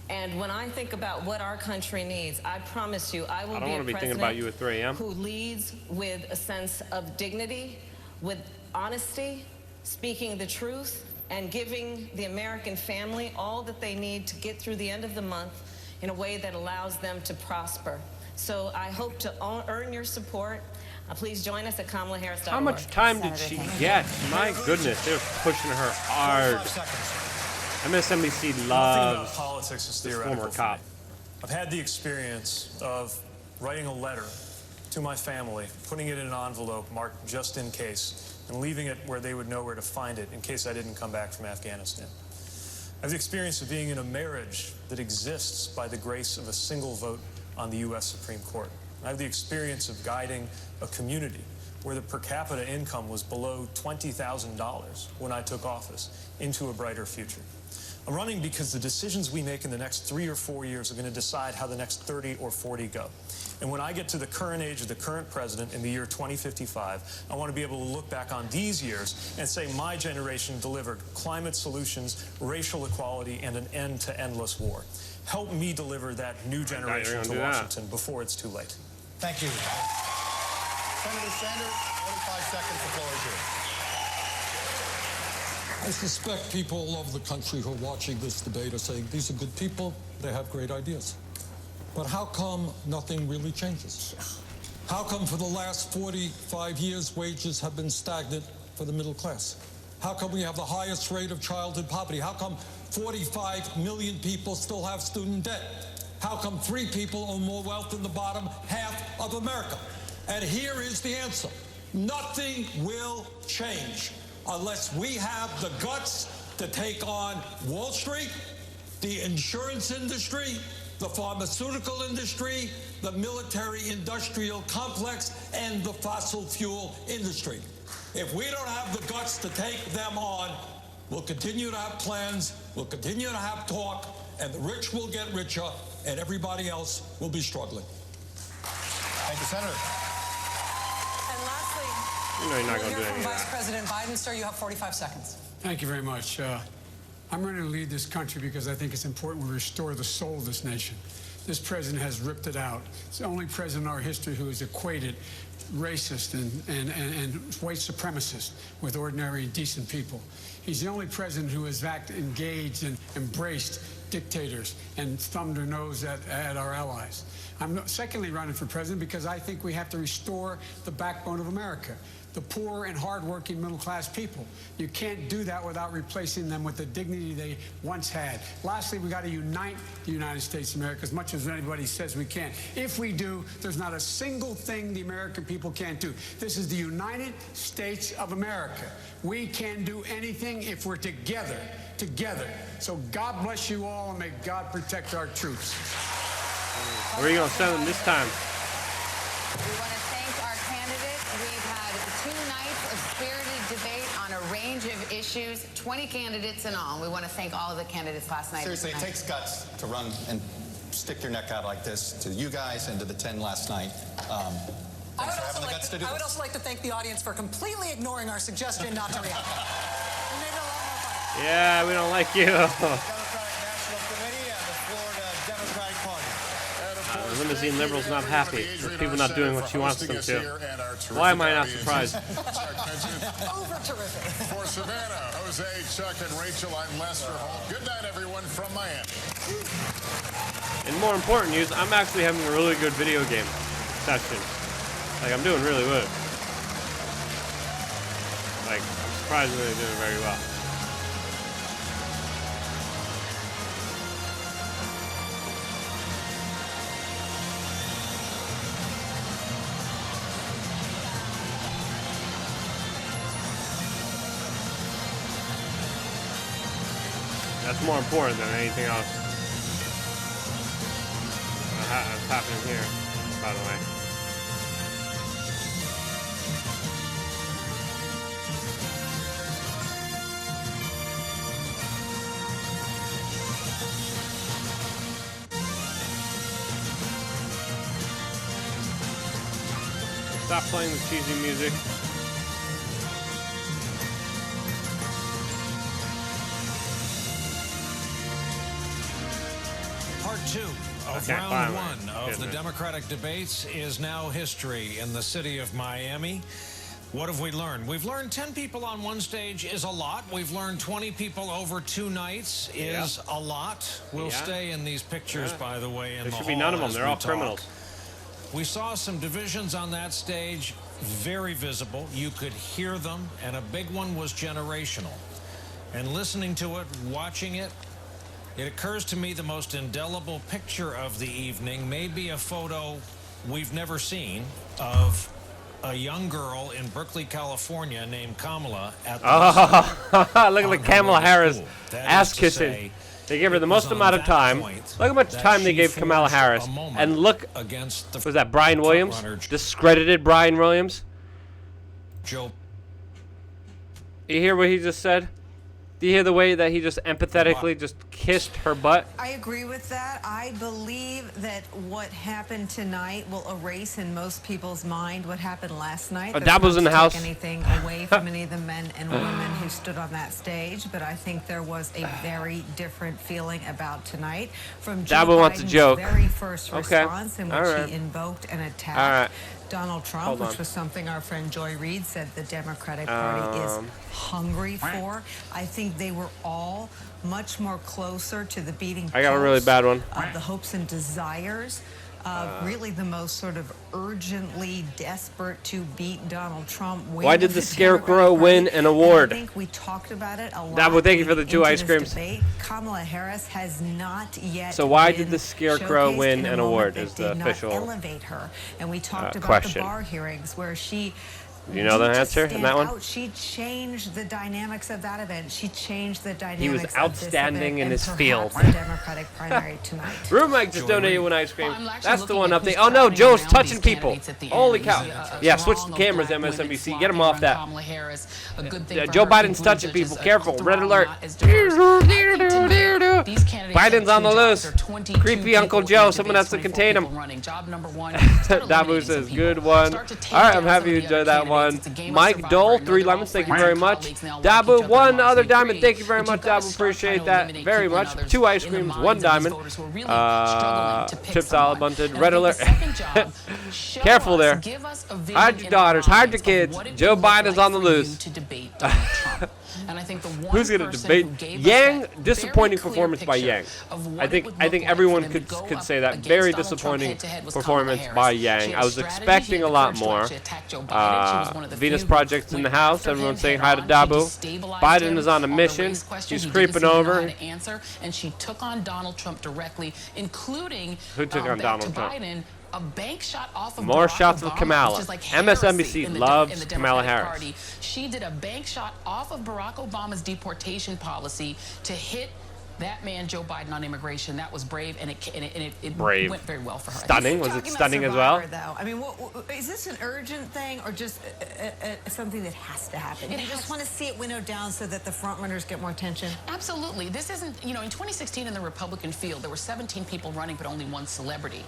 And when I think about what our country needs, I promise you I will be a president who leads with a sense of dignity, with honesty, speaking the truth, and giving the American family all that they need to get through the end of the month in a way that allows them to prosper. So I hope to earn your support. Please join us at KamalaHarris.org. How much time did she get? My goodness, they're pushing her hard. MSNBC Nothing loves about politics is this theoretical former for cop. me. I've had the experience of writing a letter to my family, putting it in an envelope marked just in case, and leaving it where they would know where to find it in case I didn't come back from Afghanistan. I have the experience of being in a marriage that exists by the grace of a single vote on the U.S. Supreme Court. I have the experience of guiding a community where the per capita income was below $20,000 when I took office into a brighter future. I'm running because the decisions we make in the next 3 or 4 years are going to decide how the next 30 or 40 go. And when I get to the current age of the current president in the year 2055, I want to be able to look back on these years and say my generation delivered climate solutions, racial equality, and an end to endless war. Help me deliver that new generation to Washington before it's too late. Thank you. Senator Sanders, 45 seconds, the floor is yours. I suspect people all over the country who are watching this debate are saying, these are good people, they have great ideas. But how come nothing really changes? How come for the last 45 years wages have been stagnant for the middle class? How come we have the highest rate of childhood poverty? How come 45 million people still have student debt? How come 3 people own more wealth than the bottom half of America? And here is the answer. Nothing will change unless we have the guts to take on Wall Street, the insurance industry, the pharmaceutical industry, the military-industrial complex, and the fossil fuel industry. If we don't have the guts to take them on, we'll continue to have plans, we'll continue to have talk, and the rich will get richer, and everybody else will be struggling. Thank you, Senator. And lastly, You know you're not going to do from any of Vice that. President Biden. Sir, you have 45 seconds. Thank you very much. I'm going to lead this country because I think it's important we restore the soul of this nation. This president has ripped it out. It's the only president in our history who has equated racist and white supremacists with ordinary, decent people. He's the only president who has engaged and embraced dictators and thumbed her nose at our allies. I'm secondly running for president because I think we have to restore the backbone of America, the poor and hardworking middle-class people. You can't do that without replacing them with the dignity they once had. Lastly, we got to unite the United States of America as much as anybody says we can. If we do, there's not a single thing the American people can't do. This is the United States of America. We can do anything if we're together. So God bless you all, and may God protect our troops. Where are you going to send them this time? We want to thank our candidates. We've had 2 nights of spirited debate on a range of issues, 20 candidates in all. We want to thank all of the candidates last night. Seriously, it takes guts to run and stick your neck out like this to you guys and to the 10 last night. Thanks for having the guts to do I would this. also like to thank the audience for completely ignoring our suggestion not to react. We made it a lot more fun. Yeah, we don't like you. Democratic National Committee and the Florida Democratic Party. limousine liberal's not happy with people not doing what she wants them to. Why am I not surprised? Over terrific. For Savannah, Jose, Chuck, and Rachel, I'm Lester Holt. Good night, everyone, from Miami. And more important news, I'm actually having a really good video game session. Like, I'm doing really good. Like, I'm surprisingly doing very well. That's more important than anything else. That's happening here, by the way. Stop playing the cheesy music. Part 2 of round 1 of the Democratic debates is now history in the city of Miami. What have we learned? We've learned 10 people on one stage is a lot. We've learned 20 people over 2 nights is a lot. We'll stay in these pictures, by the way, in the hall. There should be none of them. They're all criminals. We saw some divisions on that stage, very visible. You could hear them, and a big one was generational. And listening to it, watching it, it occurs to me the most indelible picture of the evening may be a photo we've never seen of a young girl in Berkeley, California named Kamala at the look at Kamala Harris ass kissing. They gave her the most amount of time. Look how much time they gave Kamala Harris. And look, was that Brian Williams? Discredited Brian Williams? Joe. You hear what he just said? Do you hear the way that he just empathetically just kissed her butt? I agree with that. I believe that what happened tonight will erase in most people's mind what happened last night. That was in the house. Anything away from any of the men and women who stood on that stage, but I think there was a very different feeling about tonight from Joe wants a Biden's joke. very first response in which he invoked an attack. Donald Trump, which was something our friend Joy Reid said the Democratic Party is hungry for. I think they were all much more closer to the beating I got a really bad one. Of the hopes and desires of really the most sort of urgently desperate to beat Donald Trump. Why did the Scarecrow win an award? I think we talked about it a lot. Dabo, thank you for the 2 ice creams. Debate. Kamala Harris has not yet. So why did the Scarecrow win an award? Is the official elevate her? And we talked about question. the bar hearings where she. Do you know the answer in that one? She changed the dynamics of that event. She changed the dynamics. He was outstanding in his field. The Democratic primary tonight. Room Mike just donated 1 ice cream. That's the one update. Oh no, Joe's touching people. Holy cow. Yeah, switch the cameras, MSNBC. Get him off that. Joe Biden's touching people. Careful. Red alert. Biden's on the loose. Creepy Uncle Joe. Someone has to contain him. Dabu says, good one. All right, I'm happy you enjoyed that one. Mike Dole, 3 lemons, thank you very much. Dabu, 1 other diamond, thank you very much, Dabu, appreciate that very much. 2 ice creams, 1 diamond. Chips Olive Bunted, red alert. Careful there. Hide your daughters, hide your kids. Joe Biden's on the loose. Who's going to debate? Yang, disappointing performance by Yang. I think everyone could say that. Very disappointing performance by Yang. I was expecting a lot more. Venus Project's in the house. Everyone's saying hi to Dabu. Biden is on a mission. He's creeping over. And she took on Donald Trump directly, including who took on Donald Trump? Biden. A bank shot off of more Barack shots Obama, of Kamala. Like MSNBC loves Kamala Harris. Party. She did a bank shot off of Barack Obama's deportation policy to hit that man, Joe Biden, on immigration. That was brave, and it brave. Went very well for her. Stunning. Was it stunning as well? Though. I mean, is this an urgent thing or just something that has to happen? You just want to see it winnowed down so that the front runners get more attention? Absolutely. This isn't, in 2016 in the Republican field, there were 17 people running, but only 1 celebrity.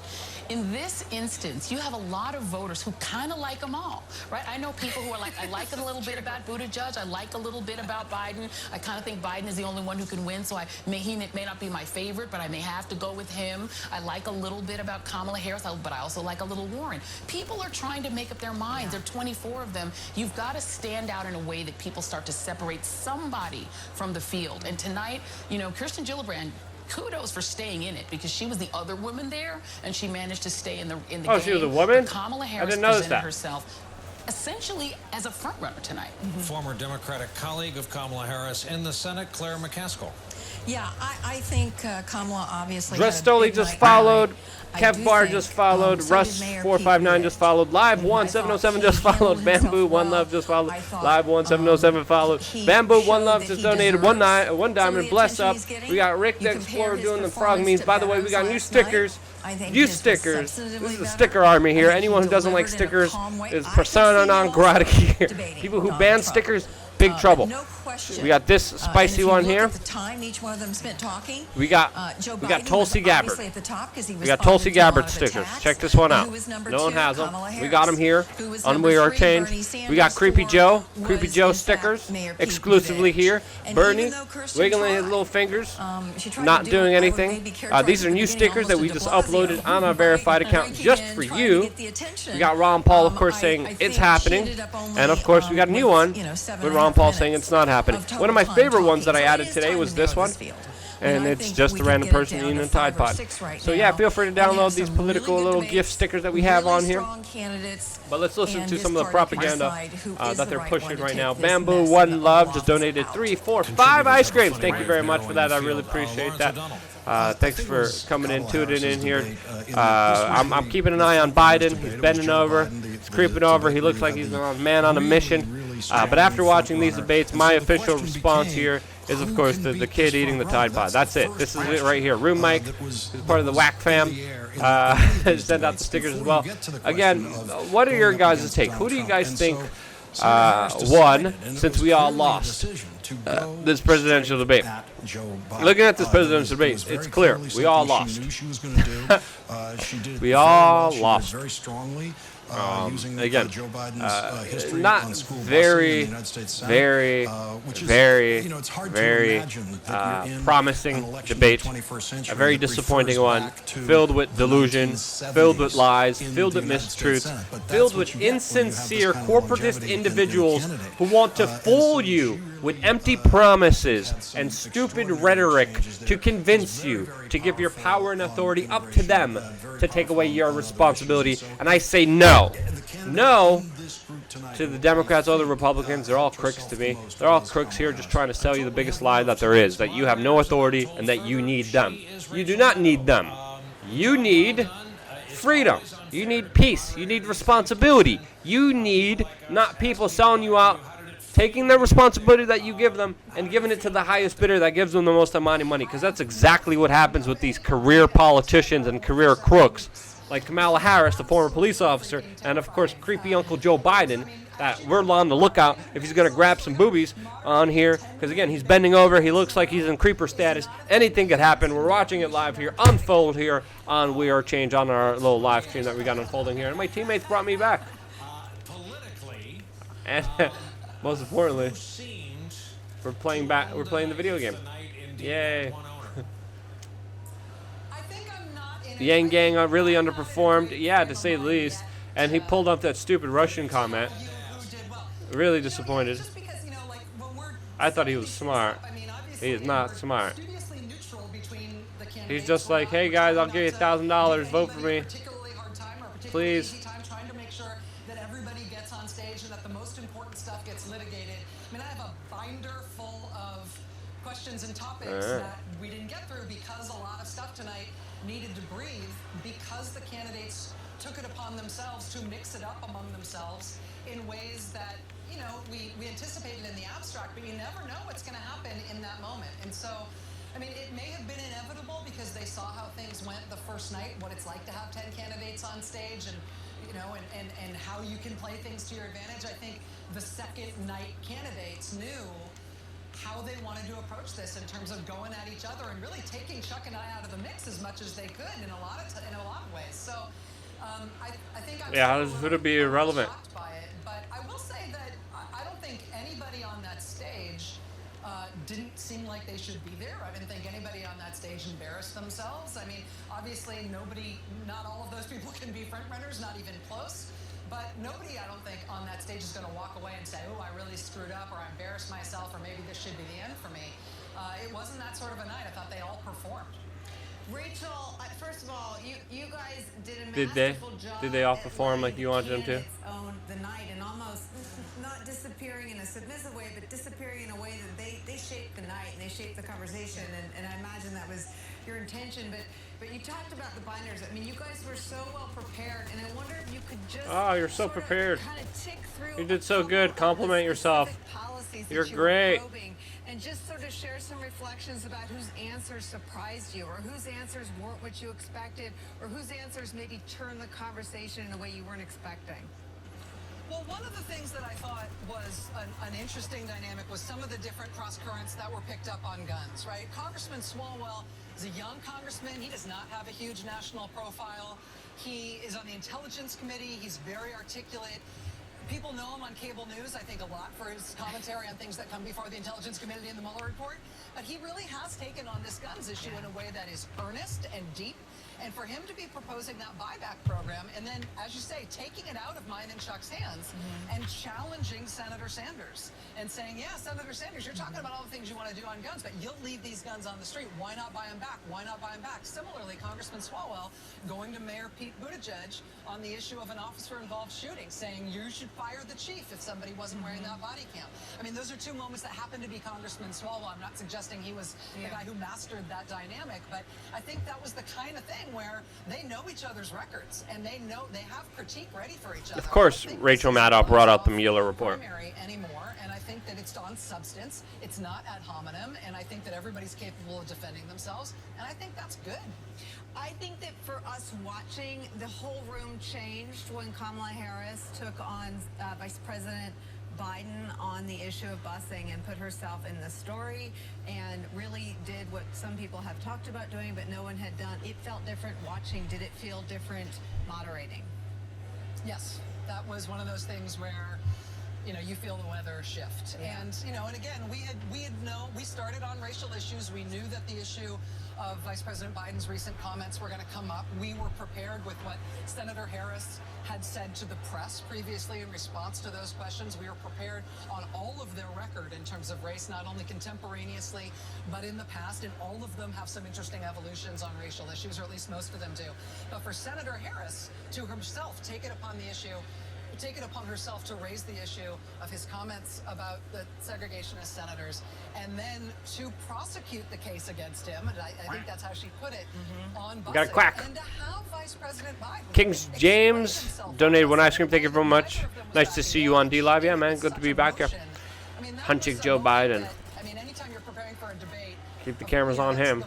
In this instance, you have a lot of voters who kind of like them all, right? I know people who are like, I like a little bit about Buttigieg. I like a little bit about Biden. I kind of think Biden is the only one who can win, so I may he may not be my favorite, but I may have to go with him. I like a little bit about Kamala Harris, but I also like a little Warren. People are trying to make up their minds. There are 24 of them. You've got to stand out in a way that people start to separate somebody from the field. And tonight, you know, Kirsten Gillibrand, kudos for staying in it, because she was the other woman there, and she managed to stay in the game. Oh, she was a woman? But Kamala Harris presented herself essentially as a front runner tonight. Former Democratic colleague of Kamala Harris in the Senate, Claire McCaskill. Yeah, I think Kamala obviously. Dress Stoley just followed. Kev Barr just followed. Russ 459 just followed. Live 1707 just followed. Bamboo One Love just followed. Live 1707 followed. Bamboo One Love just donated one diamond. Bless up. We got Rick the Explorer doing the frog memes. By the way, we got new stickers. New stickers. This is the sticker army here. Anyone who doesn't like stickers is persona non grata here. People who ban stickers, big trouble. We got this spicy one here. The time each one of them spent talking. We got Tulsi Gabbard. We got Tulsi Gabbard stickers. Check this one out. No one has them. We got them here on We Are Change. We got Creepy Joe stickers exclusively here. Bernie wiggling his little fingers, not doing anything. These are new stickers that we just uploaded on our verified account just for you. We got Ron Paul, of course, saying it's happening, and of course we got a new one with Ron Paul saying it's not happening. One of my favorite ones that I added today was this one, and it's just a random person eating a Tide Pod. So yeah, feel free to download these political little gift stickers that we have on here. But let's listen to some of the propaganda that they're pushing right now. Bamboo One Love just donated 3, 4, 5 ice creams. Thank you very much for that. I really appreciate that. Thanks for coming in, tuning in here. I'm keeping an eye on Biden. He's bending over. He's creeping over. He looks like he's a man on a mission. But after watching these debates, my official response here is, of course, the kid eating the Tide Pod. That's it. This is it right here. Room Mike is part of the Whack fam. Send out the stickers as well. Again, what are your guys' take? Who do you guys think won since we all lost this presidential debate? Looking at this presidential debate, it's clear. We all lost. We all lost. Again, not very promising debate. A very disappointing one, filled with delusion, filled with lies, filled with mistruths, filled with insincere corporatist individuals who want to fool you with empty promises and stupid rhetoric to convince you to give your power and authority up to them to take away your responsibility. And I say no. No to the Democrats or the Republicans. They're all crooks to me. They're all crooks here just trying to sell you the biggest lie that there is, that you have no authority and that you need them. You do not need them. You need freedom. You need peace. You need responsibility. You need not people selling you out, taking the responsibility that you give them and giving it to the highest bidder that gives them the most amount of money, because that's exactly what happens with these career politicians and career crooks like Kamala Harris, the former police officer, and of course creepy Uncle Joe Biden, that we're on the lookout if he's going to grab some boobies on here, because again, he's bending over, he looks like he's in creeper status. Anything could happen. We're watching it live here, unfold here on We Are Change, on our little live stream that we got unfolding here, and my teammates brought me back. And most importantly, we're playing the video game. Yay. Yang Gang really underperformed, yeah, to say the least. And he pulled up that stupid Russian comment. Really disappointed. I thought he was smart. He is not smart. He's just like, hey guys, I'll give you $1,000. Vote for me, please. Trying to make sure that everybody gets on stage and that the most important stuff gets litigated. I mean, I have a binder full of questions and topics that we didn't get through because a lot of stuff tonight needed to breathe, because the candidates took it upon themselves to mix it up among themselves in ways that, you know, we anticipated in the abstract, but you never know what's going to happen in that moment. And so, I mean, it may have been inevitable because they saw how things went the first night, what it's like to have 10 candidates on stage, and you know, and how you can play things to your advantage. I think the second night candidates knew how they wanted to approach this in terms of going at each other and really taking Chuck and I out of the mix as much as they could in a lot of ways. So I think I'm would it be irrelevant? shocked by it, but I will say that I don't think anybody on that stage didn't seemed like they should be there. I didn't think anybody on that stage embarrassed themselves. I mean, obviously not all of those people can be front runners, not even close. But nobody, I don't think, on that stage is going to walk away and say, oh, I really screwed up, or I embarrassed myself, or maybe this should be the end for me. It wasn't that sort of a night. I thought they all performed. Rachel, first of all, you guys did a Did masterful job. they all perform like you wanted them to? Own the night and almost not disappearing in a submissive way, but disappearing in a way that they shaped the night and they shaped the conversation. And I imagine that was your intention. But you talked about the binders. I mean, you guys were so well prepared, and I wonder if you could just You're so prepared. Kind of tick through. You did so good. Compliment yourself. You're great. And just sort of share some reflections about whose answers surprised you, or whose answers weren't what you expected, or whose answers maybe turned the conversation in a way you weren't expecting. Well, one of the things that I thought was an interesting dynamic was some of the different cross currents that were picked up on guns, right? Congressman Swalwell is a young congressman. He does not have a huge national profile. He is on the Intelligence Committee. He's very articulate. People know him on cable news, I think, a lot for his commentary on things that come before the Intelligence Committee and the Mueller report. But he really has taken on this guns issue in a way that is earnest and deep. And for him to be proposing that buyback program and then, as you say, taking it out of mine and Chuck's hands and challenging Senator Sanders and saying, yeah, Senator Sanders, you're talking about all the things you want to do on guns, but you'll leave these guns on the street. Why not buy them back? Why not buy them back? Similarly, Congressman Swalwell going to Mayor Pete Buttigieg on the issue of an officer-involved shooting, saying you should fire the chief if somebody wasn't wearing that body cam. I mean, those are two moments that happen to be Congressman Swalwell. I'm not suggesting he was the guy who mastered that dynamic, but I think that was the kind of thing where they know each other's records and they have critique ready for each other. Of course, Rachel Maddow brought up the Mueller report. Anymore, and I think that it's on substance. It's not ad hominem, and I think that everybody's capable of defending themselves, and I think that's good. I think that for us watching, the whole room changed when Kamala Harris took on Vice President Biden on the issue of busing and put herself in the story and really did what some people have talked about doing but no one had done. It felt different watching. Did it feel different moderating? Yes, that was one of those things where you feel the weather shift. Yeah. And, and again, we started on racial issues. We knew that the issue of Vice President Biden's recent comments were going to come up. We were prepared with what Senator Harris had said to the press previously in response to those questions. We were prepared on all of their record in terms of race, not only contemporaneously, but in the past, and all of them have some interesting evolutions on racial issues, or at least most of them do. But for Senator Harris to herself take it upon herself to raise the issue of his comments about the segregationist senators, and then to prosecute the case against him, and I think that's how she put it, on busing, Got a quack. and to have Vice President Biden Kings James donated one ice cream. Thank you very much. Nice to see you on D Live. Yeah, man, good to be back here. Hunching Joe Biden. Anytime you're preparing for a debate, Keep the cameras on him.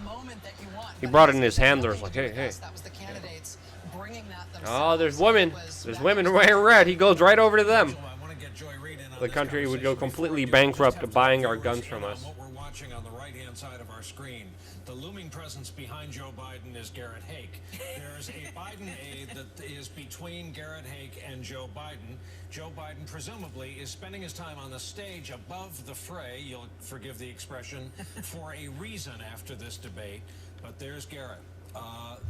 He brought in his handlers like, hey. Oh, there's women. There's women wearing red. He goes right over to them. The country would go completely bankrupt buying our guns from us. What we're watching on the right-hand side of our screen, the looming presence behind Joe Biden is Garrett Haake. There's a Biden aide that is between Garrett Haake and Joe Biden. Joe Biden presumably is spending his time on the stage above the fray, you'll forgive the expression, for a reason after this debate. But there's Garrett.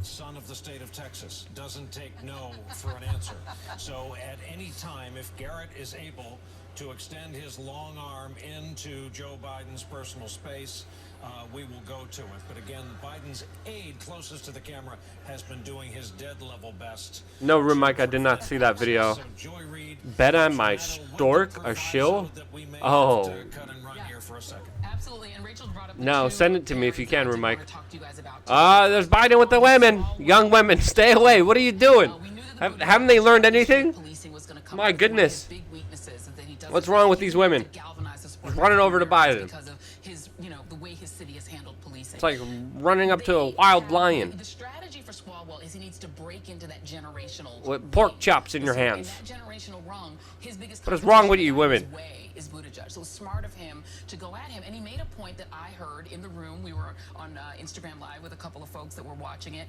Son of the state of Texas, doesn't take no for an answer. So at any time, if Garrett is able to extend his long arm into Joe Biden's personal space, we will go to it. But again, Biden's aide closest to the camera has been doing his dead level best. No, room, Mike, I did not see that video. Bet on my stork, a shill? Oh. Absolutely, and Rachel brought up No, send it to me if you can, room, Mike. There's Biden with the women. Young women, stay away. What are you doing? Haven't they learned anything? My goodness. What's wrong with these women? Just running over to Biden. Because of his, the way his city has handled policing. It's like running up to a wild lion. The strategy for Swalwell is he needs to break into that generational. With pork chops in your hands. And that generational wrong, his biggest. What is wrong with you women? Is Buttigieg. So it's smart of him to go at him. And he made a point that I heard in the room. We were on Instagram Live with a couple of folks that were watching it.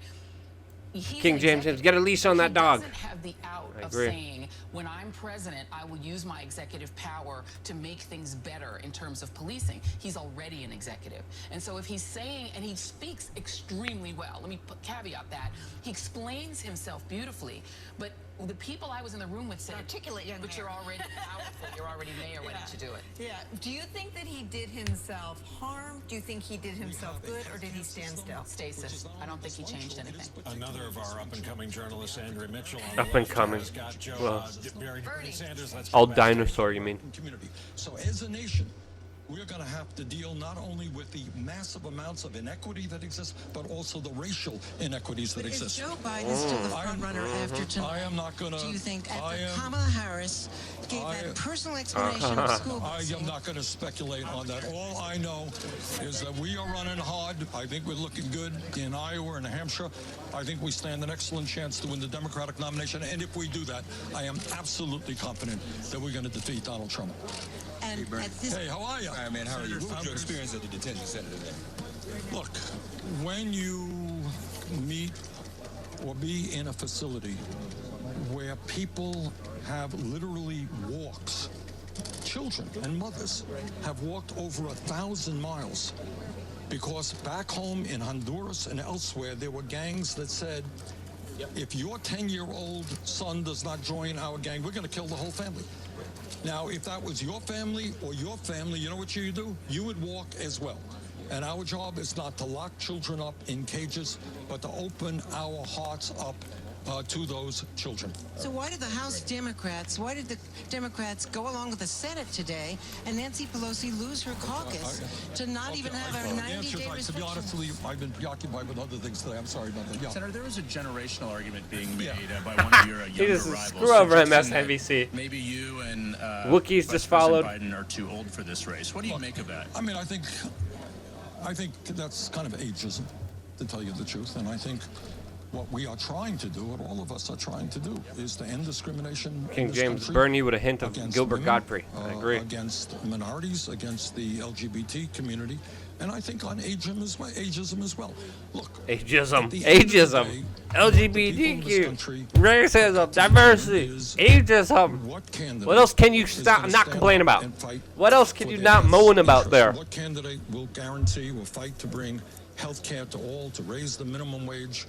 King James, get a leash on that dog. He doesn't have the out I of agree. saying, when I'm president, I will use my executive power to make things better in terms of policing. He's already an executive. And so if he's saying, and he speaks extremely well, let me caveat that, he explains himself beautifully, but the people I was in the room with said, articulate young but man. you're already powerful, you're already mayor, why don't you do it? Yeah. Do you think that he did himself harm? Do you think he did himself good, or did he stand still? Stasis. I don't think he changed anything. Another of our up-and-coming journalists, Andrea Mitchell. Up and coming. Well, Bernie Sanders. all dinosaur, you mean? Community. So as a nation, we're going to have to deal not only with the massive amounts of inequity that exists, but also the racial inequities that exist. Is Joe Biden still the front runner after tonight? I am not going to. Do you think after Kamala Harris gave that personal explanation of school I busing? am not going to speculate on that. All I know is that we are running hard. I think we're looking good in Iowa and New Hampshire. I think we stand an excellent chance to win the Democratic nomination. And if we do that, I am absolutely confident that we're going to defeat Donald Trump. And hey, how are you? Hi, man. How are you? What was your experience at the detention center today? Look, when you meet or be in a facility where people have literally walks, children and mothers have walked over 1,000 miles because back home in Honduras and elsewhere, there were gangs that said, if your 10-year-old son does not join our gang, we're going to kill the whole family. Now, if that was your family or your family, you know what you do? You would walk as well. And our job is not to lock children up in cages, but to open our hearts up to those children. So why did the why did the Democrats go along with the Senate today and Nancy Pelosi lose her caucus to not even have a 90-day restriction? To be honest with you, I've been preoccupied with other things today. I'm sorry about that. Yeah. Senator, there was a generational argument being made by one of your younger rivals. Screw over suggesting MSNBC. Maybe you and Wookiees just followed. Biden are too old for this race. What do you make of that? I mean, I think that's kind of ageism, to tell you the truth. And I think what we are trying to do, what all of us are trying to do, is to end discrimination. King in this James country Bernie with a hint of against Gilbert women, Godfrey. I agree. Against minorities, against the LGBT community, and I think on ageism as well. Look, Ageism, at the end of the day, LGBTQ, racism, diversity, ageism. What else can you not complain about? What else can you not moan about there? What candidate will guarantee, will fight to bring health care to all, to raise the minimum wage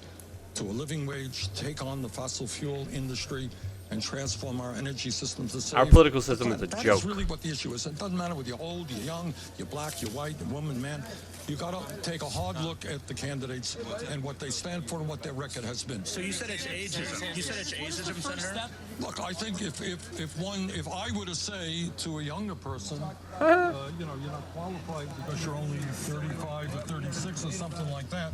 to a living wage, take on the fossil fuel industry, and transform our energy system to save. Our political system is a That joke. is really what the issue is. It doesn't matter whether you're old, you're young, you're black, you're white, you're woman, man. You got to take a hard look at the candidates and what they stand for and what their record has been. So you said it's ageism. You said it's ageism, Senator? Look, I think if I were to say to a younger person, you're not qualified because you're only 35 or 36 or something like that,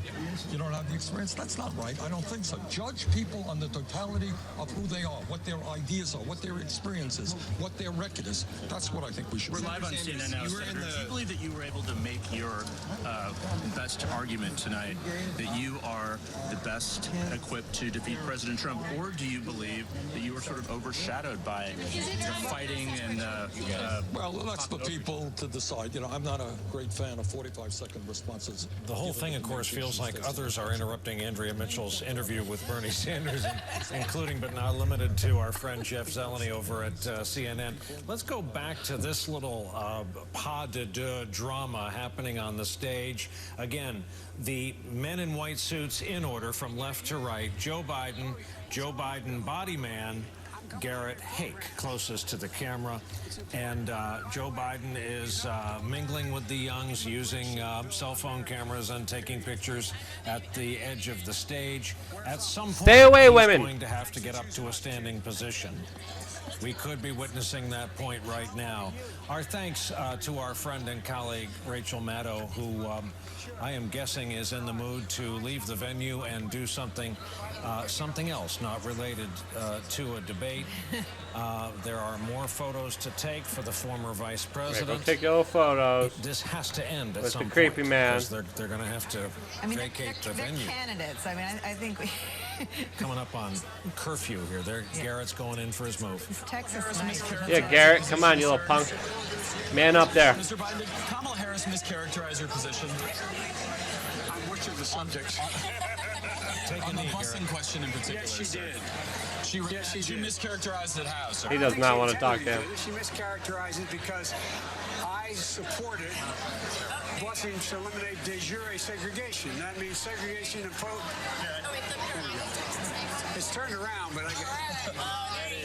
you don't have the experience, that's not right. I don't think so. Judge people on the totality of who they are, what their ideas are, what their experience is, what their record is. That's what I think we should do. We're live on CNN now, Senator. Do you believe that you were able to make your best argument tonight that you are the best equipped to defeat President Trump, or do you believe that you were sort of overshadowed by the fighting and well, that's for people to decide. You know, I'm not a great fan of 45-second responses. The whole thing, of course, feels like others are interrupting Andrea Mitchell's interview with Bernie Sanders, including but not limited to our friend Jeff Zeleny over at CNN. Let's go back to this little pas de deux drama happening on the stage. Again, the men in white suits in order from left to right. Joe Biden, body man, Garrett Hake, closest to the camera. And Joe Biden is mingling with the youngs, using cell phone cameras and taking pictures at the edge of the stage. At some point, Stay away, he's women. going to have to get up to a standing position. We could be witnessing that point right now. Our thanks to our friend and colleague, Rachel Maddow, who I am guessing is in the mood to leave the venue and do something else not related to a debate. There are more photos to take for the former vice president. Go take your photos. This has to end at With some the creepy point, man. because they're going to have to vacate the they're venue. candidates. I mean, I think we... Coming up on curfew here. Garrett's going in for his move. Texas. Yeah, Garrett, come on, you little punk. Man up there. Mr. Biden, did Kamala Harris mischaracterize her position? On which of the subjects? Take on a the knee, busing Garrett. question in particular. Yes, she sir. did. She mischaracterized it how, sir? He does not want to talk to him. She mischaracterized it because I supported busing to eliminate de jure segregation. That means segregation and it's turned around, but I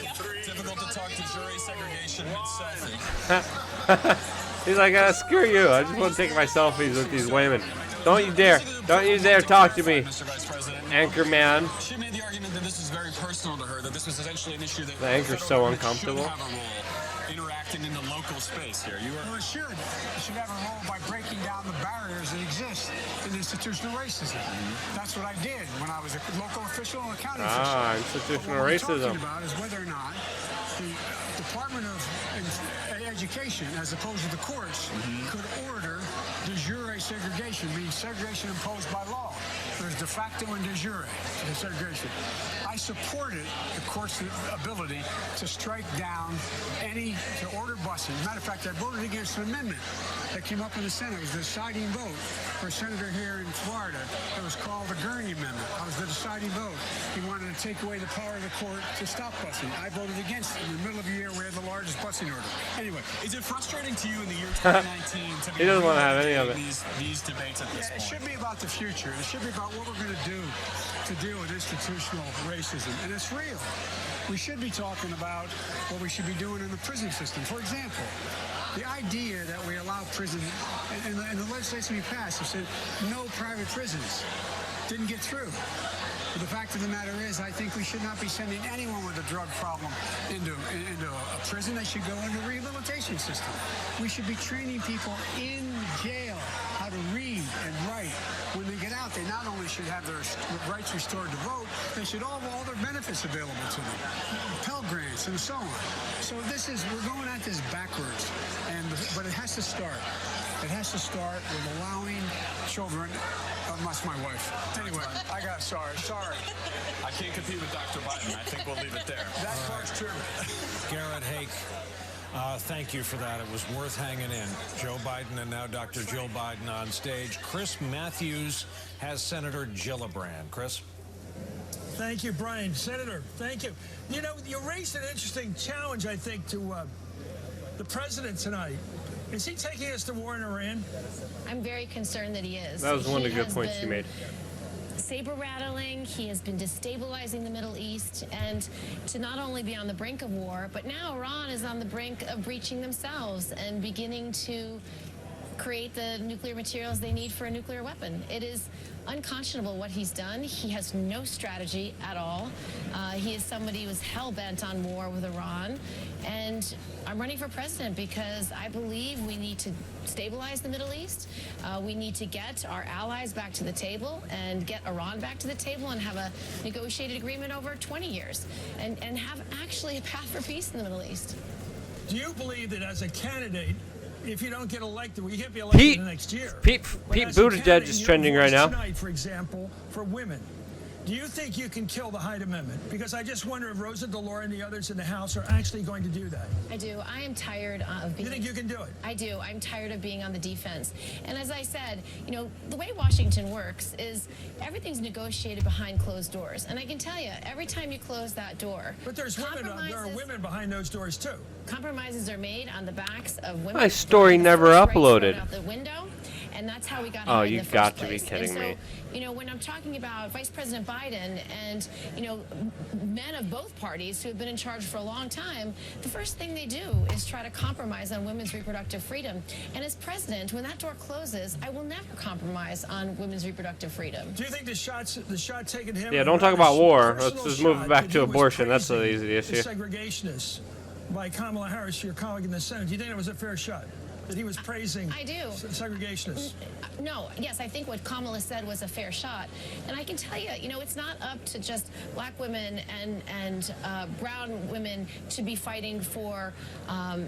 get difficult to talk to jury segregation and selfie. He's like, screw you. I just want to take my selfies with these women. Don't you dare. Don't you dare talk to me, Mr. Vice President. Anchorman. She made the argument that this is very personal to her, that this was essentially an issue that The anchor's the so federal uncomfortable. government should have a role interacting in the local space here. You Well, were it should. It should have a role by breaking down the barriers that exist in institutional racism. That's what I did when I was a local official and a county official. Institutional What we're racism. talking about is whether or not the Department of Education, as opposed to the courts, could order de jure segregation, means segregation imposed by law. There's de facto and de jure segregation. I supported the court's ability to strike down to order busing. As a matter of fact, I voted against an amendment that came up in the Senate. It was the deciding vote for a senator here in Florida. It was called the Gurney Amendment. I was the deciding vote. He wanted to take away the power of the court to stop busing. I voted against it. In the middle of the year, we had the largest busing order. Anyway. Is it frustrating to you in the year 2019 to be He doesn't want to have any of it. these debates at this It point? should be about the future. It should be about what we're going to do to deal with institutional racism. And it's real. We should be talking about what we should be doing in the prison system. For example, the idea that we allow prison, and the legislation we passed, it said no private prisons, didn't get through. But the fact of the matter is, I think we should not be sending anyone with a drug problem into a prison. They should go into a rehabilitation system. We should be training people in jail how to read and write. When they get out, they not only should have their rights restored to vote, they should all have all their benefits available to them, Pell Grants and so on. So we're going at this backwards, but it has to start. It has to start with allowing children. That's my wife. Anyway, sorry. I can't compete with Dr. Biden. I think we'll leave it there. That part's true. Garrett Hake, thank you for that. It was worth hanging in. Joe Biden and now Dr. Jill Biden on stage. Chris Matthews has Senator Gillibrand. Chris? Thank you, Brian. Senator, thank you. You know, you raised an interesting challenge, I think, to the president tonight. Is he taking us to war in Iran? I'm very concerned that he is. That was one of the good points you made. Saber rattling, he has been destabilizing the Middle East, and to not only be on the brink of war, but now Iran is on the brink of breaching themselves and beginning to create the nuclear materials they need for a nuclear weapon. It is unconscionable what he's done. He has no strategy at all. He is somebody who is hell-bent on war with Iran. And I'm running for president because I believe we need to stabilize the Middle East. We need to get our allies back to the table and get Iran back to the table and have a negotiated agreement over 20 years and have actually a path for peace in the Middle East. Do you believe that as a candidate, if you don't get elected, well, you can't be elected next year. Pete Buttigieg is trending right now. Tonight, for example, for women, do you think you can kill the Hyde Amendment? Because I just wonder if Rosa DeLauro and the others in the House are actually going to do that. I do. I am tired of being... You think you can do it? I do. I'm tired of being on the defense. And as I said, you know, the way Washington works is everything's negotiated behind closed doors. And I can tell you, every time you close that door... But there are women behind those doors, too. Compromises are made on the backs of women. My story never uploaded. Out the window, and that's how we got Oh, in you the first got to be place. kidding and so, me. You know, when I'm talking about Vice President Biden and, you know, men of both parties who have been in charge for a long time, the first thing they do is try to compromise on women's reproductive freedom. And as president, when that door closes, I will never compromise on women's reproductive freedom. Do you think the shot taken him? Yeah, don't talk about war. Let's just move back to abortion. That's the easy issue. Segregationists by Kamala Harris, your colleague in the Senate. Do you think it was a fair shot? That he was praising segregationists? No, yes, I think what Kamala said was a fair shot. And I can tell you, you know, it's not up to just black women and brown women to be fighting for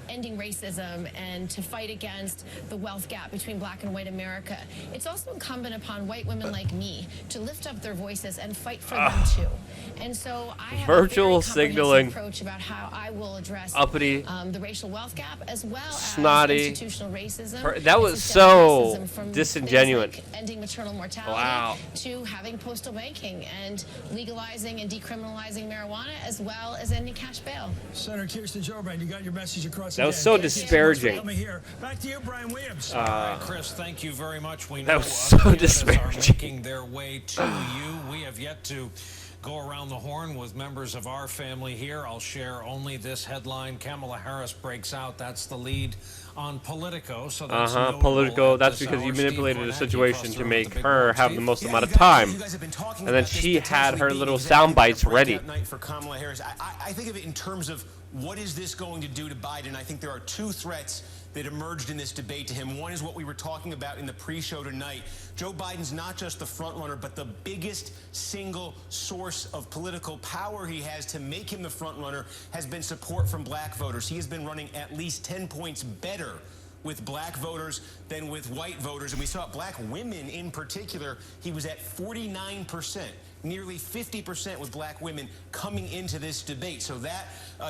ending racism and to fight against the wealth gap between black and white America. It's also incumbent upon white women like me to lift up their voices and fight for them too. And so I have Virtual a very signaling. approach about how I will address Uppity. the racial wealth gap as well Snotty. as institutional racism. That was and systemic so racism, from disingenuous. things like ending maternal mortality Wow. to having postal banking and legalizing and decriminalizing marijuana, as well as ending cash bail. Senator Kirsten Gillibrand, you got your message across. That was again. so Thank you much for disparaging. coming here. Back to you, Brian Williams. All right, Chris, thank you very much. We know That was so other candidates are disparaging. making their way to you. We have yet to go around the horn with members of our family here. I'll share only this headline. Kamala Harris breaks out. That's the lead on Politico. So that's notable Politico. at That's this because you hour. manipulated Steve the Kornacki situation across to the room make with the big her board. have the Steve? most amount of time. And then she had her little sound bites ready. Night for Kamala Harris. I think of it in terms of what is this going to do to Biden. I think there are two threats that emerged in this debate to him. One is what we were talking about in the pre-show tonight. Joe Biden's not just the front runner, but the biggest single source of political power he has to make him the front runner has been support from black voters. He has been running at least 10 points better with black voters than with white voters. And we saw black women in particular, he was at 49%. Nearly 50% with black women coming into this debate. So that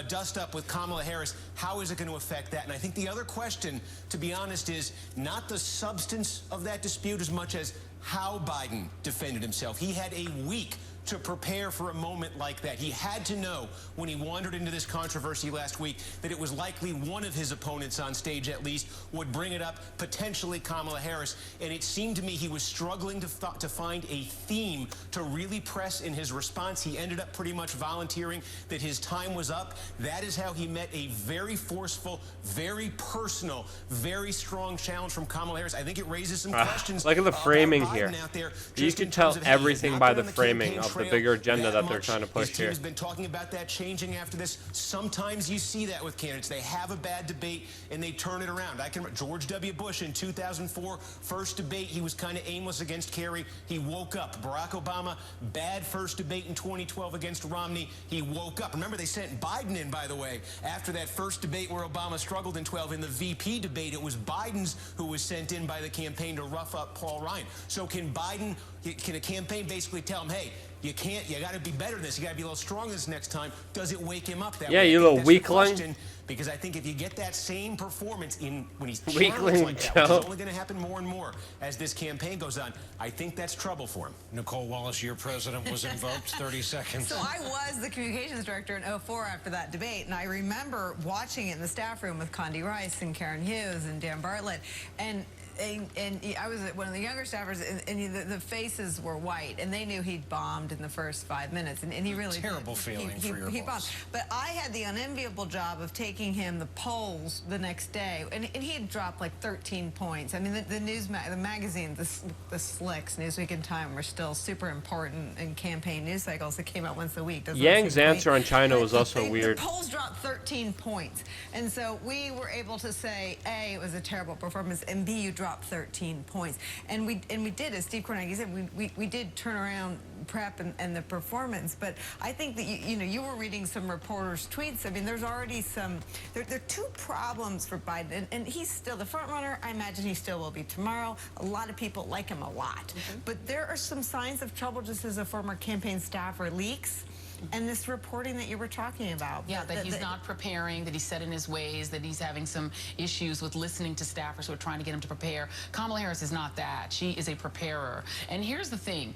dust up with Kamala Harris, how is it going to affect that? And I think the other question, to be honest, is not the substance of that dispute as much as how Biden defended himself. He had a week to prepare for a moment like that. He had to know when he wandered into this controversy last week that it was likely one of his opponents on stage at least would bring it up, potentially Kamala Harris. And it seemed to me he was struggling to find a theme to really press in his response. He ended up pretty much volunteering that his time was up. That is how he met a very forceful, very personal, very strong challenge from Kamala Harris. I think it raises some questions. Look at the framing here. Out there, You can tell everything by the framing of the bigger agenda that they're trying to push His team here. has been talking about that changing after this. Sometimes you see that with candidates. They have a bad debate and they turn it around. I can remember George W. Bush in 2004, first debate, he was kind of aimless against Kerry. He woke up. Barack Obama, bad first debate in 2012 against Romney. He woke up. Remember, they sent Biden in, by the way, after that first debate where Obama struggled in 12. In the VP debate, it was Biden's who was sent in by the campaign to rough up Paul Ryan. So can a campaign basically tell him, hey, you got to be better than this. You got to be a little stronger this next time. Does it wake him up that way? Yeah, you little weakling. Because I think if you get that same performance when he's Weakling like that, Joe. which is only going to happen more and more as this campaign goes on, I think that's trouble for him. Nicole Wallace, your president was invoked. 30 seconds. So I was the communications director in 2004 after that debate, and I remember watching it in the staff room with Condi Rice and Karen Hughes and Dan Bartlett, and I was one of the younger staffers, and the faces were white, and they knew he'd bombed in the first 5 minutes, and he really terrible feeling for your he boss. bombed. But I had the unenviable job of taking him the polls the next day, and he had dropped like 13 points. I mean, the magazine, the Slicks, Newsweek and Time were still super important in campaign news cycles that came out once a week. Yang's answer on China was also weird. The polls dropped 13 points, and so we were able to say, A, it was a terrible performance, and B, you dropped 13 points. And we did, as Steve Kornacki said, we did turn around prep and the performance. But I think that you were reading some reporters' tweets. I mean, there's already there are two problems for Biden, and he's still the front runner. I imagine he still will be tomorrow. A lot of people like him a lot. But there are some signs of trouble, just as a former campaign staffer, leaks. And this reporting that you were talking about. Yeah, that he's not preparing, that he's set in his ways, that he's having some issues with listening to staffers who are trying to get him to prepare. Kamala Harris is not that. She is a preparer. And here's the thing.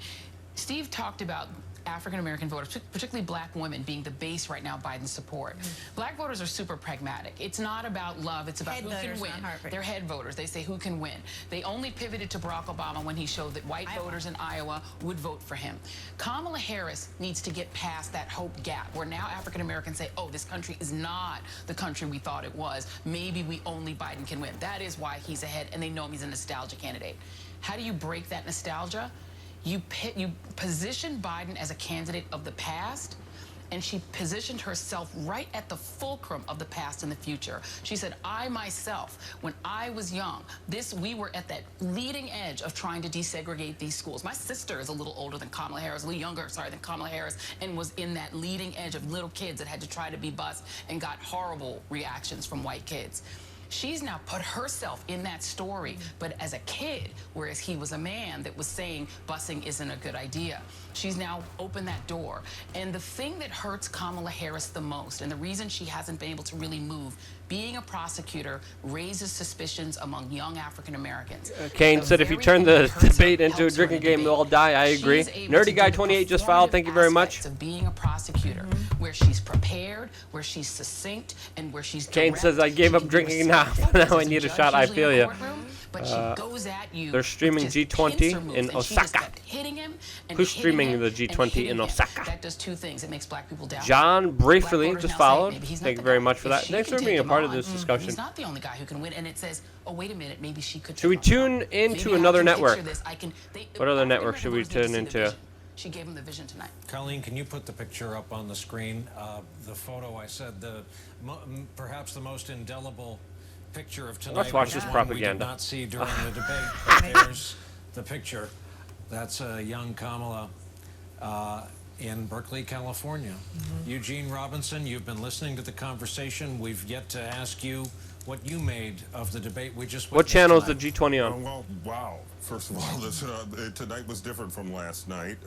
Steve talked about African-American voters, particularly black women, being the base right now of Biden's support. Black voters are super pragmatic. It's not about love. It's about who can win. They're head voters. They say who can win. They only pivoted to Barack Obama when he showed that white voters in Iowa would vote for him. Kamala Harris needs to get past that hope gap where now African-Americans say, oh, this country is not the country we thought it was. Maybe only Biden can win. That is why he's ahead, and they know him. He's a nostalgia candidate. How do you break that nostalgia? You position Biden as a candidate of the past, and she positioned herself right at the fulcrum of the past and the future. She said, I myself, when I was young, we were at that leading edge of trying to desegregate these schools. My sister is a little older than Kamala Harris, a little younger, than Kamala Harris, and was in that leading edge of little kids that had to try to be bused and got horrible reactions from white kids. She's now put herself in that story, but as a kid, whereas he was a man that was saying busing isn't a good idea. She's now opened that door. And the thing that hurts Kamala Harris the most, and the reason she hasn't been able to really move being a prosecutor raises suspicions among young African Americans. Kane said if you turn the debate into a drinking game, we'll all die. I agree. Nerdy Guy 28 just filed. Thank you very much. Of being a prosecutor, where she's prepared, where she's succinct, and where she's Kane says I gave up drinking now. Now I need a shot. I feel you. But she goes at you. They're streaming G20 in Osaka. Who's streaming the G20 in Osaka? That does two things. It makes black people doubt. John briefly just followed. Thank you very much for that. Thanks for being a part of this discussion. He's not the only guy who can win. And it says, oh, wait a minute, maybe she could. Should we tune into another network? What other network should we tune into? She gave him the vision tonight. Colleen, can you put the picture up on the screen? The photo, I said, perhaps the most indelible picture of tonight. Let's watch this propaganda. We did not see during the debate, but there's the picture. That's young Kamala in Berkeley, California. Eugene Robinson, you've been listening to the conversation. We've yet to ask you what you made of the debate we just What channel is the tonight. G20 on? Well, wow. First of all, this, tonight was different from last night.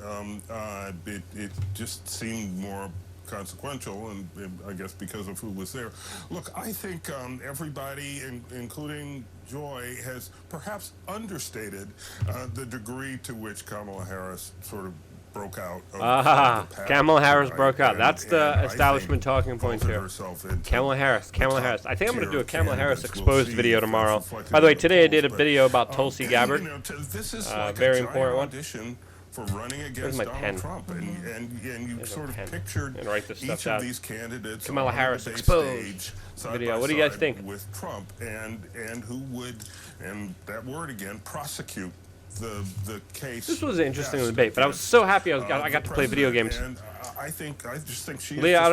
It just seemed more consequential, and I guess because of who was there. Look, I think everybody, including Joy, has perhaps understated the degree to which Kamala Harris sort of broke out. Kamala Harris broke out. That's the establishment talking point here. Kamala Harris. I think I'm going to do a Kamala Harris exposed video tomorrow. By the way, today I did a video about Tulsi Gabbard. Very important one. For running against Donald Trump, and you sort of pictured each of these candidates Kamala Harris exposed video. What do you guys think? With Trump, and who would, and that word again, prosecute the case. This was an interesting debate, but I was so happy I got to play video games. And I just think she is Leah,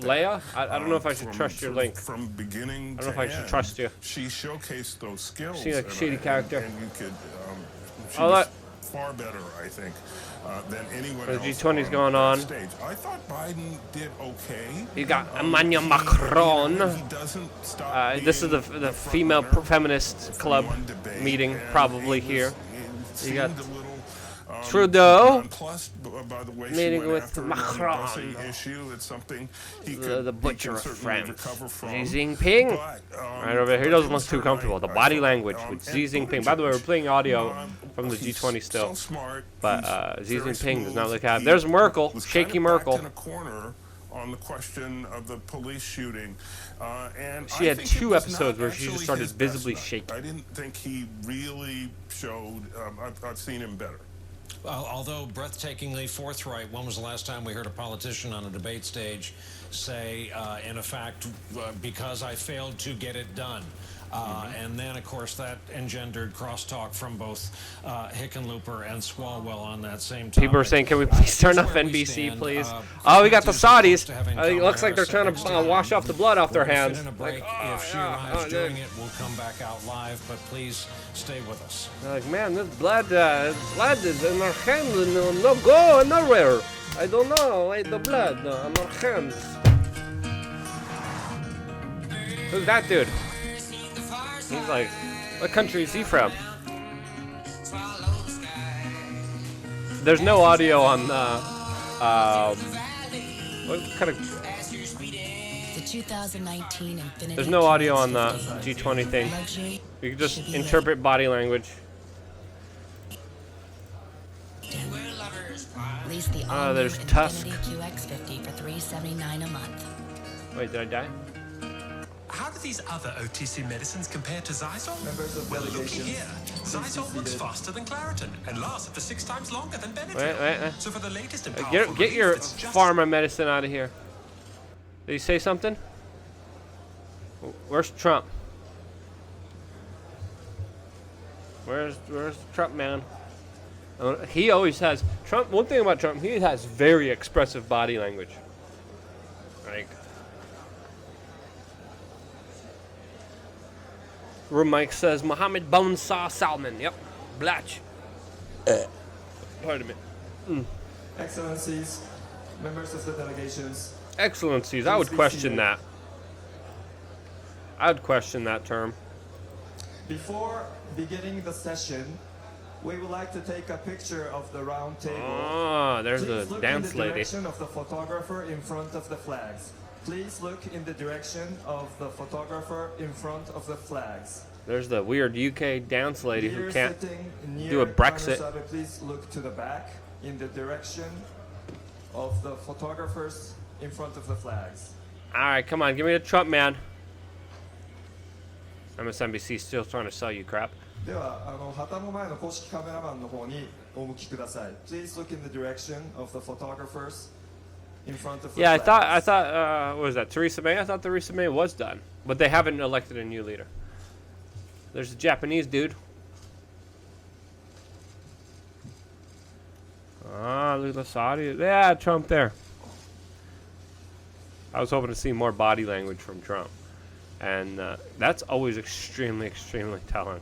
Leah, I don't know if I should trust your link. From beginning I don't know if I should trust you. She showcased those skills. She's like a shady character. And you could, she Oh, was far better, I think, than anyone else. The G20's going on. Stage. I thought Biden did okay. You got Emmanuel Macron. He doesn't stop This is the female feminist club meeting probably here. You got Trudeau meeting with Macron. The butcher of France. Xi Jinping. Right over here. He doesn't look too comfortable. The body language with Xi Jinping. By the way, we're playing audio from the G20 still. But Xi Jinping does not look happy. There's Merkel. Shaky Merkel. On the question of the police shooting, and she had 2 episodes where she just started visibly shaking. I didn't think he really showed. I've seen him better. Although breathtakingly forthright, when was the last time we heard a politician on a debate stage say, in effect, because I failed to get it done? And then, of course, that engendered crosstalk from both Hickenlooper and Swalwell on that same topic. People are saying, can we please turn off NBC, please? Oh, we got the Saudis. It looks like they're trying to wash off the blood off their hands. Like, if she arrives doing it, we'll come back out live, but please stay with us. Like, man, this blood is in our hands and no go nowhere. I don't know, the blood on our hands. Who's that dude? He's like, what country is he from? There's no audio on what kind of? The 2019 Infinity. There's no audio on the G20 thing. You can just interpret body language. There's Tusk. QX50 for $379 a month. Wait, did I die? How do these other OTC medicines compare to Zysol? Well, looky here. Zysol works faster than Claritin and lasts up to 6 times longer than Benadryl. Wait. So for the latest and powerful Get your relief, it's just pharma medicine out of here. Did he say something? Where's Trump? Where's Trump, man? He always has Trump. One thing about Trump, he has very expressive body language. Like. Room Mike says Mohammed Bonesaw Salman. Yep, Blatch. Pardon me. Excellencies, members of the delegations. Excellencies, I would question that. I would question that term. Before beginning the session, we would like to take a picture of the round table. Oh, there's Please the look dance in the lady. direction of the photographer in front of the flags. Please look in the direction of the photographer in front of the flags. There's the weird UK dance lady who Here can't sitting near do a Brexit. Prime Minister, please look to the back in the direction of the photographers in front of the flags. All right, come on, give me the Trump man. MSNBC still trying to sell you crap. では、旗の前の公式カメラマンの方にお向きください. Please look in the direction of the photographers in front of the Yeah, flags. I thought, what was that, Theresa May? I thought Theresa May was done, but they haven't elected a new leader. There's a Japanese dude. Ah, look at the Saudi. Yeah, Trump there. I was hoping to see more body language from Trump, and that's always extremely, extremely telling.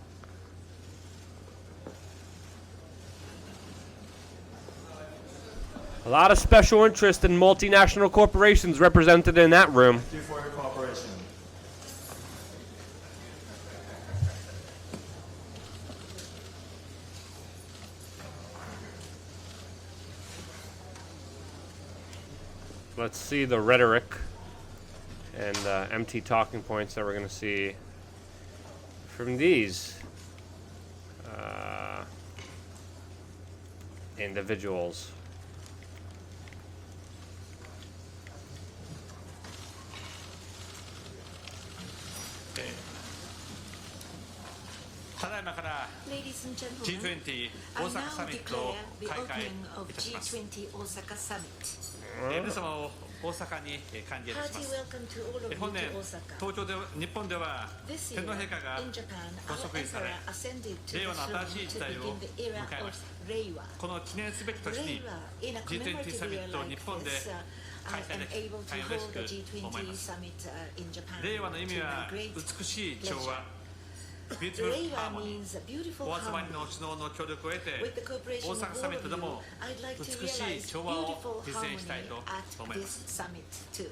A lot of special interest and multinational corporations represented in that room. Thank you for your cooperation. Let's see the rhetoric and empty talking points that we're going to see from these individuals. Ladies and gentlemen, G20 I 大阪 now サミットを declare the 開会 opening of いたします G20 Osaka Summit. 皆様を大阪に歓迎いたしま Hearty す welcome to all of you 本年 to Osaka. 東京で日本では This 天 year, 皇陛下が in Japan, ご our 即位さ emperor れ ascended to 令 the 和の throne 新しい to 時代を begin the era 迎え of ました Reiwa. この記念すべき年に Reiwa, in a G20 サ commemorative ミ year ットを日 like 本で this, I 開催 am でき able to 大変嬉 hold the しく思い G20 ます summit in Japan 令和の意味 to my は great 美しい調 pleasure. 和ビューティフルハー Reiwa モニー means a beautiful お集まり harmony. の首脳の協力を得て With the cooperation 大 of 阪サ all ミッ of トで you, も I'd like to 美しい realize 調和を beautiful 実 harmony 現したいと at 思いま this す summit too.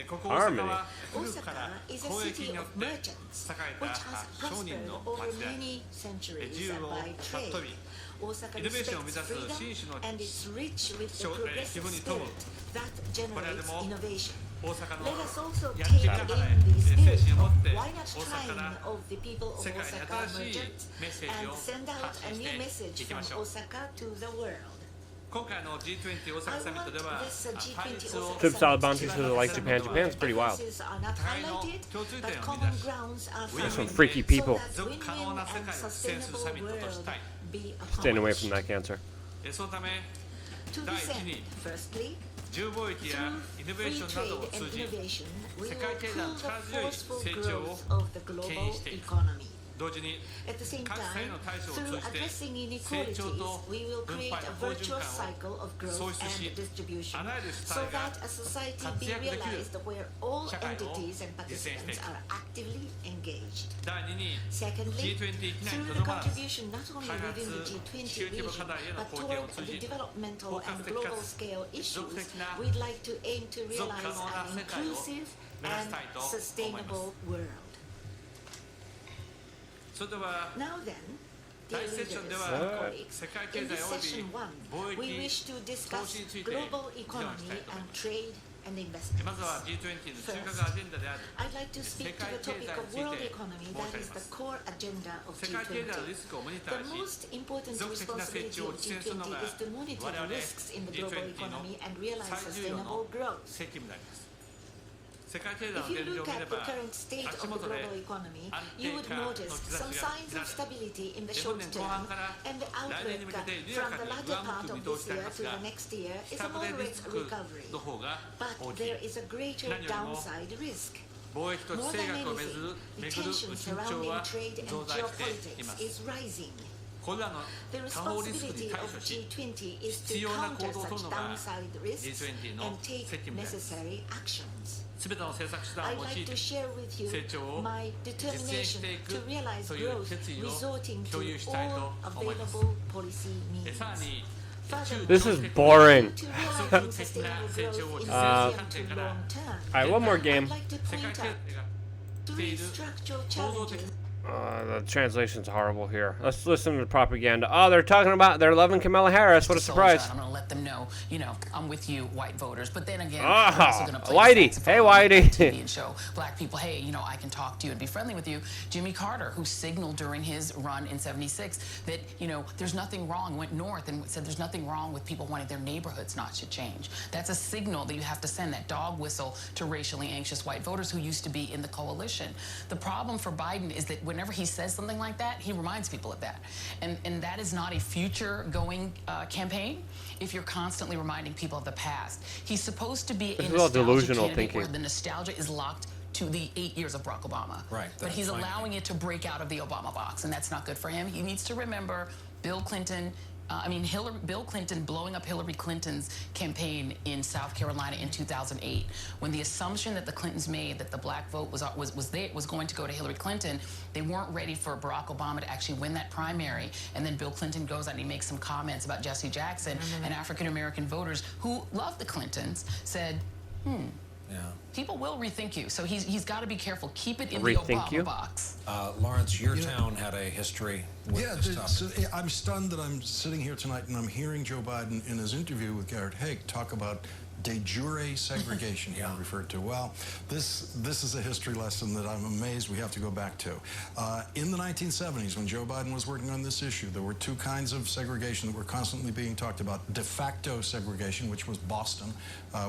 ここ大阪は古くから Osaka is a 交易 city によ of って栄 merchants, え which た has 商人 prospered の over 町であり many centuries 自由を by 尊 trade. び Osaka イノベーションを目 respects 指す freedom 紳士の and is rich with the 気 progressive 分に富む spirit that これで generates も innovation. 大阪の Let us also やっ take てみながら in the 精 spirit 神を持 of って why not 大阪から trying of the people of 世界に Osaka 新しい merchants メッセージ and を send out 発 a 信 new してい message きま from しょう Osaka to the world. 今回の G20 大阪サミットでは I want this, G20 対立を Trip Salabanti says I like Japan. Japan's pretty wild. Differences are not 互いの highlighted, 共通 but 点を common 生み出し grounds are ウィン found ウィン Some freaky で people. そ 持続可能な世界を実践するサミットとしたい be Staying away accomplished. from that cancer. そのため To 第 this 一 end, に firstly, 自由貿易やイノベー free ションなど trade を通 and じ innovation 世 will 界経済の fuel the 力強い forceful 成長を growth of the 牽 global 引していく economy. 同時に At the same 格差へ time, の対処を through 通じて addressing 成長 inequalities, と we will 分 create 配 a の好循 virtuous 環 cycle of を growth 創出し and distribution あらゆる主 so 体が that a society 活 be 躍できる realized where all 社会を entities and 実現してい participants く are actively engaged. 第2に Secondly, G20 域内に through と the どまらず contribution not only 開 within 発 the 地球 G20 規模 region, 課題への but 貢献を toward 通 the じ developmental 包括 and 的か global つ scale 持続 issues, 的な we'd like to aim to 持続可 realize 能な an 世界を inclusive 目指し and たいと思います sustainable world. それでは Now then, 第 dear 1セッションで leaders は and colleagues, 世界経 in 済 this および session 貿 1, we 易 wish to 投 discuss 資について global 議論 economy したいと思い and ます trade and investment. まずは G20 の中核アジェンダである I'd like to 世 speak 界 to the 経 topic 済 of につい world て economy 申し that 上げ is ま the す core agenda of 世界経済のリ G20. スクをモニタ The ーし most important 持続的な成 responsibility 長を of 実現するのが G20 is to monitor 我々 the risks in the global G20 の economy and realize 最重要 sustainable の growth. 責務であります世界経済の If you 現状 look を見れ at the ば current state 足 of the 元で global economy, 安 you 定 would 化の notice 兆 some しが signs 見ら of れ stability in the 本 short 年後半 term, から and the 来年に向 outlook けて緩や from か the に latter 上向 part く見 of 通 this しであり year ま to すが the next year is 下 a 振れリ moderate スク recovery. の方が But 大きい there is a greater 何よりも downside risk. 貿易と地 More 政 than 学をめ anything, ぐる the 緊 tension 張 surrounding は trade and 増大していま geopolitics す is rising. これらの The 下方リスクに responsibility 対 of 処し G20 is 必 to 要な counter 行動を取る such のが downside risks G20 の and take 責務であります necessary actions. すべての政策手段 I'd を用い like て to share with you 成長を my 実現 determination していく to realize という growth 決意を resorting 共有 to したいと all 思います available policy means. さらに This is boring. To realizing sustainable growth in the medium to long term, Alright, one more game. I'd like to 世界 point 経済 out がしてい three る structural 構造的 challenges The translation's horrible here. Let's listen to the propaganda. Oh, they're loving Kamala Harris. What a surprise. I'm going to let them know, I'm with you, white voters. But then again, Oh, I'm also going to play Whitey. Hey, Whitey. TV and show black people, hey, I can talk to you and be friendly with you. Jimmy Carter, who signaled during his run in '76 that, there's nothing wrong, went north and said there's nothing wrong with people wanting their neighborhoods not to change. That's a signal that you have to send, that dog whistle, to racially anxious white voters who used to be in the coalition. The problem for Biden is that whenever he says something like that, he reminds people of that. And that is not a future-going campaign if you're constantly reminding people of the past. He's supposed to be a nostalgia candidate where the nostalgia is locked to the 8 years of Barack Obama. Right. But he's allowing it to break out of the Obama box, and that's not good for him. He needs to remember Bill Clinton blowing up Hillary Clinton's campaign in South Carolina in 2008, when the assumption that the Clintons made that the black vote was going to go to Hillary Clinton, they weren't ready for Barack Obama to actually win that primary. And then Bill Clinton goes out and he makes some comments about Jesse Jackson, and African American voters who love the Clintons said, people will rethink you. So he's got to be careful. Keep it in the Obama box. Lawrence, your town had a history with this topic. I'm stunned that I'm sitting here tonight and I'm hearing Joe Biden in his interview with Garrett Haake talk about de jure segregation, he referred to. Well, this is a history lesson that I'm amazed we have to go back to. In the 1970s, when Joe Biden was working on this issue, there were two kinds of segregation that were constantly being talked about. De facto segregation, which was Boston,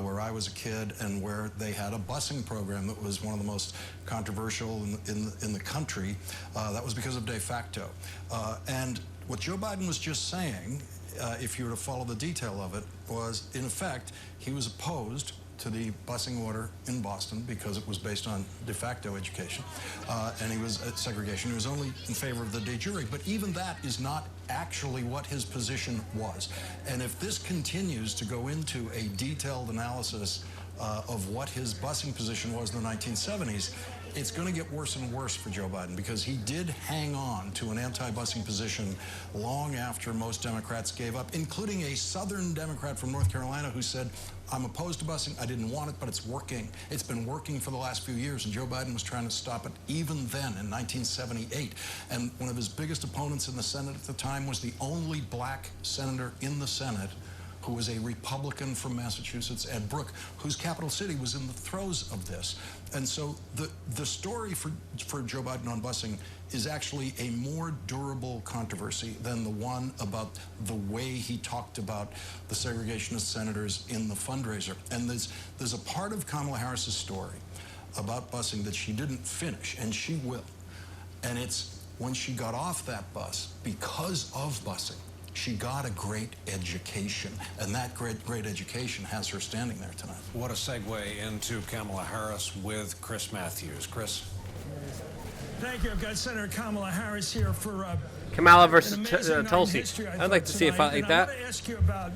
where I was a kid, and where they had a busing program that was one of the most controversial in the country. That was because of de facto. And what Joe Biden was just saying, if you were to follow the detail of it, was, in effect, he was opposed to the busing order in Boston because it was based on de facto education, and he was at segregation. He was only in favor of the de jure, but even that is not actually what his position was. And if this continues to go into a detailed analysis of what his busing position was in the 1970s, it's going to get worse and worse for Joe Biden, because he did hang on to an anti-busing position long after most Democrats gave up, including a Southern Democrat from North Carolina who said, I'm opposed to busing, I didn't want it, but it's working. It's been working for the last few years, and Joe Biden was trying to stop it even then in 1978. And one of his biggest opponents in the Senate at the time was the only black senator in the Senate who was a Republican from Massachusetts, Ed Brooke, whose capital city was in the throes of this. And so the story for Joe Biden on busing is actually a more durable controversy than the one about the way he talked about the segregationist senators in the fundraiser. And there's a part of Kamala Harris's story about busing that she didn't finish, and she will. And it's when she got off that bus, because of busing, she got a great education, and that great education has her standing there tonight. What a segue into Kamala Harris with Chris Matthews. Chris? Thank you. I've got Senator Kamala Harris here for Kamala versus Tulsi. I'd like to see a fight like that. I want to ask you about,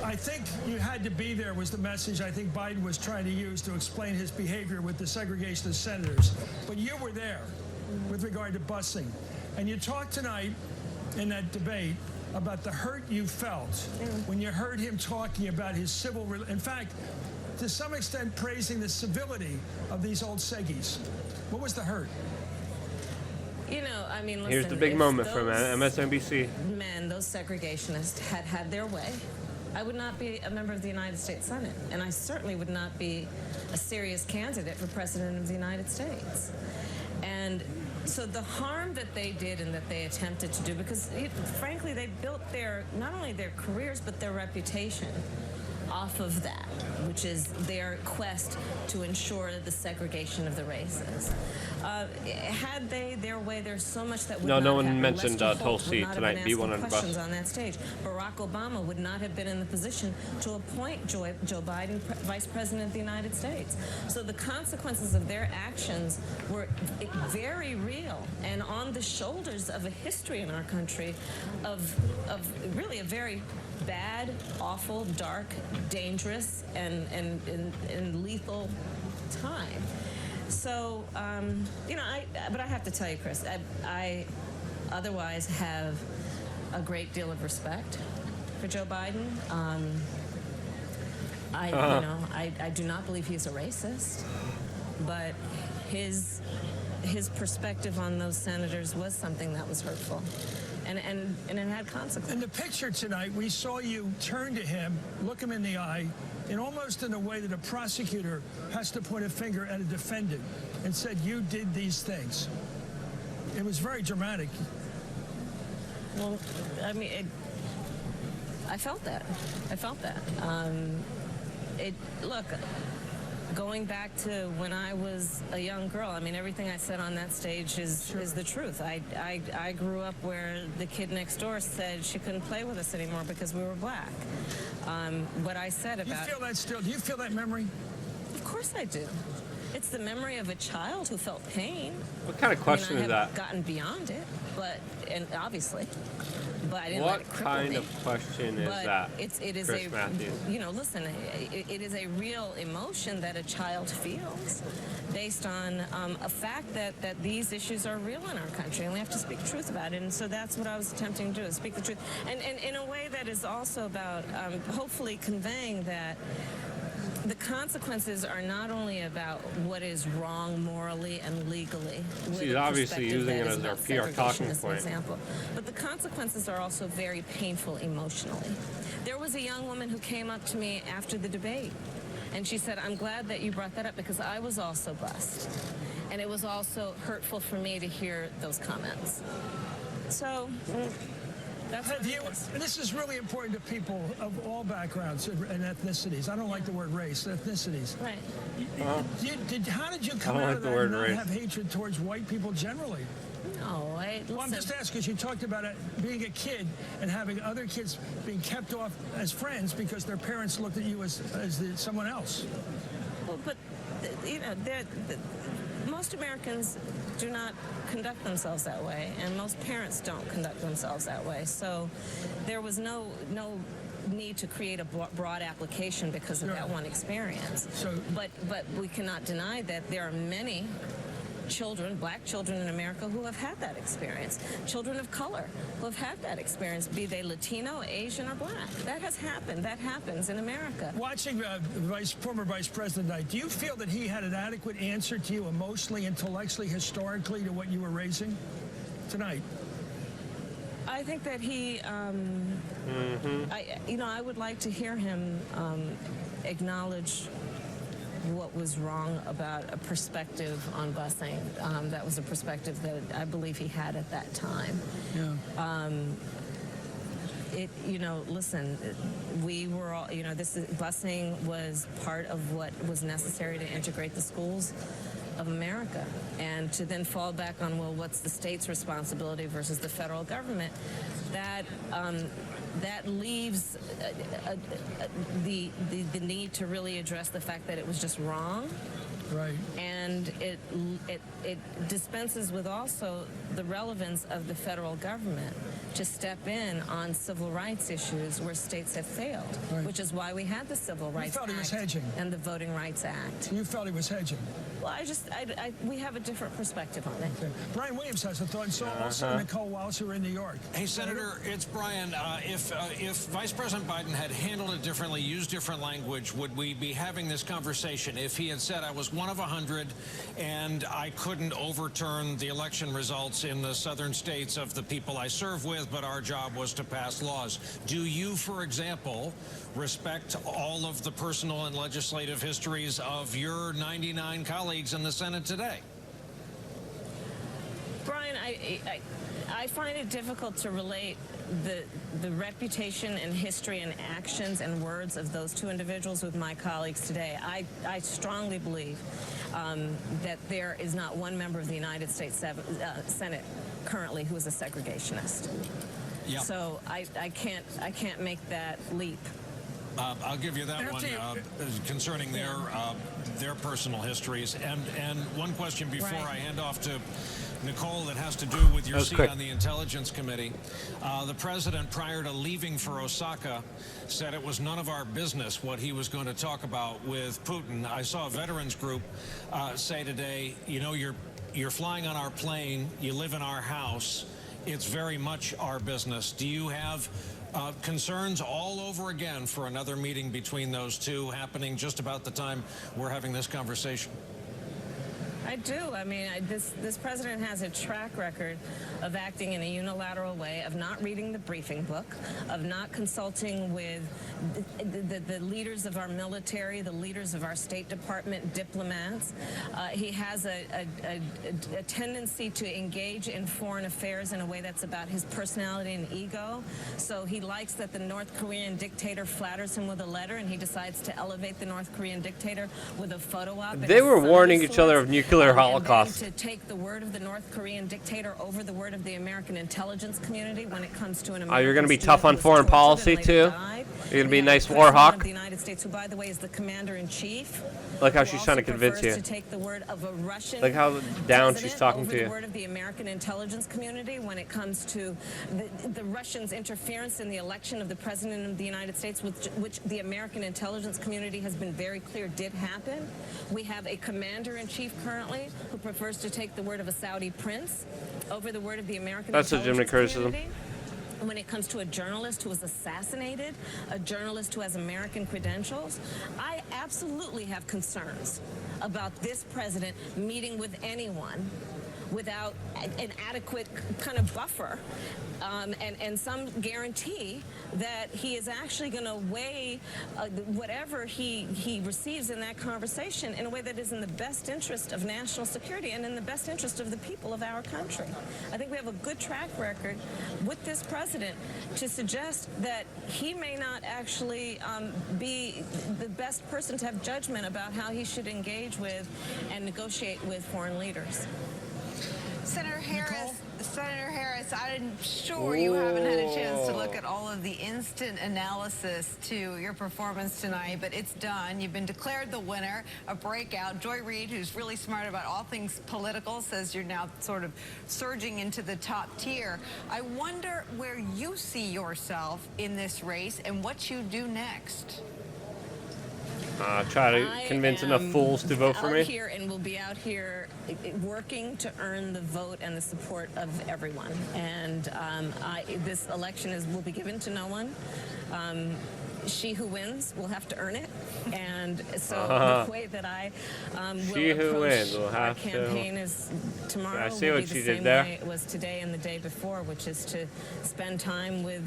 I think you had to be there was the message I think Biden was trying to use to explain his behavior with the segregationist senators. But you were there with regard to busing. And you talked tonight in that debate about the hurt you felt when you heard him talking about his civil, in fact, to some extent praising the civility of these old Seggies. What was the hurt? I mean, listen, here's the big moment from MSNBC. Men, those segregationists had their way, I would not be a member of the United States Senate, and I certainly would not be a serious candidate for President of the United States. And so the harm that they did and that they attempted to do, because frankly, they built not only their careers, but their reputation off of that, which is their quest to ensure the segregation of the races. Had they their way, there's so much that would not no one happen. mentioned Lester Holt Tulsi would not tonight. have been Be one asking on the bus. questions on that stage. Barack Obama would not have been in the position to appoint Joe Biden Vice President of the United States. So the consequences of their actions were very real and on the shoulders of a history in our country of really a very bad, awful, dark, dangerous, and lethal time. So, but I have to tell you, Chris, I otherwise have a great deal of respect for Joe Biden. I do not believe he's a racist, but his his perspective on those senators was something that was hurtful. And it had consequences. In the picture tonight, we saw you turn to him, look him in the eye, and almost in a way that a prosecutor has to point a finger at a defendant and said, you did these things. It was very dramatic. Well, I mean, I felt that. I felt that. Look, going back to when I was a young girl, I mean, everything I said on that stage is the truth. I grew up where the kid next door said she couldn't play with us anymore because we were black. What I said about... You feel that still? Do you feel that memory? Of course I do. It's the memory of a child who felt pain. What kind of question I is that? haven't gotten beyond it, and obviously. But I didn't let it cripple kind me. of question is But that, it is Chris Matthews? listen, it is a real emotion that a child feels based on a fact that these issues are real in our country, and we have to speak truth about it. And so that's what I was attempting to do, is speak the truth. And in a way that is also about hopefully conveying that the consequences are not only about what is wrong morally and legally. She's obviously using it as our PR talking point. Example. But the consequences are also very painful emotionally. There was a young woman who came up to me after the debate, and she said, I'm glad that you brought that up because I was also bused. And it was also hurtful for me to hear those comments. So... Have you, and this is really important to people of all backgrounds and ethnicities. I don't like the word race, ethnicities. Right. How did you come out of that and not have hatred towards white people generally? No, well, I'm just asking because you talked about it, being a kid and having other kids being kept off as friends because their parents looked at you as someone else. Well, but, most Americans do not conduct themselves that way, and most parents don't conduct themselves that way. So there was no need to create a broad application because of that one experience. But we cannot deny that there are many children, black children in America, who have had that experience. Children of color who have had that experience, be they Latino, Asian, or black. That has happened. That happens in America. Watching former Vice President Knight, do you feel that he had an adequate answer to you emotionally, intellectually, historically to what you were raising tonight? I think that he, I would like to hear him acknowledge what was wrong about a perspective on busing. That was a perspective that I believe he had at that time. Yeah. Listen, we were all, busing was part of what was necessary to integrate the schools of America, and to then fall back on, well, what's the state's responsibility versus the federal government, that leaves the need to really address the fact that it was just wrong. Right. And it dispenses with also the relevance of the federal government to step in on civil rights issues where states have failed, which is why we had the Civil Rights Act. You felt he was hedging. And the Voting Rights Act. You felt he was hedging. Well, we have a different perspective on it. Okay. Brian Williams has a thought, and so also Nicole Wallace, who are in New York. Hey, Senator, it's Brian. If Vice President Biden had handled it differently, used different language, would we be having this conversation? If he had said, I was one of 100 and I couldn't overturn the election results in the southern states of the people I serve with, but our job was to pass laws. Do you, for example, respect all of the personal and legislative histories of your 99 colleagues in the Senate today? Brian, I find it difficult to relate the reputation and history and actions and words of those two individuals with my colleagues today. I strongly believe that there is not one member of the United States Senate currently who is a segregationist. Yeah. So I can't make that leap. I'll give you that one concerning their personal histories. And one question before I hand off to Nicole that has to do with your seat on the Intelligence Committee. The president, prior to leaving for Osaka, said it was none of our business what he was going to talk about with Putin. I saw a veterans group say today, you're flying on our plane, you live in our house, it's very much our business. Do you have concerns all over again for another meeting between those two happening just about the time we're having this conversation? I do. I mean, this president has a track record of acting in a unilateral way, of not reading the briefing book, of not consulting with the leaders of our military, the leaders of our State Department, diplomats. He has a tendency to engage in foreign affairs in a way that's about his personality and ego. So he likes that the North Korean dictator flatters him with a letter, and he decides to elevate the North Korean dictator with a photo op. They were warning each other of nuclear holocaust. To take the word of the North Korean dictator over the word of the American intelligence community when it comes to an American. Oh, you're going to be tough on foreign policy too? You're going to be a nice war hawk? Of the United States, who, by the way, is the commander-in-chief. Like how she's trying to convince you. To take the word of a Russian like how down she's talking over to you. The word of the American intelligence community when it comes to the Russians' interference in the election of the president of the United States, which the American intelligence community has been very clear did happen. We have a commander-in-chief currently who prefers to take the word of a Saudi prince over the word of the American That's intelligence legitimate criticism. community. When it comes to a journalist who was assassinated, a journalist who has American credentials, I absolutely have concerns about this president meeting with anyone without an adequate kind of buffer and some guarantee that he is actually going to weigh whatever he receives in that conversation in a way that is in the best interest of national security and in the best interest of the people of our country. I think we have a good track record with this president to suggest that he may not actually be the best person to have judgment about how he should engage with and negotiate with foreign leaders. Senator Harris, I'm sure you haven't had a chance to look at all of the instant analysis to your performance tonight, but it's done. You've been declared the winner, a breakout. Joy Reid, who's really smart about all things political, says you're now sort of surging into the top tier. I wonder where you see yourself in this race and what you do next. Try to convince enough fools to vote for me. Here and will be out here working to earn the vote and the support of everyone. And this election will be given to no one. She who wins will have to earn it, and so the way that I will approach our campaign is tomorrow. I see what she did there. there. It was today and the day before, which is to spend time with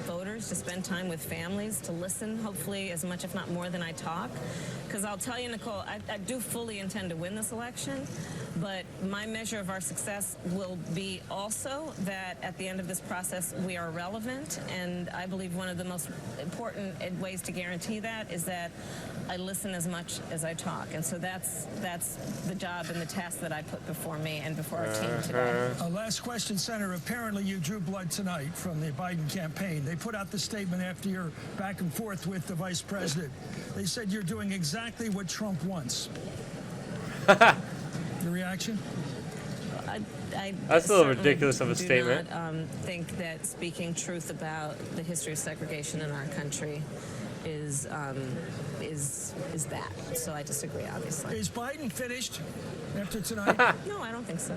voters, to spend time with families, to listen, hopefully as much if not more than I talk. Because I'll tell you, Nicole, I do fully intend to win this election, but my measure of our success will be also that at the end of this process we are relevant, and I believe one of the most important ways to guarantee that is that I listen as much as I talk, and so that's the job and the task that I put before me and before our team today. Last question, Senator. Apparently you drew blood tonight from the Biden campaign. They put out the statement after your back and forth with the vice president. They said you're doing exactly what Trump wants. Your reaction? That's a little ridiculous of a statement. I do not think that speaking truth about the history of segregation in our country is that. So I disagree, obviously. Is Biden finished after tonight? No, I don't think so.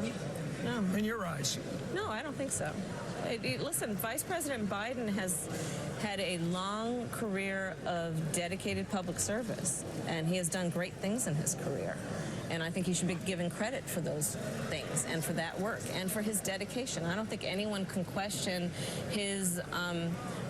No. In your eyes? No, I don't think so. Listen, Vice President Biden has had a long career of dedicated public service, and he has done great things in his career. And I think he should be given credit for those things and for that work and for his dedication. I don't think anyone can question his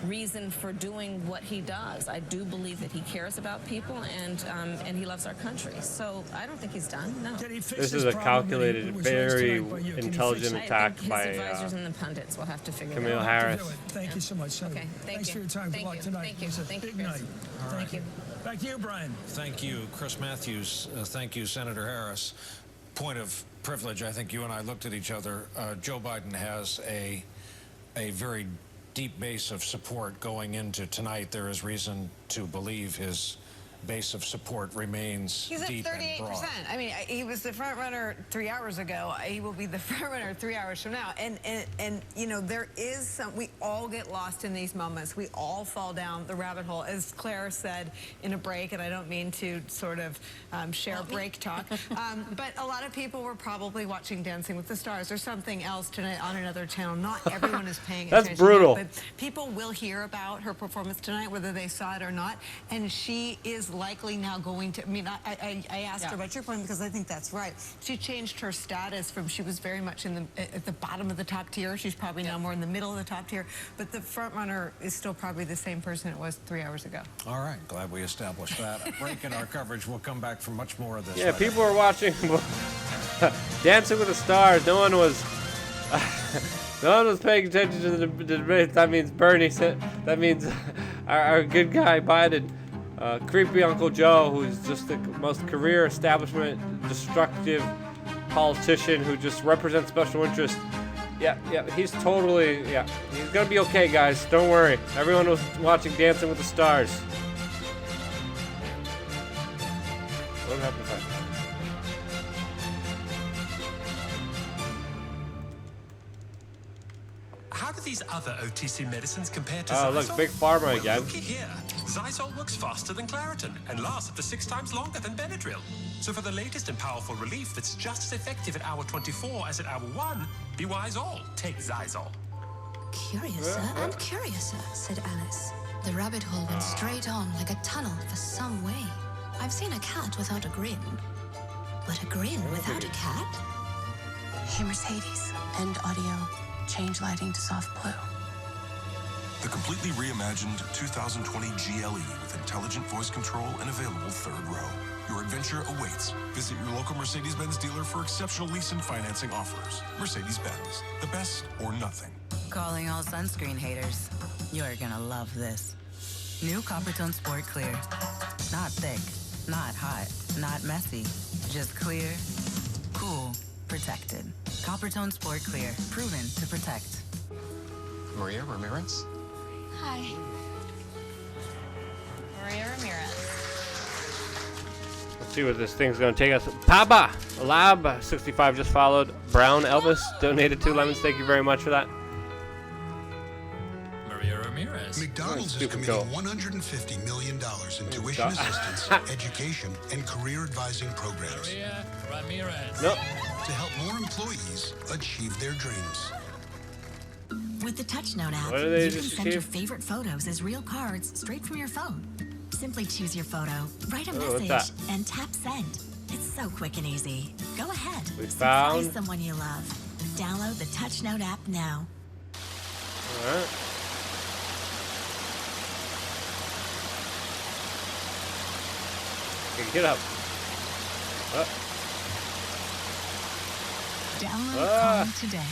reason for doing what he does. I do believe that he cares about people and he loves our country. So I don't think he's done. No. This is a calculated, very intelligent attack by his advisors and the pundits will have to figure Camille it out. Harris. Thank you so much, Senator. Okay, Thanks for your time. Good luck tonight. Thank you. It was a Thank you, big Chris. night. Thank you. Back to you, Brian. Thank you, Chris Matthews. Thank you, Senator Harris. Point of privilege, I think you and I looked at each other. Joe Biden has a very deep base of support going into tonight. There is reason to believe his base of support remains He's at deep 38%. and broad. I mean, he was the front runner 3 hours ago. He will be the front runner 3 hours from now. And you know, there is some, we all get lost in these moments. We all fall down the rabbit hole, as Claire said in a break, and I don't mean to sort of share break talk, but a lot of people were probably watching Dancing with the Stars or something else tonight on another channel. Not everyone is paying That's attention. brutal. But people will hear about her performance tonight, whether they saw it or not, and she is likely now going to, I mean, I asked her about your point because I think that's right. She changed her status from, she was very much in at the bottom of the top tier. She's probably now more in the middle of the top tier. But the front runner is still probably the same person it was 3 hours ago. All right, glad we established that. A break in our coverage. We'll come back for much more of this. Yeah, people were watching Dancing with the Stars. No one was paying attention to the debate. That means Bernie said. That means our good guy Biden, creepy Uncle Joe, who's just the most career establishment destructive politician who just represents special interest. Yeah, he's totally, he's gonna be okay, guys. Don't worry. Everyone was watching Dancing with the Stars. What happened if How do these other OTC medicines compare to Oh, Zysol? look, Big Pharma Well, again. looky here. Zysol works faster than Claritin and lasts up to 6 times longer than Benadryl. So for the latest and powerful relief that's just as effective at hour 24 as at hour 1, be wise all. Take Zysol. Curiouser and curiouser, said Alice. The rabbit hole went straight on like a tunnel for some way. I've seen a cat without a grin, but a grin without a cat? Hey, Mercedes. End audio. Change lighting to soft blue. The completely reimagined 2020 GLE with intelligent voice control and available third row. Your adventure awaits. Visit your local Mercedes-Benz dealer for exceptional lease and financing offers. Mercedes-Benz, the best or nothing. Calling all sunscreen haters. You're gonna love this. New Coppertone Sport Clear. Not thick, not hot, not messy. Just clear, cool, protected. Coppertone Sport Clear. Proven to protect. Maria Ramirez? Hi. Maria Ramirez. Let's see what this thing's gonna take us. Paba Lab 65 just followed. Brown Elvis donated 2 lemons. Thank you very much for that. Maria Ramirez. McDonald's is committing $150 million in tuition assistance, education, and career advising programs. Maria Ramirez. Nope. To help more employees achieve their dreams. With the TouchNote app, What do they you can just send your achieve? favorite photos as real cards straight from your phone. Simply choose your photo, write a Oh, what's message, that? and tap send. It's so quick and easy. Go ahead. We Surprise found- someone you love. Download the TouchNote app now. All right. Okay, get up. Up. Download Calm today.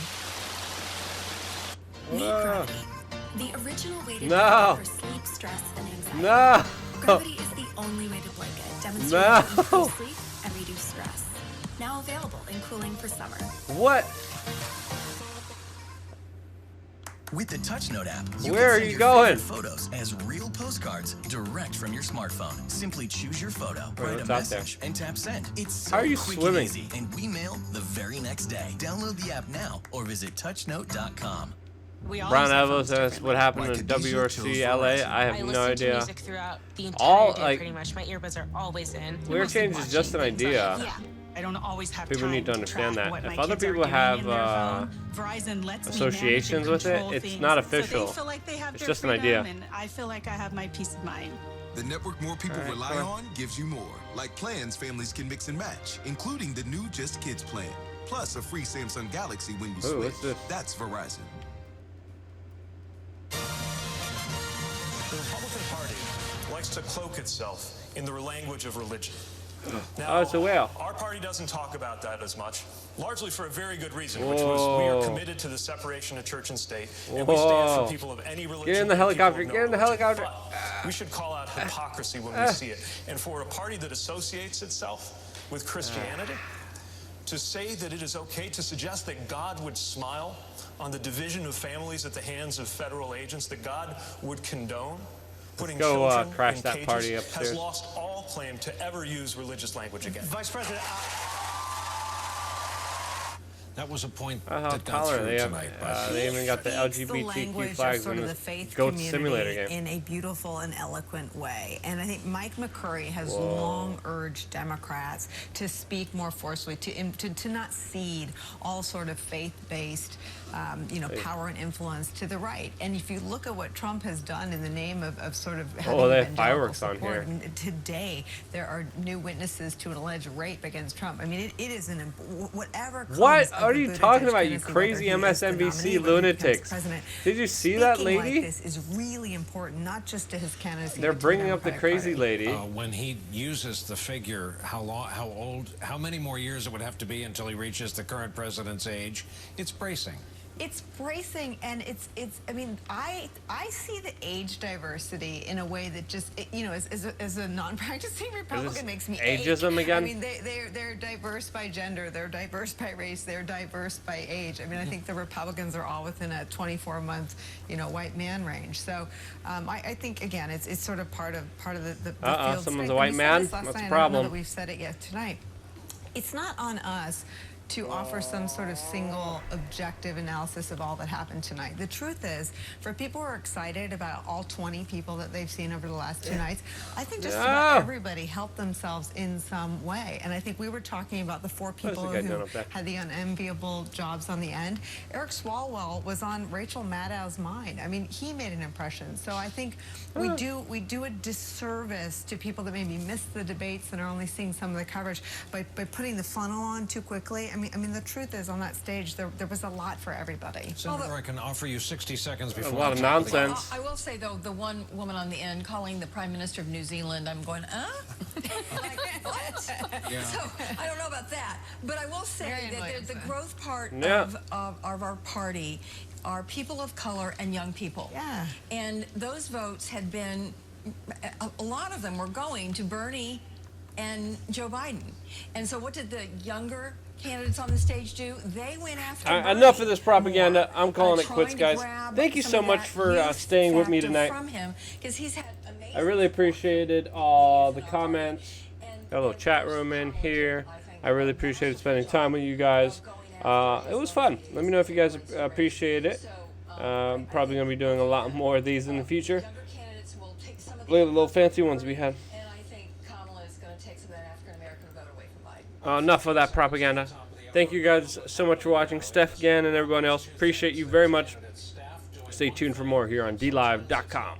Ah. The original way to No. for sleep, stress, and anxiety. No. Gravity is the only way to blanket, demonstrating No. increased sleep and reduce stress. Now available in cooling for summer. What? With the TouchNote app, Where are can send you your going? favorite photos as real postcards direct from your smartphone. Simply choose your photo, write a what's out there? message, and tap send. It's so How are you quick swimming? and easy, and we mail the very next day. Download the app now or visit touchnote.com. Brown Elvis says what happened in WRC LA. I have I no listen to idea. music throughout the entire All day, like pretty much. My earbuds are always in. weird change is just an idea. Yeah, I don't always have People time need to understand track that. what If my other kids are people doing have in their phone. Verizon lets me associations manage with and it, control it's things, not so official. they feel like they have It's their just an freedom, idea. and I feel like I have my peace of mind. The network more people All right, rely cool. on gives you more. Like plans families can mix and match, including the new Just Kids plan. Plus a free Samsung Galaxy when you Ooh, switch. what's this? That's Verizon. The Republican Party likes to cloak itself in the language of religion. Oh, it's a whale. Our party doesn't talk about that as much, largely for a very good reason, which was we are Whoa. committed to the separation of church and state, and we stand Whoa. for people of any religion. Get in the and people helicopter. of no Get in the religion. helicopter. But we should call out hypocrisy when we see it. And for a party that associates itself with Christianity, to say that it is okay to suggest that God would smile on the division of families at the hands of federal agents, that God would condone putting go, children crash in that cages, party upstairs. has lost all claim to ever use religious language again. Vice President, That was a point How that got tolerant through they have. tonight. But They even got the Speaks LGBTQ language of flags sort in of the this faith Goat community Simulator game. in a beautiful and eloquent way. And I think Mike McCurry has Whoa. long urged Democrats to speak more forcefully, to not cede all sort of faith-based power and influence to the right. And if you look at what Trump has done in the name of sort of having they have evangelical fireworks on support, here. and today there are new witnesses to an alleged rape against Trump. I mean, it is whatever. What comes of are the you Buttigieg talking about, you candidacy, crazy whether he is the MSNBC nominee, whether he becomes lunatics? president, Did you see that speaking lady? like this is really important, not just to his candidacy. They're but to bringing up the Democratic crazy Party. lady. when he uses the figure, how many more years it would have to be until he reaches the current president's age, it's bracing. It's bracing, and it's. I mean, I see the age diversity in a way that just, as a non-practicing Republican, makes me ageism ache. again? I mean, they're diverse by gender, they're diverse by race, they're diverse by age. I mean, I think the Republicans are all within a 24-month, white man range. So, I think again, it's sort of part of the field. Someone's a white man. That's a I don't know problem. that we've said it yet tonight. It's not on us to offer some sort of single objective analysis of all that happened tonight. The truth is, for people who are excited about all 20 people that they've seen over the last 2 nights, I think just about everybody helped themselves in some way. And I think we were talking about the 4 people who had the unenviable jobs on the end. Eric Swalwell was on Rachel Maddow's mind. I mean, he made an impression. So I think we do a disservice to people that maybe missed the debates and are only seeing some of the coverage by putting the funnel on too quickly. I mean, the truth is, on that stage, there was a lot for everybody. Senator, I can offer you 60 seconds before. A lot of nonsense. I will say, though, the one woman on the end calling the Prime Minister of New Zealand, I'm going, like, what? Yeah. So, I don't know about that. But I will say that the growth part of our party are people of color and young people. Yeah. And those votes had been, a lot of them were going to Bernie and Joe Biden. And so what did the younger candidates on the stage do? They went after Enough of this propaganda. I'm calling it quits, guys. Thank you so much for staying with me tonight. From him, 'cause he's had amazing. I really appreciated all the comments. Got a little chat room in here. I really appreciated spending time with you guys. It was fun. Let me know if you guys appreciate it. Probably going to be doing a lot more of these in the future. Look at the little fancy ones we had. Enough of that propaganda. Thank you guys so much for watching. Steph again and everyone else. Appreciate you very much. Stay tuned for more here on DLive.com.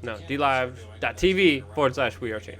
No, DLive.tv/We Are Change.